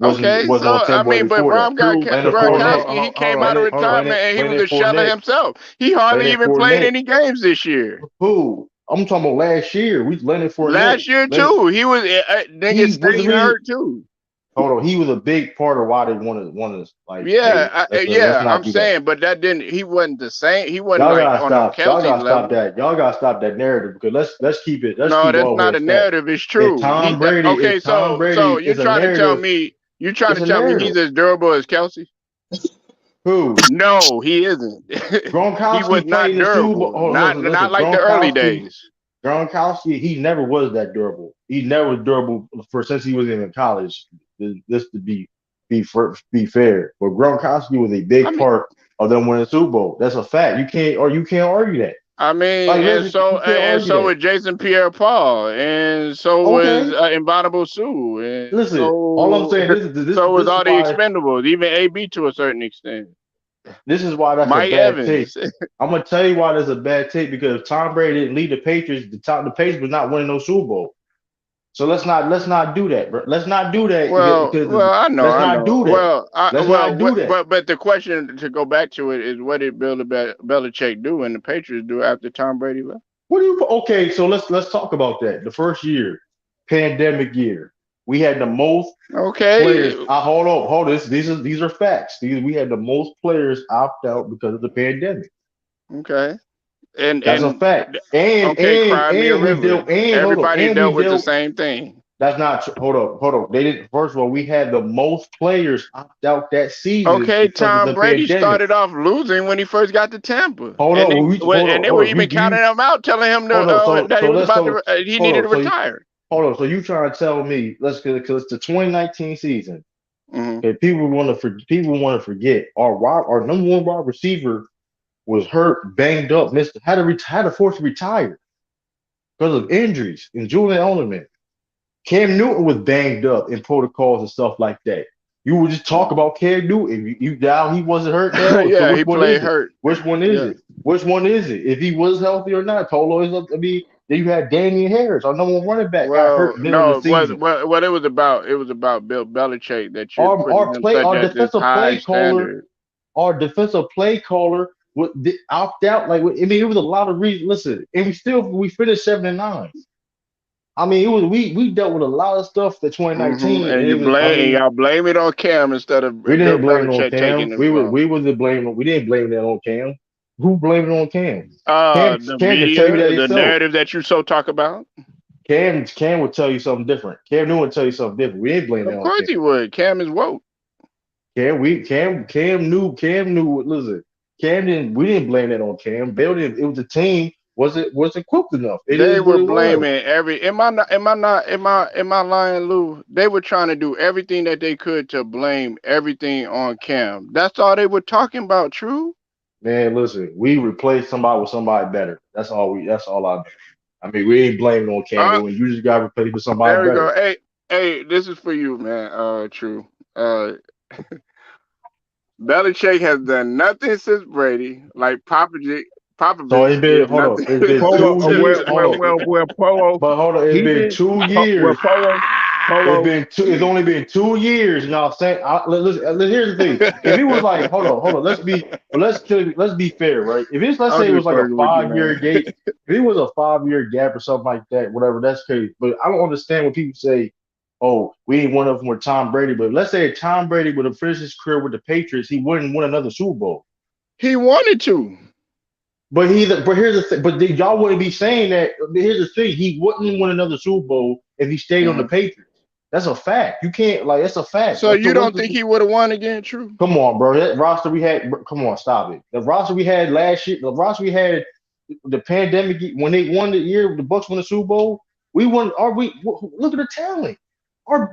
okay.
wasn't on
So I
Tampa Bay
mean, but
before that.
True.
Leonard Fournette,
Gronkowski, he came out of retirement and he was
Leonard
a shell of
Fournette,
himself. He hardly
Leonard
even played
Fournette.
any games this year.
Who? I'm talking about last year. We Leonard Fournette.
Last year too, he was nigga
He was the
stayed
reason.
hurt too.
Hold on, he was a big part of why they wanted like, hey,
Yeah,
let's
I'm
not do that.
saying, but that didn't. He wasn't the same. He wasn't
Y'all
like
gotta
on no
stop. Y'all
Kelsey
gotta stop
level.
that. Y'all gotta stop that narrative because let's keep it. Let's
No,
keep
that's
all
not a
heads back.
narrative. It's true. Okay.
If Tom
So
Brady
you
is a
trying to tell
narrative,
me? You trying
it's
to
a
tell me he's
narrative.
as durable as Kelsey?
Who?
No, he isn't. He was
Gronkowski played
not
in the Super Bowl.
durable.
Hold on,
Not
listen.
like the early days.
Gronkowski, he never was that durable. He never was durable for since he was in college. Just to be fair, but Gronkowski was a
I
big
mean,
part of them winning the Super Bowl. That's a fact. You can't argue that. Like
and
listen, you can't argue
so
that.
was Jason Pierre-Paul, and so was
Okay,
Invincible Sue, and
listen. All I'm saying
so was
this is
all the
why
Expendables, even AB to a certain extent.
that's a
Mike
bad take.
Evans.
I'm gonna tell you why that's a bad take because if Tom Brady didn't lead the Patriots, the Patriots was not winning no Super Bowl. So let's not do that, bro. Let's not do that because
I
let's
know.
not do that. Let's not do that.
But the question to go back to it is, what did Belichick do and the Patriots do after Tom Brady left?
Okay, so let's talk about that. The first year, pandemic year, we had the most players.
Okay,
Hold on. These are facts. We had the most players opt out because of the pandemic.
okay, and
That's a fact.
okay, cry me a river.
Hold on.
Everybody
And we
dealt with the
dealt.
same thing.
That's not true. Hold on. They didn't. First of all, we had the most players opt out that season
Okay,
because of
Tom
the
Brady
pandemic.
started off losing when he first got to Tampa,
Hold
and
on.
they were even counting him out, telling him
Hold on.
that he was about to he
Hold
needed
on.
to retire.
Hold on. So you trying to tell me? Because it's the 2019 season.
Mm-hmm.
Okay, people want to forget our number one wide receiver was hurt, banged up, had to force to retire because of injuries. And Julian Edelman, Cam Newton was banged up in protocols and stuff like that. You would just talk about Cam Newton. You now he wasn't hurt now.
Yeah,
so
he played hurt.
Which one is it? Which one is it? If he was healthy or not? Polo is up. I mean, then you had Damian Harris, our number one running back, got hurt middle of the season.
What it was about Bill Belichick that you're putting him such at this high standard.
Our defensive play caller would opt out. Like I mean, it was a lot of reasons. Listen, and we finished 7-9. I mean, it was we dealt with a lot of stuff that 2019,
mm-hmm. And y'all blame it on Cam instead of
we didn't blame it on
Belichick
Cam. We didn't blame that on Cam. Who blamed it on Cam?
The
Cam
media,
can tell you that
the
himself.
narrative that you so talk about.
Cam would tell you something different. Cam Newton would tell you something different. We didn't blame that on Cam.
Of course he would. Cam is woke.
Cam knew. Listen, we didn't blame that on Cam. It was the team wasn't quick enough. It
They
is what
were
it was.
blaming every. Am I lying, Lou? They were trying to do everything that they could to blame everything on Cam. That's all they were talking about. True.
Man, listen, we replaced somebody with somebody better. That's all I know. I mean, we ain't blaming on Cam
Uh,
Newton. You just got replaced with somebody
there we go.
better.
Hey, this is for you, man. True. Belichick has done nothing since Brady. Like
So it's
Popovich
been
did
hold on.
nothing.
It's been
Polo,
2 years. Hold on.
Polo,
But hold on. It's
he
been
did.
2 years.
Polo,
It's only been 2 years. Y'all saying, here's the thing. If it was like, hold on. Let's be fair, right? If it's let's
I'm
say it was
just
like a
fucking with you,
5 year
man.
gap, if it was a 5 year gap or something like that, whatever, that's crazy. But I don't understand when people say, "Oh, we ain't one of them with Tom Brady." But let's say Tom Brady would have finished his career with the Patriots, he wouldn't win another Super Bowl.
He wanted to.
But here's the thing. But y'all wouldn't be saying that. Here's the thing. He wouldn't win another Super Bowl if he stayed on the
Mhm.
Patriots. That's a fact. You can't like that's a fact.
So
Like, so
you
what's
don't
the
think he would have won again? True.
come on, bro? That roster we had. Come on, stop it. The roster we had last year. The roster we had the pandemic when they won the year the Bucks won the Super Bowl. We won. Look at the talent.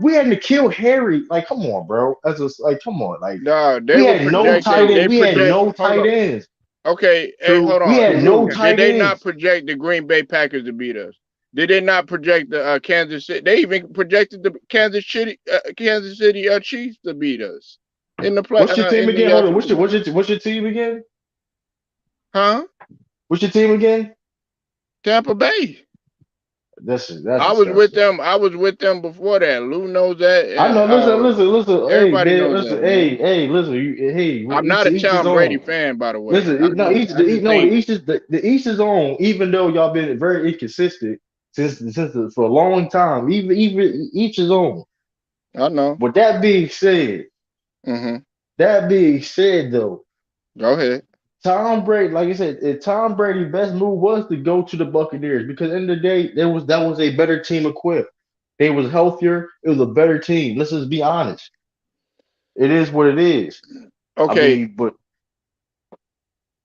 We had to kill Harry. Like, come on, bro. That's just like, come on. Like,
No, they
we
were
had no
projecting.
tight end.
They
We had
project.
no
Hold
tight
on.
ends.
Okay, hey,
true,
hold
We
on.
had no
true.
Did
tight
they not
ends.
project the Green Bay Packers to beat us? Did they not project the Kansas City? They even projected the Kansas City Chiefs to beat us in the play
What's your team
in the
again? Hold on.
Super Bowl.
What's your team again?
Huh?
What's your team again?
Tampa Bay.
That's
I was with
disgusting.
them. I was with them before that. Lou knows that,
I
and
know. Listen. Hey,
everybody
man.
knows
Listen.
that, man.
Hey. Listen. Hey.
I'm
Each
not a
his
Tom Brady
own.
fan, by the way.
Listen. No.
I just
The
think
East is on. Even though y'all been very inconsistent for a long time. Even each is on.
I know.
But
Mm-hmm.
that being said, though,
Go ahead.
Tom Brady, like I said, Tom Brady's best move was to go to the Buccaneers because at the end of the day, that was a better team equipped. They was healthier. It was a better team. Let's just be honest. It is what it is. I
Okay.
mean, but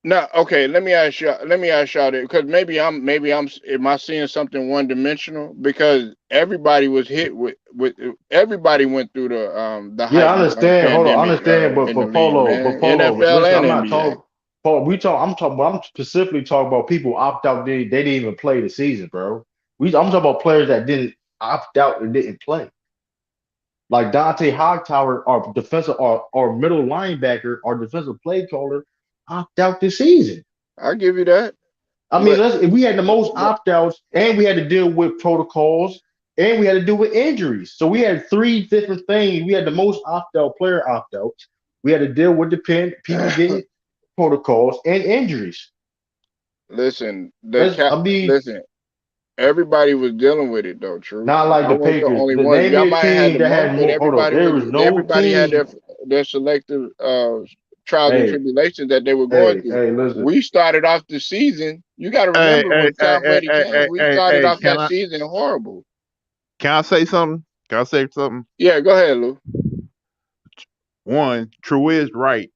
Now, okay. Let me ask you. Let me ask y'all that because maybe I'm. Am I seeing something one dimensional? Because everybody was hit with everybody went through the
yeah, I
height of
understand. Hold on, I
pandemic
understand. But
in the league,
But
man.
Polo,
NFL
listen, I'm
and
not
NBA.
talking. Paul, I'm specifically talking about people opt out. They didn't even play the season, bro. I'm talking about players that didn't opt out and didn't play. Like Dante Hightower, our defensive, our middle linebacker, our defensive play caller, opt out this season.
I give you that,
I mean,
but
if we had the most
but
opt outs, and we had to deal with protocols, and we had to deal with injuries. So we had three different things. We had the most opt out player opt outs. We had to deal with people getting protocols and injuries.
listen,
I mean,
listen. Everybody was dealing with it though. True.
not like
Y'all
the
weren't the
Patriots.
only ones.
Name
Y'all
me a
might have had
team
the
that
most,
had
but
more. Hold on, there was no
everybody had
team.
their selective trials and
Hey,
tribulations that they were going through.
listen.
We started off the season. You got to
Hey,
remember
hey,
when
hey,
Tom
hey,
Brady
hey,
came,
hey,
we
hey,
started
hey,
off that season horrible.
can I say something? Can I say something?
Yeah, go ahead, Lou.
One, True is right.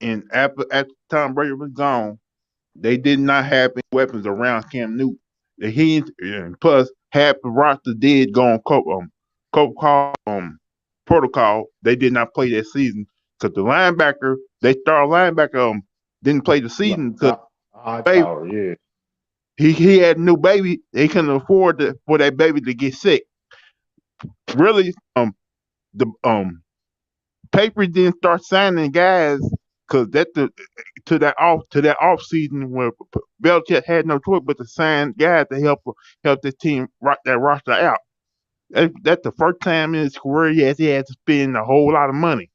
And after Tom Brady was gone, they did not have any weapons around Cam Newton. And plus half the roster did go on protocol. They did not play that season because they started linebacker, didn't play the
No,
season because baby,
Hightower, yeah.
he had a new baby. They couldn't afford for that baby to get sick. Really, the Patriots didn't start signing guys because to that off season where Belichick had no choice but to sign guys to help the team rock that roster out. That's the first time in his career he had to spend a whole lot of money.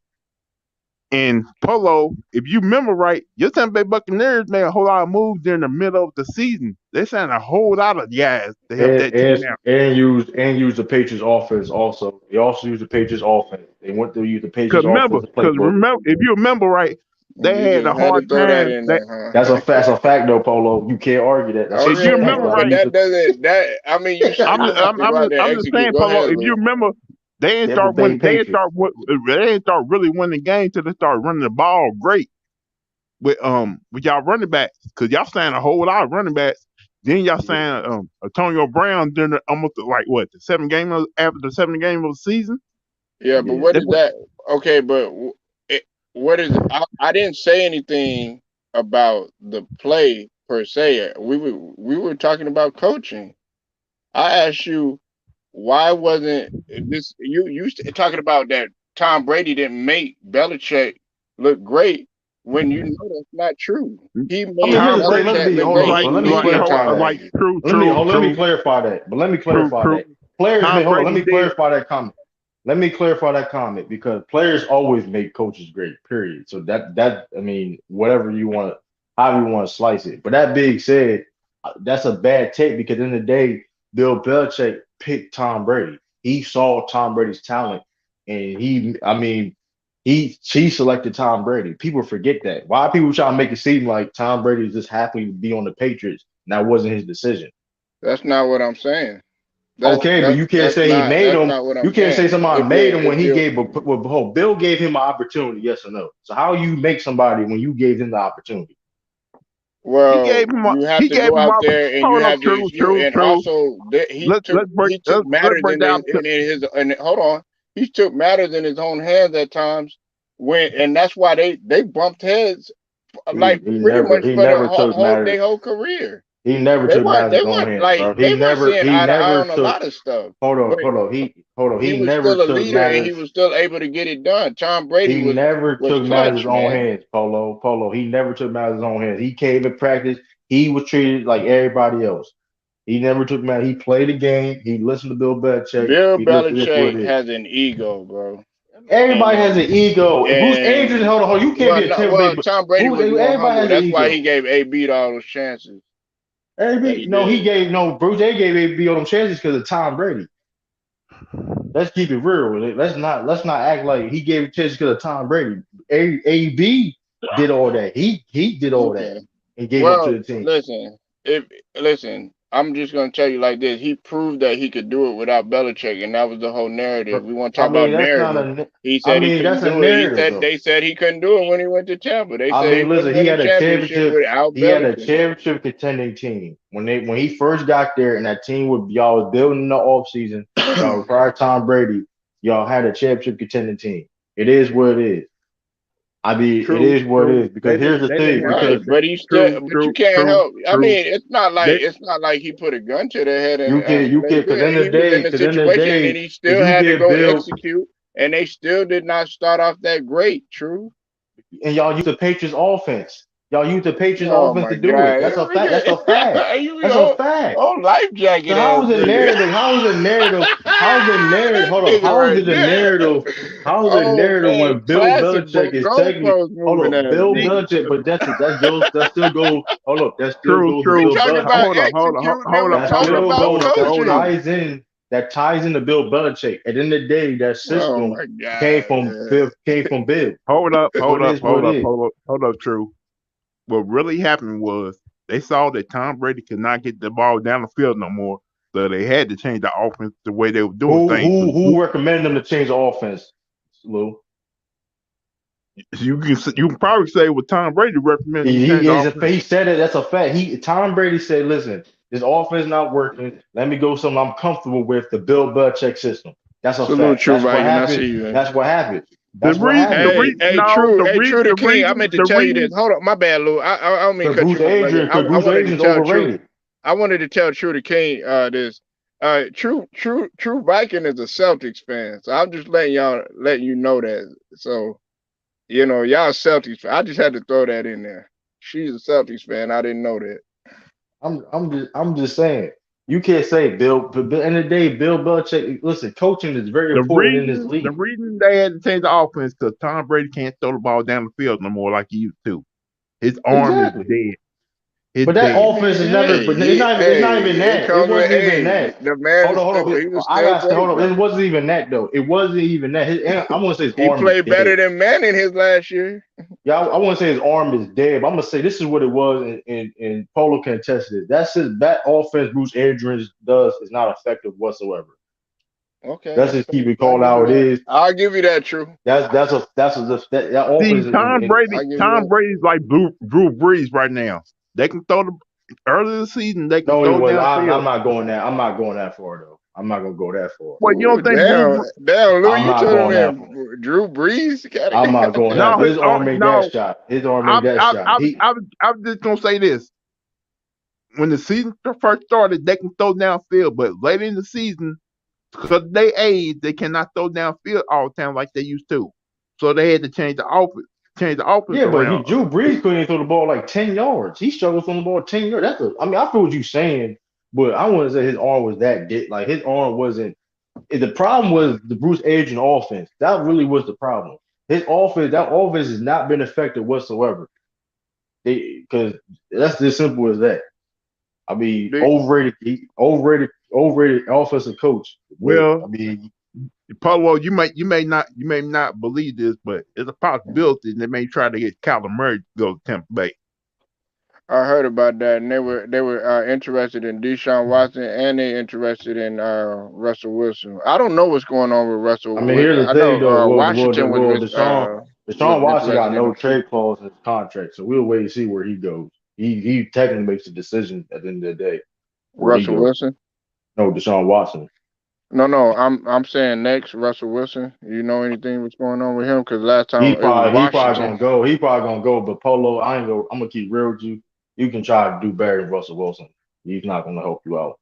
And Polo, if you remember right, your Tampa Bay Buccaneers made a whole lot of moves during the middle of the season. They signed a whole lot of guys to help
And
that team out.
use the Patriots offense also. They also use the Patriots offense. They went to use the Patriots offensive
Because
playbook.
if you remember right, they
You
had a
just had to
hard
throw that
time.
in there,
That's a fact though, Polo. You can't argue that. That's a
If you
Okay,
fact.
remember
but
right,
that doesn't that. I mean, you
I'm
still have to go out there and
I'm just saying,
execute. Go
Pablo.
ahead,
If you
Lou.
remember,
Tampa Bay Patriots.
they didn't start winning the game till they started running the ball great. with y'all running backs because y'all signed a whole lot of running backs. Then y'all signed Antonio Brown during almost like what after the 7th game of the season.
Yeah, but what is that? Okay, but what is? I didn't say anything about the play per se. We were talking about coaching. I asked you why wasn't this you talking about that Tom Brady didn't make Belichick look great when you know that's not true. He made Belichick look great.
Let me clarify that.
Like true.
Let me clarify that. But let me clarify that. Players may hold on. Let me clarify that comment. Let me clarify that comment because players always make coaches great. Period. So that I mean, whatever you want, however you want to slice it. But that being said, that's a bad take because in the day, Bill Belichick picked Tom Brady. He saw Tom Brady's talent, and he selected Tom Brady. People forget that. Why people try to make it seem like Tom Brady is just happy to be on the Patriots? And that wasn't his decision.
That's not what I'm saying.
But you can't say he made him. You can't say somebody made him when he gave. Bill gave him an opportunity. Yes or no? So how you make somebody when you gave him the opportunity?
Well, you have to go out there and you have to, and also he took matters in his hold on. He took matters in his own hands at times and that's why they bumped heads like pretty much for their whole career.
He never took matters in his own hands.
Like they were seeing eye to eye on a lot of stuff.
Hold on. He
was
never
still a
took
leader
matters.
and he was still able to get it done. Tom Brady
never took matters in his own hands. Polo. He never took matters in his own hands. He came in practice. He was treated like everybody else. He never took matters. He played the game. He listened to Bill Belichick.
Bill Belichick has an ego, bro.
Everybody has an ego. Bruce Arians, hold on. You can't be a Timberlake.
Tom Brady was more humble. That's why he gave AB all those chances.
Bruce A gave AB all them chances because of Tom Brady. Let's keep it real with it. Let's not act like he gave chances because of Tom Brady. AB did all that. He did all that and gave it to the team.
Listen, I'm just gonna tell you like this. He proved that he could do it without Belichick, and that was the whole narrative. We want to talk about narrative. He said he couldn't do it. They said he couldn't do it when he went to Tampa. They said
he had a championship without Belichick. He had a championship contending team. When he first got there, and that team y'all was building in the offseason, y'all prior to Tom Brady, y'all had a championship contending team. It is what it is. It is what it is because here's the thing.
But you can't help. I mean, it's not like he put a gun to their head. And
you can because in the day,
and he still had to go execute, and they still did not start off that great. True.
And y'all use the Patriots offense. Y'all use the Patriots offense to do it. That's a fact. That's a fact. That's a fact.
Oh, life jacket.
So how is the narrative? How is the narrative? Hold on. How is it the narrative? How is the narrative when Bill Belichick is technically Bill Belichick? But that still goes. Hold up. That still goes.
Hold on.
That ties into Bill Belichick. At the end of the day, that system came from Bill.
Hold up, True. What really happened was they saw that Tom Brady could not get the ball down the field no more, so they had to change the offense the way they were doing things.
Who recommended them to change the offense, Lou?
You can probably say what Tom Brady recommended.
He said it. That's a fact. Tom Brady said, "Listen, this offense not working. Let me go something I'm comfortable with. The Bill Belichick system." That's a fact. That's what happened. That's what happened.
True the King. I meant to tell you this. Hold up, my bad, Lou. I don't mean to cut you off. I wanted to tell True the King this. True Viking is a Celtics fan, so I'm just letting you know that. So, y'all Celtics fan. I just had to throw that in there. She's a Celtics fan. I didn't know that.
I'm just saying. You can't say Bill, but at the end of the day, Bill Belichick, listen, coaching is very important in this league.
The reason they had to change the offense because Tom Brady can't throw the ball down the field no more like he used to. His arm is dead.
But that offense is never. It's not even that. It wasn't even that.
The man,
hold on. It wasn't even that though. It wasn't even that. I want to say his arm.
He played better than Manning his last year.
Yeah, I want to say his arm is dead. But I'm gonna say this is what it was, and Polo can attest to this. That offense Bruce Arians does is not effective whatsoever.
Okay,
Let's just keep it
I'll
called
give you
how it
that.
is.
I'll give you that. True.
That
See,
offense
I'll give you
Tom
that.
Brady's like Drew Brees right now. They can throw the early in the season. They can
no, it
throw
was. I'm
downfield.
not going that. I'm not going that far though. I'm not gonna go that far.
Well, you
Ooh,
don't think
damn, Lou,
I'm
you
not
telling
going that far.
me Drew Brees got
I'm not
it?
going that.
no,
His arm made that
no.
shot. His arm made that shot.
I'm just gonna say this: when the season first started, they can throw downfield, but later in the season, because they age, they cannot throw downfield all the time like they used to. So they had to change the offense
Yeah, but
around.
Drew Brees couldn't throw the ball like 10 yards. He struggled from the ball 10 yards. I mean, I feel what you're saying, but I wouldn't say his arm was that big. Like his arm wasn't. The problem was the Bruce Arians offense. That really was the problem. That offense has not been effective whatsoever. Because that's as simple as that. I mean,
Do-
overrated offensive coach. But
Well,
I mean,
Polo, you may not believe this, but it's a possibility they may try to get Kyler Murray to go to Tampa Bay.
I heard about that, and they were interested in Deshaun Watson, and they interested in Russell Wilson. I don't know what's going on with
I
Russell
mean,
Wilson.
here's the
I
thing
know
though.
Washington was
Deshaun Watson got
interested in
no
him too.
trade clause in his contract, so we'll wait and see where he goes. He technically makes the decision at the end of the day where he
Russell
goes.
Wilson.
No, Deshaun Watson.
No, I'm saying next Russell Wilson. You know anything what's going on with him? Because last time it was
He probably
Washington.
gonna go. He probably gonna go. But Polo, I'm gonna keep real with you. You can try to do better than Russell Wilson. He's not gonna help you out.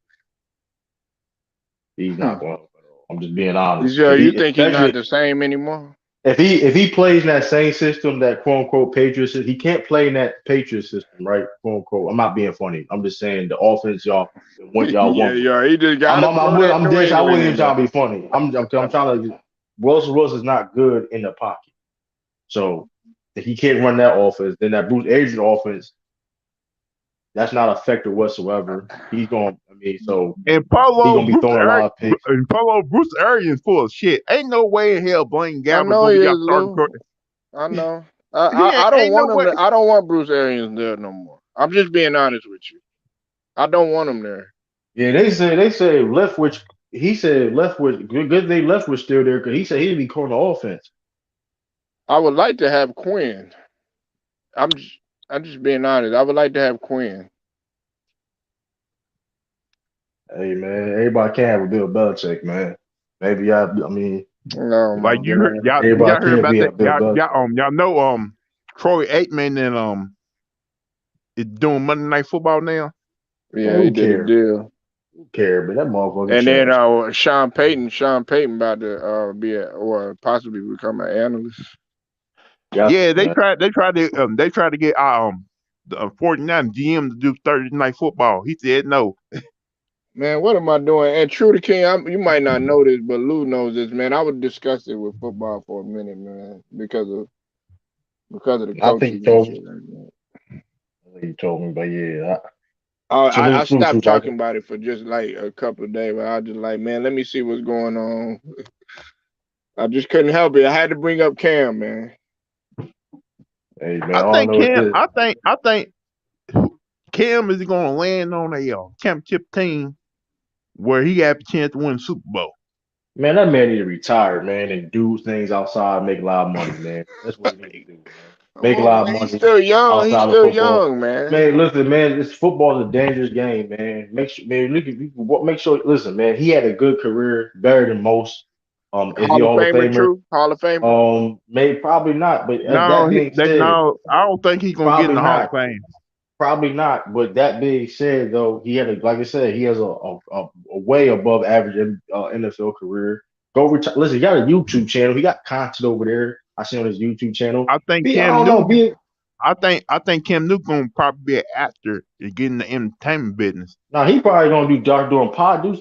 He's not gonna help at all. I'm just being honest.
Yeah, you think he's not the same anymore?
If he plays in that same system, that quote unquote Patriots, he can't play in that Patriot system, right? Quote unquote. I'm not being funny. I'm just saying the offense y'all want.
Yeah, he just got to throw that
I'm
New
this. I
England
wasn't
in
even
there.
trying to be funny. I'm trying to. Russell Wilson's not good in the pocket, so if he can't run that offense, then that Bruce Arians offense, that's not effective whatsoever. He's going. I mean, so
And
he's gonna be throwing a lot of picks.
Bruce Arians full of shit. Ain't no way in hell Blaine
I
Gabber's
know
gonna
he
be
is,
out starting.
Lou. I know.
He
I don't
ain't no
want him.
way.
I don't want Bruce Arians there no more. I'm just being honest with you. I don't want him there.
Yeah, they say Leftwich. He said Leftwich. Good thing Leftwich still there because he said he'd be calling the offense.
I would like to have Quinn. I'm just being honest. I would like to have Quinn.
Hey man, everybody can't have a Bill Belichick, man. Maybe I mean,
No, my
Like
God.
everybody
y'all heard
can't
about
be a
that?
Bill Belichick.
Y'all know Troy Aikman and is doing Monday Night Football now.
Man,
Yeah, he
who
did a
cares?
deal.
Who cares? But that motherfucker
And then
trash.
Sean Payton about to or possibly become an analyst.
Yeah, they
Man.
tried to get the 49 GM to do Thursday Night Football. He said no.
Man, what am I doing? And true to King, you might not know this, but Lou knows this, man. I was disgusted with football for a minute, man, because of the
I think
coaches and shit like that.
he told me, but yeah.
I
Salute
stopped
to
talking about it for just like a couple of days, but I was just like, man, let me see what's going on. I just couldn't help it. I had to bring up Cam, man.
Hey man,
I
all I
think
know is
Cam.
this.
I think Cam is going to land on a championship team where he got a chance to win the Super Bowl.
Man, that man need to retire, man, and do things outside, make a lot of money, man. That's what he need to do, man. Make a lot of
Man,
money
he's still young. He's
outside of
still
football.
young, man.
Man, listen, man, this football is a dangerous game, man. Make sure, man, make sure. Listen, man, he had a good career, better than most. Is he
Hall
a
of
Hall of
Famer,
Famer?
true. Hall of Famer.
Maybe probably not. But
No,
that being said,
I don't think he's going to get in
probably
the Hall of
not.
Fame.
Probably not. But that being said, though, he had like I said, he has a way above average NFL career. Go retire. Listen, he got a YouTube channel. He got content over there. I see on his YouTube channel.
I think
I
Cam
don't know.
Newton. I think Cam Newton gonna probably be an actor and get in the entertainment business.
Now he probably gonna do dark doing podcast.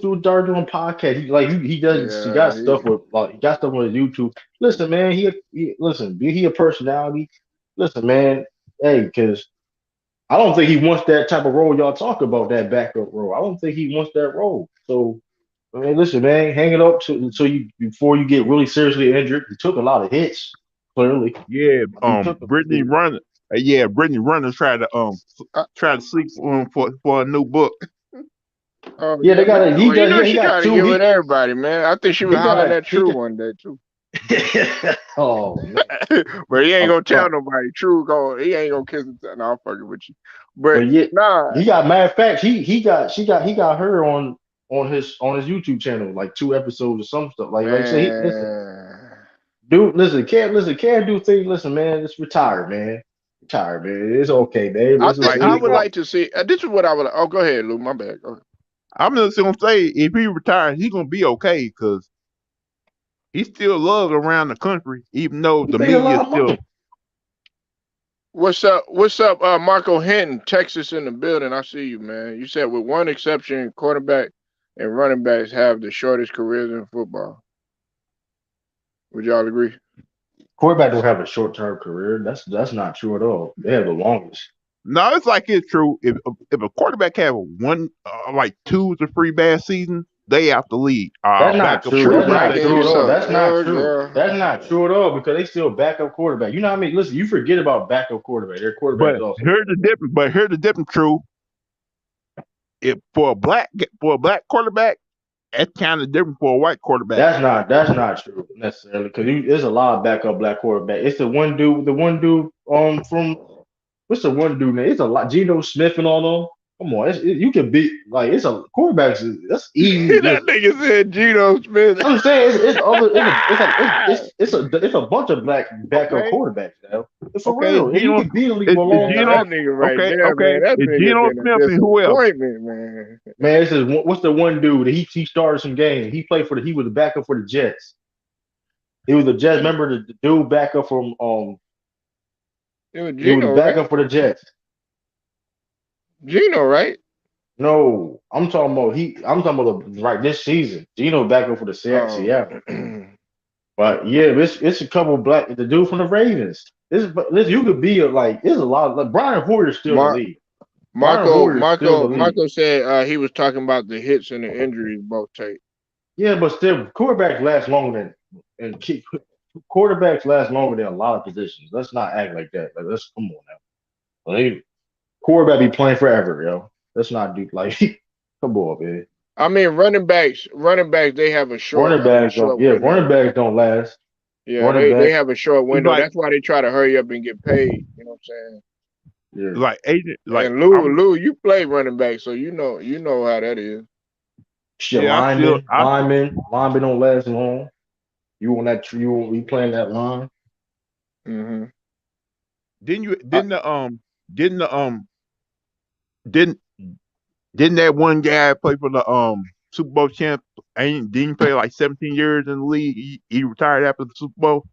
He does he got stuff with he got stuff on his YouTube. Listen, man, he a personality. Listen, man, hey, because I don't think he wants that type of role y'all talk about, that backup role. I don't think he wants that role. So I mean, listen, man, hang it up until you before you get really seriously injured. He took a lot of hits, clearly.
Yeah, Brittany Runner. Brittany Runner tried to seek for a new book.
Oh
Yeah, they
yeah,
got
but
a he got yeah, he
she
got
trying to
two.
get with everybody, man. I think she was
He got
hollering
a
at
he
True
got
one day too.
oh man.
But he ain't gonna tell
But
nobody. True, he ain't gonna kiss him. No, I'm fucking with you. But
but yeah,
nah,
he got matter of fact, he got her on his YouTube channel, like 2 episodes or some stuff. Like I say, listen,
man.
dude, can't do things. Listen, man, just retire, man. Retire, man. It's okay, man.
I
Let's just
think
Like
I
he,
would
move on.
like to see. This is what I would. Oh, go ahead, Lou. My bad. Go ahead.
I'm just gonna say, if he retires, he gonna be okay because he still loved around the country, even though
He
the
made a
media
lot of
still.
money.
What's up? What's up, Marco Hinton, Texas in the building. I see you, man. You said with one exception, quarterback and running backs have the shortest careers in football. Would y'all agree?
Quarterback don't have a short term career. That's not true at all. They have the longest.
No, it's like it's true. If a quarterback have one like 2 to 3 bad seasons, they out the league.
That's not
Backup
true.
True
That's
quarterback.
not
backing,
true
you
at all.
suck.
That's not
Oh,
true.
girl.
That's not true at all because they still backup quarterback. You know what I mean? Listen, you forget about backup quarterback. Their quarterbacks
But
also.
here's the difference. But here's the difference. True. If for a black quarterback, that's kind of different for a white quarterback.
That's not true necessarily because there's a lot of backup black quarterback. It's the one dude from what's the one dude name? It's a lot Geno Smith and all them. Come on, you can beat like it's a quarterbacks. That's easy.
That
Listen,
nigga said Geno Smith.
I'm saying it's a bunch of black backup
Okay.
quarterbacks now. For
Okay.
real, and you
Geno.
can be in the league
Is,
for a
is
long
Man,
Geno.
that
time.
nigga right
Okay.
there,
Okay.
man. That
Is
nigga
Geno
been a
Smith and who else?
disappointment, man.
Man, this is what's the one dude that he started some game. He played for he was a backup for the Jets. He was a Jets. Remember the dude backup from
It was
he was
Geno, right?
backup for the Jets.
Geno, right?
No, I'm talking about right this season. Gino backup for the
Oh.
Seattle. But yeah, it's a couple black the dude from the Ravens. This you could be like there's a lot of like Brian Hoyer's still in the
Mar-
league. Brian Hoyer's still in the league.
Marco said he was talking about the hits and the injuries both take.
Yeah, but still quarterbacks last longer than and quarterbacks last longer than a lot of positions. Let's not act like that. Like let's come on now. Like, quarterback be playing forever, yo. Let's not do like come on, man.
I mean, running backs, they have a short window.
Running backs don't last.
Yeah,
Running
they
backs,
have a short
It's
window.
like
That's why they try to hurry up and get paid. You know what I'm
yeah.
like agent.
saying?
Like
And
I'm.
Lou, you play running back, so you know how that is.
Shit,
Yeah.
linemen don't last long. You on that you playing that line.
Hmm
Didn't you?
I,
Didn't the didn't didn't that one guy play for the Super Bowl champ? Ain't didn't he play like 17 years in the league? He retired after the Super Bowl.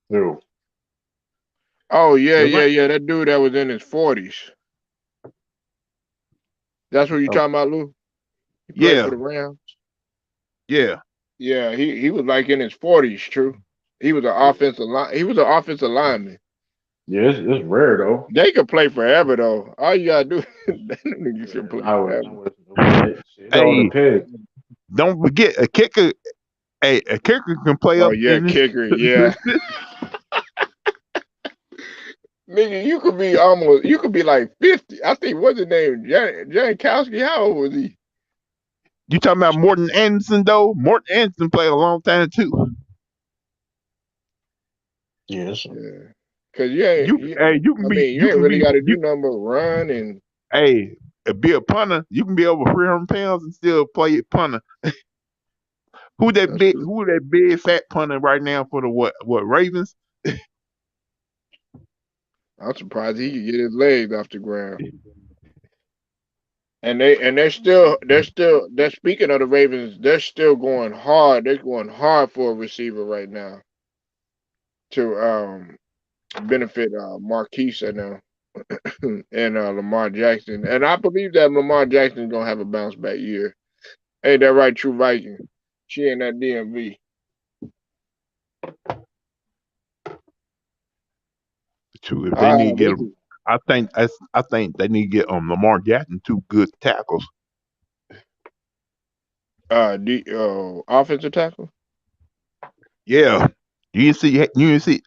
No.
oh yeah,
The la-
that dude that was in his 40s. That's what you
Oh,
talking about, Lou? He played for
Yeah,
the Rams.
yeah.
Yeah, he was like in his 40s. True. He was an offensive line. He was an offensive lineman.
yeah, it's rare though.
They could play forever though. All you gotta do, that nigga can
Yeah,
play
I
forever.
would it all
Hey,
depends.
don't forget a kicker. Hey, a kicker can play
Oh
up
yeah,
in his.
kicker. Yeah, nigga, you could be like 50. I think what's his name, Jankowski. How old was he?
You talking about Morton Anderson though? Morton Anderson played a long time too.
Yes.
Yeah, cause you ain't.
You can
I
be
mean, you
you
ain't
can
really
be
got to do
you.
nothing but run and.
Hey, be a punter. You can be over 300 pounds and still play at punter.
That's true.
Who that big fat punter right now for the what Ravens?
I'm surprised he could get his legs off the ground. And they're speaking of the Ravens, they're still going hard. They're going hard for a receiver right now to benefit Marquise and and Lamar Jackson. And I believe that Lamar Jackson's gonna have a bounce back year. Ain't that right, True Viking? She in that DMV.
Too, if they need to
This
get,
is
I think they need to get Lamar Jackson 2 good tackles.
offensive tackle.
Yeah, you didn't see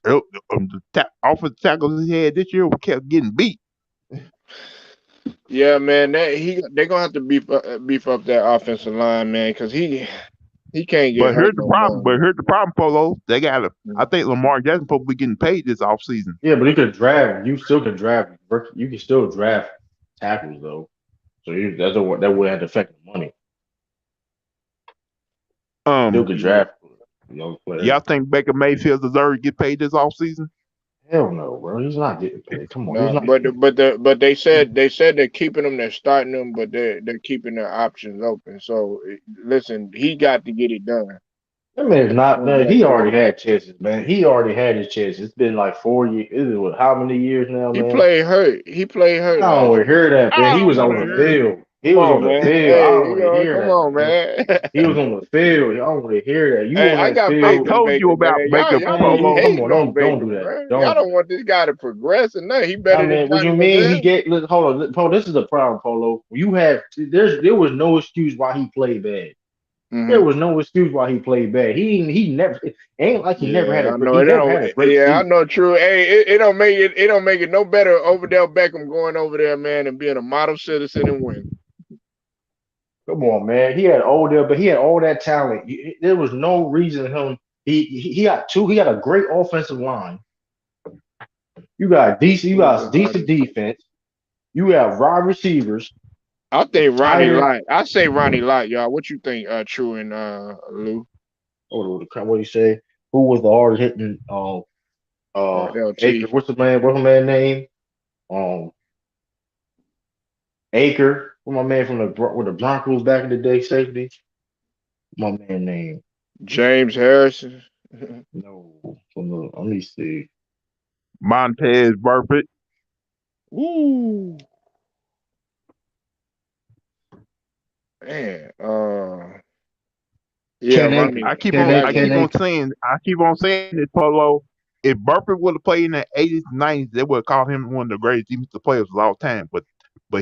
offensive tackles he had this year kept getting beat.
Yeah, man. They're gonna have to beef up that offensive line, man, because he can't get
But
hurt
here's the
no
problem.
more,
But
man.
here's the problem, Polo. They got to. I
Mhm.
think Lamar Jackson supposed to be getting paid this offseason.
Yeah, but you could draft. You still can draft. You can still draft tackles though. So that would have to affect the money. Still
Um,
could draft young players.
y'all think Baker Mayfield deserves to get paid this offseason?
Hell no, bro. He's not getting paid. Come on, he's
No,
not.
but they said they're keeping him. They're starting him, but they're keeping their options open. So listen, he got to get it done.
That man's not.
No
Man,
matter
he
what.
already had chances, man. He already had his chances. It's been like 4 years. Is it what, how many years now,
He
man?
played hurt. He played
I
hurt
don't
last
want to
year.
hear that, man.
I
He
don't
was
want
on
to
the
hear it.
field. He
Come
was
on,
on the
man.
field. I
Hey,
don't want to hear
come
that,
on,
man.
man.
He was on the field. I don't want to hear that. You
Hey,
on
I
that
got
I
faith
field,
in
told you
Baker,
about
man.
Baker
Y'all be
man.
Polo.
Come on,
hating on
don't
Baker,
do that.
man. Y'all
Don't do
don't
that.
want this guy to progress and nothing. He
I
better than
mean, what
Johnny
you mean? He
Manziel.
get look, hold on, Polo. This is the problem, Polo. You have there was no excuse why he played bad. There
Hmm.
was no excuse why he played bad. He never it ain't like he never had
Yeah,
a
I
great
know
he
it.
never
Don't.
had a great
Yeah, I
season.
know. True. Hey, it don't make it no better. Odell Beckham going over there, man, and being a model citizen and win.
Come on, man. He had Odell, but he had all that talent. There was no reason him. He got two. He got a great offensive line. You got decent. You
Who's the
got decent
hardest?
defense. You have wide receivers.
I
A
think Ronnie
tired.
Lott. I say Ronnie Lott, y'all. What you think, True and Lou
What do you say? Who was the hard hitting?
or
Acre.
LT?
What's the man? What's the man name? Um, Acre. What my man from with the Broncos back in the day? Safety. My man name.
James Harrison.
No. Let me see.
Montez Burfict.
Woo, man. Yeah,
Ken
Ronnie.
Akers.
I keep
Ken
on
A.
I
Exactly.
Ken
keep on
Akers.
saying this, Polo. If Burfict would have played in the 80s, 90s, they would have called him one of the greatest defensive players of all time. But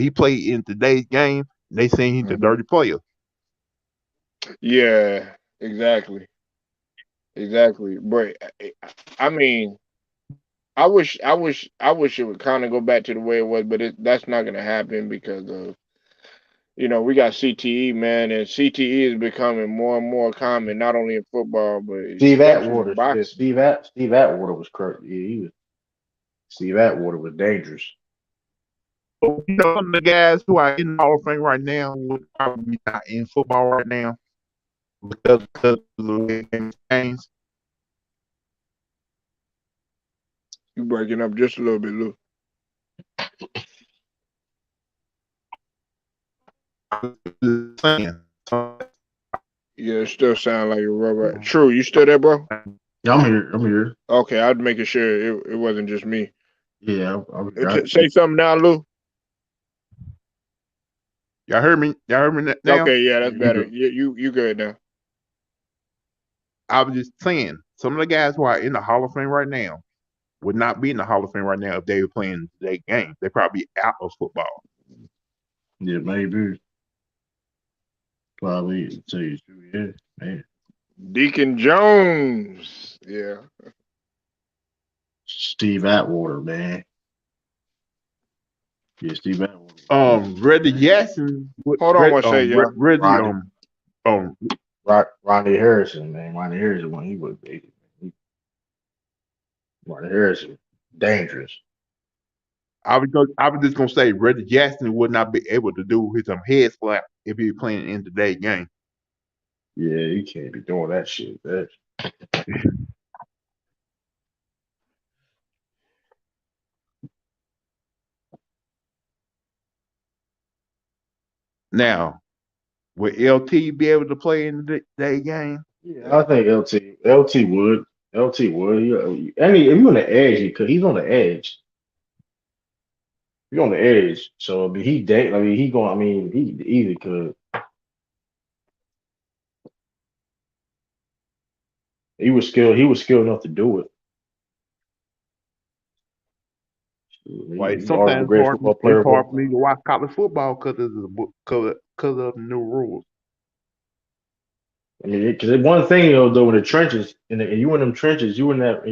he played in today's game. They saying he's a
Hmm.
dirty player.
Yeah, exactly. Exactly. But I mean, I wish it would kind of go back to the way it was, but that's not gonna happen because of we got CTE, man, and CTE is becoming more and more common, not only in football but
Steve
especially in
Atwater. Yeah,
boxing.
Steve Atwater was crazy. Yeah, he was. Steve Atwater was dangerous.
Some of the guys who are in the Hall of Fame right now would probably not in football right now because of the way things change.
You breaking up just a little bit, Lou.
Saying.
Yeah, it still sound like a robot. True, you still there, bro?
Yeah, I'm here. I'm here.
Okay, I'd making sure it wasn't just me.
Yeah, I'm here.
Say something now, Lou.
Y'all heard me? Y'all heard me now?
Okay, yeah, that's
You
better.
good?
You good now.
I was just saying, some of the guys who are in the Hall of Fame right now would not be in the Hall of Fame right now if they were playing their game. They'd probably be out of football.
Yeah, maybe. Probably to tell you the truth. Yeah, man.
Deacon Jones. Yeah.
Steve Atwater, man. Yeah, Steve Atwater.
Reggie Jackson.
Hold on one second, y'all.
Reggie.
Ronnie,
Um.
Ronnie Harrison, man. Ronnie Harrison when he was big. Ronnie Harrison, dangerous.
I was just gonna say Reggie Jackson would not be able to do his head slap if he was playing in today's game.
Yeah, you can't be doing that shit.
Now, would LT be able to play in today's game?
Yeah, I think LT would. LT would. I mean, if you're on the edge, he's on the edge. He's on the edge. So I mean, he going. I mean, he easily could. He was skilled. He was skilled enough to do it.
Like
He's already the
sometimes
greatest football player
it's
of all
hard for me
time.
to watch college football because of the new rules.
I mean, because one thing though, in the trenches, and you in them trenches, you in that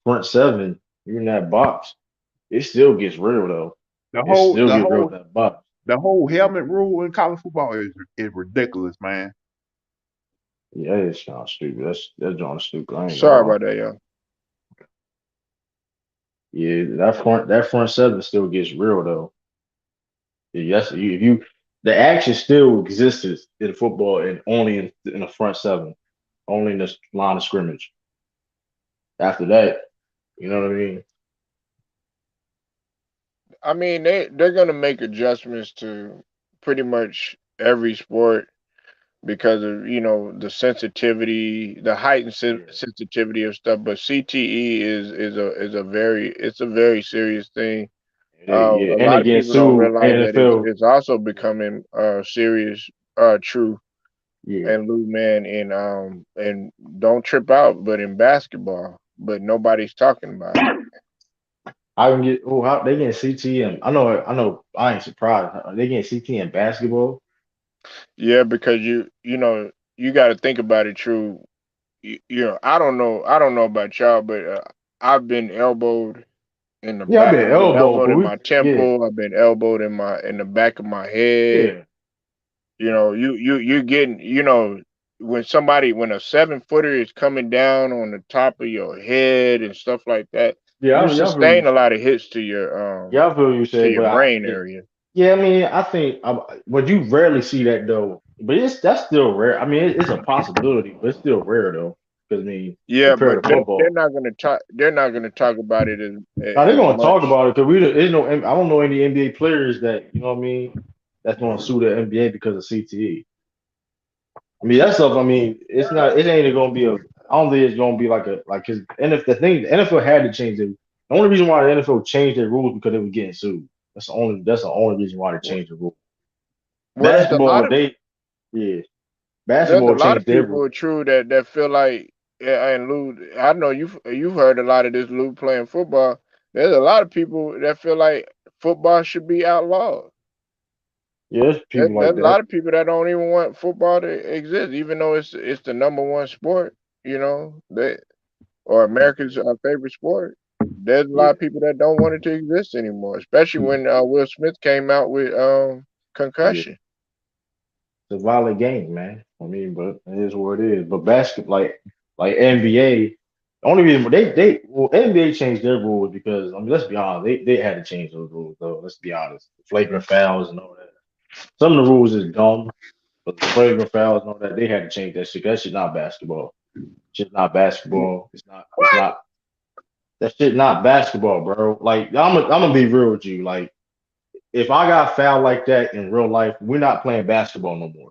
front seven, you in that box, it still gets real though.
The
It
whole
still
the
get real
whole
with that box.
the whole helmet rule in college football is ridiculous, man.
Yeah, it's kind of stupid. That's John stupid. I ain't gonna
Sorry
lie.
about that, y'all.
Yeah, that front seven still gets real though. Yes, if you the action still exists in football and only in the front seven, only in the line of scrimmage. After that, you know what I mean?
I mean, they're gonna make adjustments to pretty much every sport because of the sensitivity, the heightened
Yeah.
sensitivity of stuff. But CTE is a very serious thing.
Yeah,
A
and they
lot of
get
people don't
sued
realize that
NFL.
it's also becoming serious, true
Yeah,
and Lou man and don't trip out, but in basketball, but nobody's talking about it.
I can get. Oh, how they getting CT and I know. I ain't surprised. They getting CT in basketball.
Yeah, because you got to think about it, true. I don't know about y'all, but I've been elbowed in the
Yeah, I've
back.
been
I've been
elbow,
elbowed
but
in
we
my
yeah
temple. I've been elbowed in the back of my head.
yeah
You're getting, when when a 7-footer is coming down on the top of your head and stuff like that,
yeah.
you
I feel you
sustain a
saying.
lot of hits to your
Yeah, I feel you
to
saying,
your
but
brain area.
yeah, I mean, I think, but you rarely see that though. But that's still rare. I mean, it's a possibility, but it's still rare though. Because I mean,
Yeah, but
compared to
they're
football,
not gonna talk. They're not gonna talk about it
now they're
as
gonna talk
much.
about it because there's no. I don't know any NBA players that you know what I mean. That's gonna sue the NBA because of CTE. I mean, that's stuff. I mean, it's not. It ain't gonna be a. I don't think it's gonna be like because the NFL had to change it. The only reason why the NFL changed their rules because they were getting sued. That's the only reason why they changed the rule.
Well,
Basketball, yeah,
there's a
basketball
lot of
changed their
people
rule.
true that feel like, yeah, and Lou. I know you've heard a lot of this, Lou, playing football. There's a lot of people that feel like football should be outlawed.
Yeah, there's people
There's
like
a
that.
lot of people that don't even want football to exist, even though it's the number one sport. They or America's favorite sport. There's a lot
Yeah,
of people that don't want it to exist anymore, especially when Will Smith came out with
yeah.
concussion.
It's a violent game, man. I mean, but it is what it is. But basketball, like NBA, the only reason NBA changed their rules because I mean, let's be honest, they had to change those rules though. Let's be honest, flagrant fouls and all that. Some of the rules is dumb, but the flagrant fouls and all that, they had to change that shit. That shit not basketball. Shit not basketball. It's not. It's
What?
not. That shit not basketball, bro. Like I'm gonna be real with you. Like if I got fouled like that in real life, we're not playing basketball no more.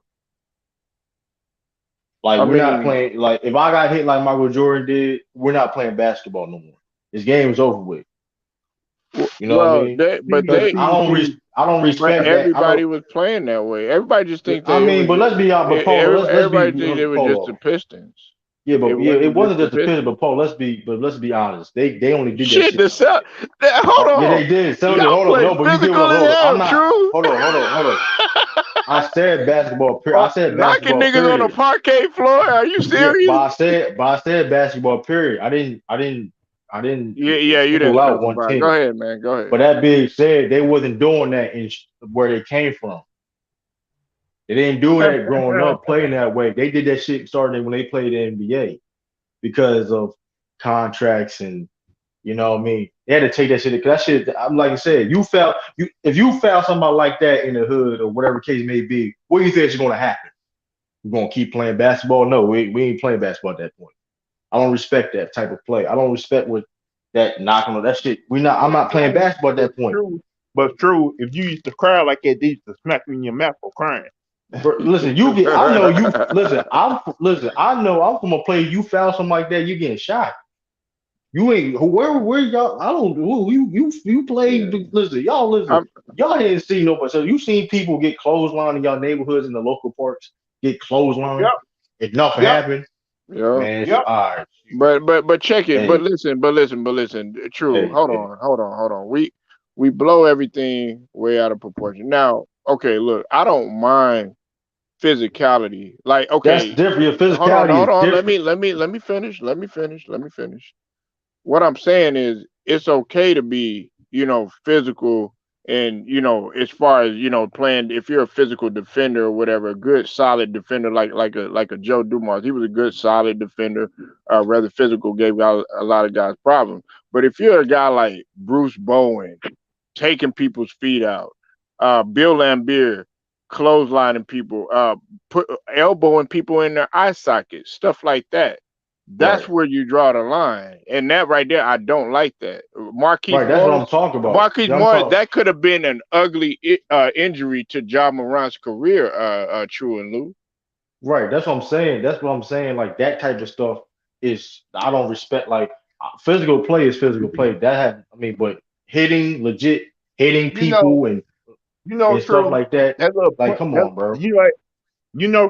Like
I
we're not
mean,
playing. Like if I got hit like Michael Jordan did, we're not playing basketball no more. This game is over with. You know what I
well,
mean?
See,
Because
see, see.
I don't
but
respect that. I
everybody
don't.
was playing that way. Everybody just think
I
that it
mean,
was.
but let's be honest. But Paul, let's be
Everybody think they were
hold
just
on.
the Pistons.
Yeah,
It
but yeah, it
wasn't just
wasn't
the
just a pin,
Pistons.
but Paul, let's be honest. They only did that
Shit,
shit
the
because
Celt. Hold
oh yeah,
on,
they did. Some did.
y'all
Hold on,
play
no, but you get what
physical
I'm.
as
Hold on, I'm
hell,
not.
true.
Hold on. I said basketball. I said
Knocking
basketball.
niggas on the
Period.
parquet floor. Are you
Yeah,
serious?
but I said basketball. Period. I didn't
Yeah, yeah, you didn't
single out one
specify. Go
team.
ahead, man. Go ahead.
But that being said, they wasn't doing that in where they came from. They didn't do that growing up playing that way. They did that shit starting when they played the NBA because of contracts and you know what I mean. They had to take that shit. Cause that shit, I'm like I said, if you found somebody like that in the hood or whatever case may be, what do you think is going to happen? We're gonna keep playing basketball? No, we ain't playing basketball at that point. I don't respect that type of play. I don't respect what that knocking on that shit. I'm not playing
True,
basketball at
but
that point.
true, but true. If you used to cry like that, they used to smack you in your mouth for crying.
Bro, listen, I know you. Listen. I know I'm from a place. You foul something like that, you getting shot. You ain't where y'all. I don't. You
Yeah.
played. Listen, y'all listen.
I'm,
Y'all didn't see nobody. So you seen people get clotheslined in y'all neighborhoods in the local parks. Get clotheslined.
Yep,
If nothing
yep,
happened,
yeah.
man.
yep.
All right.
But check it. But
Hey,
listen. But listen. True.
hey,
Hold
hey.
on. Hold on. We blow everything way out of proportion. Now, okay. Look, I don't mind physicality. Like,
That's
okay.
different. Your
Hold
physicality is
on.
different.
Let me finish. Let me finish. What I'm saying is, it's okay to be, physical And as far as playing, if you're a physical defender or whatever, a good solid defender like a Joe Dumars, he was a good solid defender, rather physical, gave a lot of guys problems. But if you're a guy like Bruce Bowen, taking people's feet out, Bill Lambier, clotheslining people, put elbowing people in their eye sockets, stuff like that. That's
Right.
where you draw the line, and that right there, I don't like that. Marquise
Right. That's what I'm
Morris,
talking about.
Marquise
Yeah, I'm
Morris,
talking.
that could have been an ugly injury to Ja Morant's career. True and Lou.
Right. That's what I'm saying. That's what I'm saying. Like that type of stuff is I don't respect. Like physical play is physical play. That have I mean, but hitting legit hitting
You know,
people and stuff
True.
like that.
That little
Like,
punch,
come
that,
on, bro.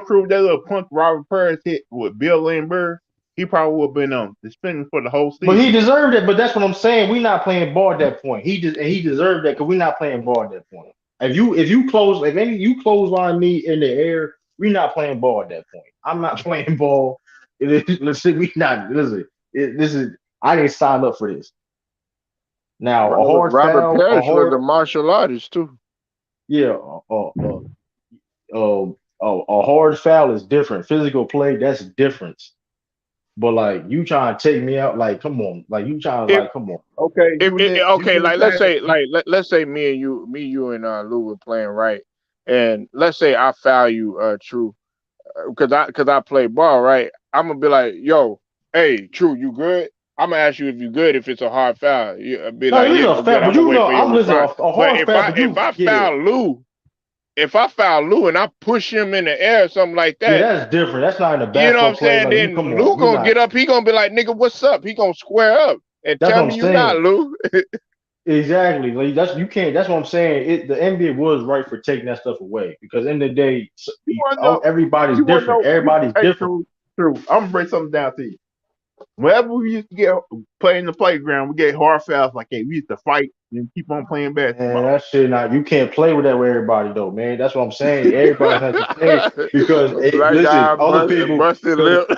True. That little punch Robert Parish hit with Bill Lambert, he probably would have been suspended for the whole
But he
season.
deserved it. But that's what I'm saying. We not playing ball at that point. He deserved that because we not playing ball at that point. If you clothesline me in the air, we not playing ball at that point. I'm not playing ball. Listen, we not listen. This is I didn't sign up for this. Now a hard
Robert
foul, a
Parrish was a
hard
martial artist too.
yeah, a hard foul is different. Physical play that's different. But like you trying to take me out, like come on, like you trying to
If
like come on.
Okay, you
okay,
get
like
that?
let's say me, you, and Lou were playing right, and let's say I foul you, True, because I play ball right. I'm gonna be like, yo, hey, True, you good? I'm gonna ask you if you good. If it's a hard foul, you be
No,
like,
this is
yeah,
a
I'm good.
foul,
I'm
but
gonna
you
wait
know
for your
I'm listening
response.
a
But
hard foul, but
if
you
I
yeah.
foul Lou, if I foul Lou and I push him in the air or something like
Yeah,
that,
that's different. That's not in a
you know what I'm
basketball play.
saying?
Like you come
Then
on,
Lou
we
gonna get
not
up. He gonna be like, nigga, what's up? He gonna square up and
that's
tell
what I'm
me you not,
saying.
Lou.
Exactly. Like that's you can't that's what I'm saying. The NBA was right for taking that stuff away because in the day
You want to know?
everybody's
You want to
different.
know?
Everybody's
Hey,
different.
True. I'm gonna break something down to you. Whenever we used to play in the playground, we get hard fouls like hey, we used to fight and keep on playing
Man,
basketball.
that shit not you can't play with that with everybody though, man. That's what I'm saying. Everybody has to play because
Black
listen,
eye,
other people
busted
because
lip.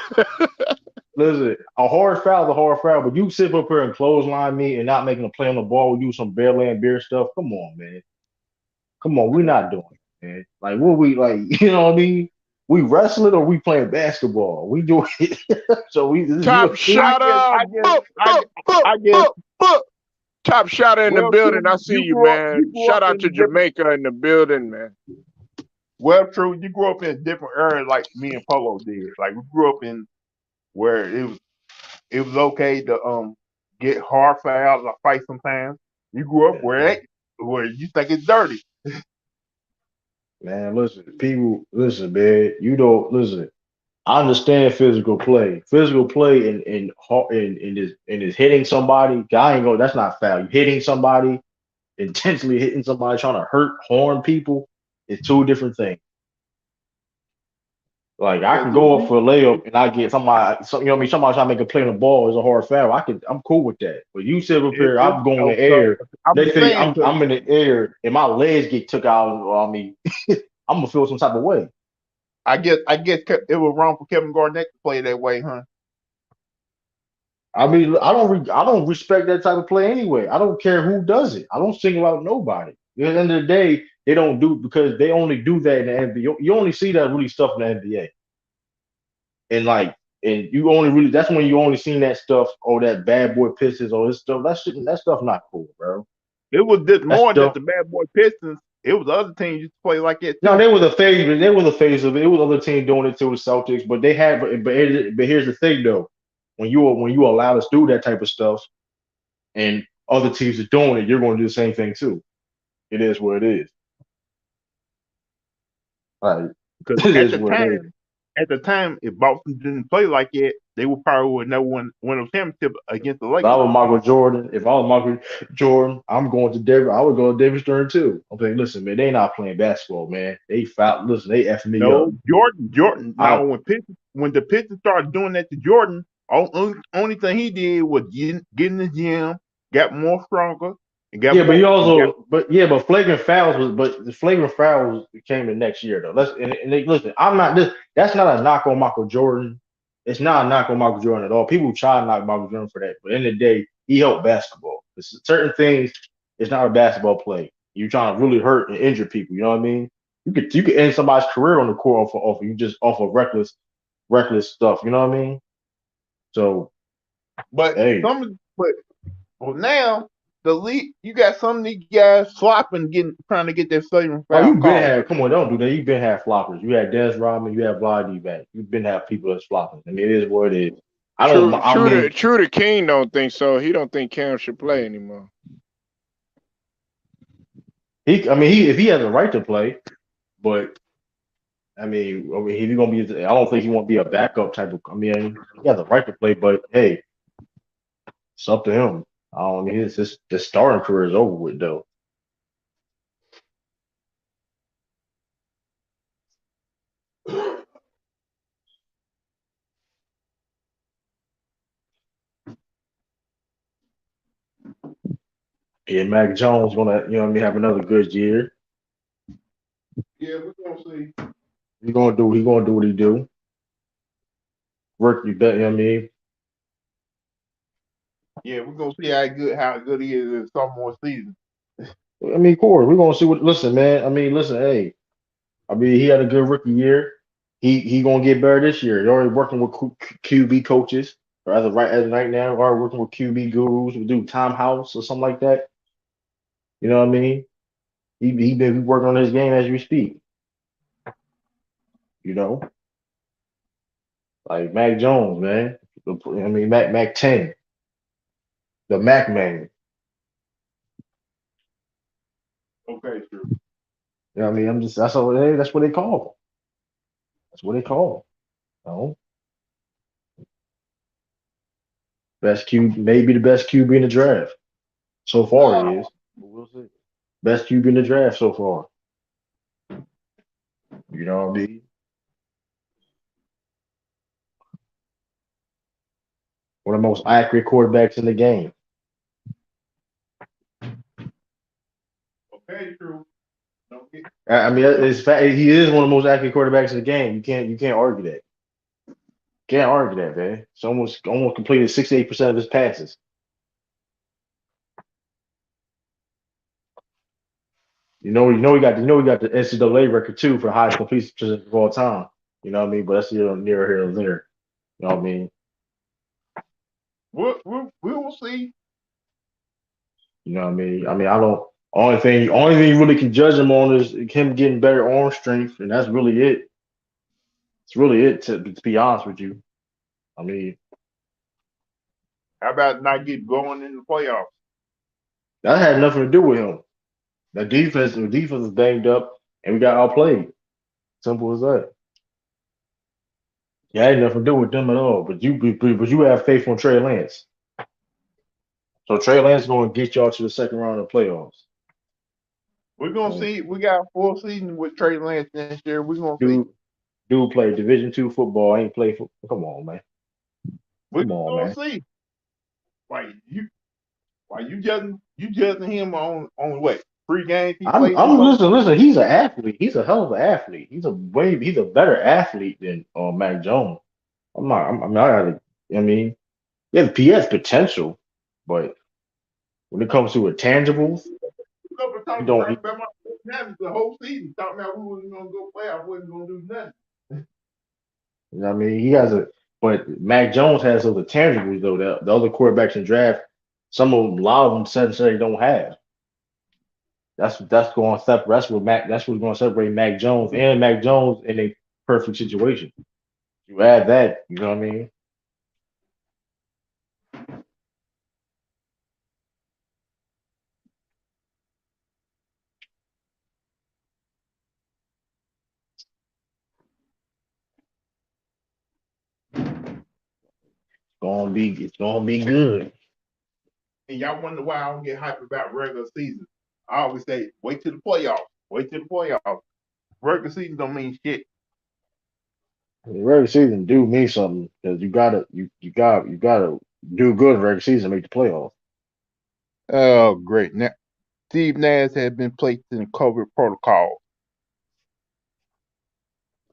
listen, a hard foul is a hard foul, but you sit up here and clothesline me and not making a play on the ball, we do some bare land beer stuff. Come on, man. Come on, we're not doing it, man. Like what we like, you know what I mean? We wrestling or we playing basketball? We doing it. So this is
Top
I
UFC.
guess,
shotter.
I guess,
Boop,
I,
boop,
guess-
boop,
I guess.
boop, boop. Top shotter in the
Well,
building.
true.
I see you, man.
You grew
Shout
up
out
in
to
a different.
Jamaica in the building, man.
Well, true. You grew up in a different era, like me and Polo did. Like we grew up in where it was okay to get hard fouls or fight sometimes. You grew up where you think it's dirty.
Man, listen, people, listen, man. You don't listen. I understand physical play. Physical play and is hitting somebody. I ain't go. That's not foul. You hitting somebody, intentionally hitting somebody, trying to harm people. It's two different things. Like I
Because
can go up for a layup and I get you know what I mean, somebody trying to make a play on the ball is a hard foul. I'm cool with that. But you sit up here, I'm going in the
so
air.
I'm
They
just
think
saying.
I'm in the air and my legs get took out on me. I'm gonna feel some type of way.
I guess it was wrong for Kevin Garnett to play that way, huh?
I mean, I don't respect that type of play anyway. I don't care who does it. I don't single out nobody. At the end of the day, they don't do because they only do that in the NBA. You only see that really stuff in the NBA. And like, and you only really that's when you only seen that stuff or that bad boy Pistons or this stuff. That stuff not cool, bro.
It was just
That
more than just
stuff.
the bad boy Pistons. It was other teams used to play like that
No,
too.
they were the phase. They were the phase of it. It was other team doing it too, the Celtics. But they had. But here's the thing though. When you allow us to do that type of stuff, and other teams are doing it, you're going to do the same thing too. It is what it is. Like
Because
it is what it is.
at the time, if Boston didn't play like that, they would probably would never win a championship against the
If I
Lakers.
was Michael Jordan, I'm going to Denver. I would go to David Stern too. I'm saying, listen, man, they not playing basketball, man. They foul. Listen, they effing me up.
No, Jordan. Now,
I
when the Pistons started doing that to Jordan, only thing he did was get in the gym, got more stronger, and got
Yeah, but
more.
he also, but flagrant fouls but the flagrant fouls came the next year though. Listen, I'm not this. That's not a knock on Michael Jordan. It's not a knock on Michael Jordan at all. People try to knock Michael Jordan for that, but in the end of the day, he helped basketball. Certain things, it's not a basketball play. You trying to really hurt and injure people. You know what I mean? You could end somebody's career on the court off of reckless stuff. You know what I mean? So
But
hey,
well, now the league, you got some of these guys flopping, trying to get their saving
oh,
foul
you been
called.
had come on, don't do that. You been had floppers. You had Dennis Rodman. You had Vlade back. You've been have people that's flopping. I mean, it is what it is.
True,
I
true to
mean,
true to King don't think so. He don't think Cam should play anymore.
if he has a right to play, but if he's gonna be, I don't think he won't be a backup type of. I mean, he has a right to play, but hey, it's up to him. I don't mean his starting career is over with though. Yeah, Mac Jones gonna, have another good year.
Yeah, we're gonna see.
He gonna do what he do. Work you bet, you know what I mean?
Yeah, we're gonna see how good he is in sophomore season.
Corey, we're gonna see what. Listen, man. Hey. He had a good rookie year. He gonna get better this year. He's already working with QB coaches, or as of right now, already working with QB gurus. We do Tom House or something like that. You know what I mean? He been working on his game as we speak. You know, like Mac Jones, man. Mac 10, the Mac man.
Okay, sure.
You know what I mean? That's what they call him. That's what they call him. You know? Maybe the best QB in the draft. So far he is. But we'll see. Best QB in the draft so far. You know what I mean? One of the most accurate quarterbacks in the game.
Okay, true. Okay.
It's fact. He is one of the most accurate quarterbacks in the game. You can't argue that. Can't argue that, man. It's almost completed 68% of his passes. He got the NCAA record too for highest completion percentage of all time. You know what I mean? But that's near here and there. You know what I mean?
We will see.
You know what I mean? I don't. Only thing you really can judge him on is him getting better arm strength, and that's really it. It's really it, to be honest with you. I mean,
How about not get going in the playoffs?
that had nothing to do with him. The defense is banged up, and we got outplayed. Simple as that. Yeah, had nothing to do with them at all. But you have faith on Trey Lance. So Trey Lance is going to get y'all to the second round of the playoffs.
We're gonna see. We got a full season with Trey Lance next year. We're gonna see.
Dude play Division II football. Ain't play football. Come on, man.
We're gonna see. Why you judging him on what 3 games he played?
Listen. He's an athlete. He's a hell of an athlete. He's a better athlete than Mac Jones. He has potential, but when it comes to intangibles,
you don't. The whole season talking about we wasn't gonna go playoff, wasn't gonna do nothing.
You know what I mean? But Mac Jones has those intangibles though that the other quarterbacks in draft, a lot of them said they don't have. That's going to separate. That's what's going to separate Mac Jones and Mac Jones in a perfect situation. You add that, you know what I mean? It's gonna be good.
And y'all wonder why I don't get hyped about regular season. I always say, wait till the playoffs. Wait till the playoffs. Regular season don't mean shit.
The regular season do mean something because you gotta do good in regular season to make the playoffs.
Oh, great! Now, Steve Nash has been placed in COVID protocol.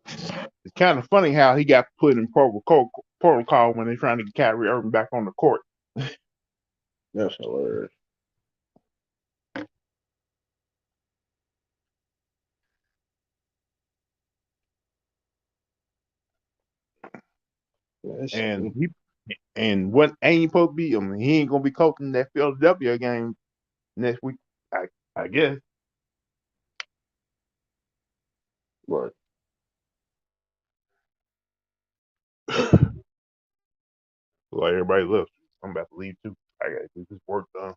It's kind of funny how he got put in protocol when they're trying to get Kyrie Irving back on the court.
That's hilarious.
That's
and
true.
what ain't he supposed to be? I mean, he ain't gonna be coaching that Philadelphia game next week. I guess. But like everybody left, I'm about to leave too. I gotta get this work done.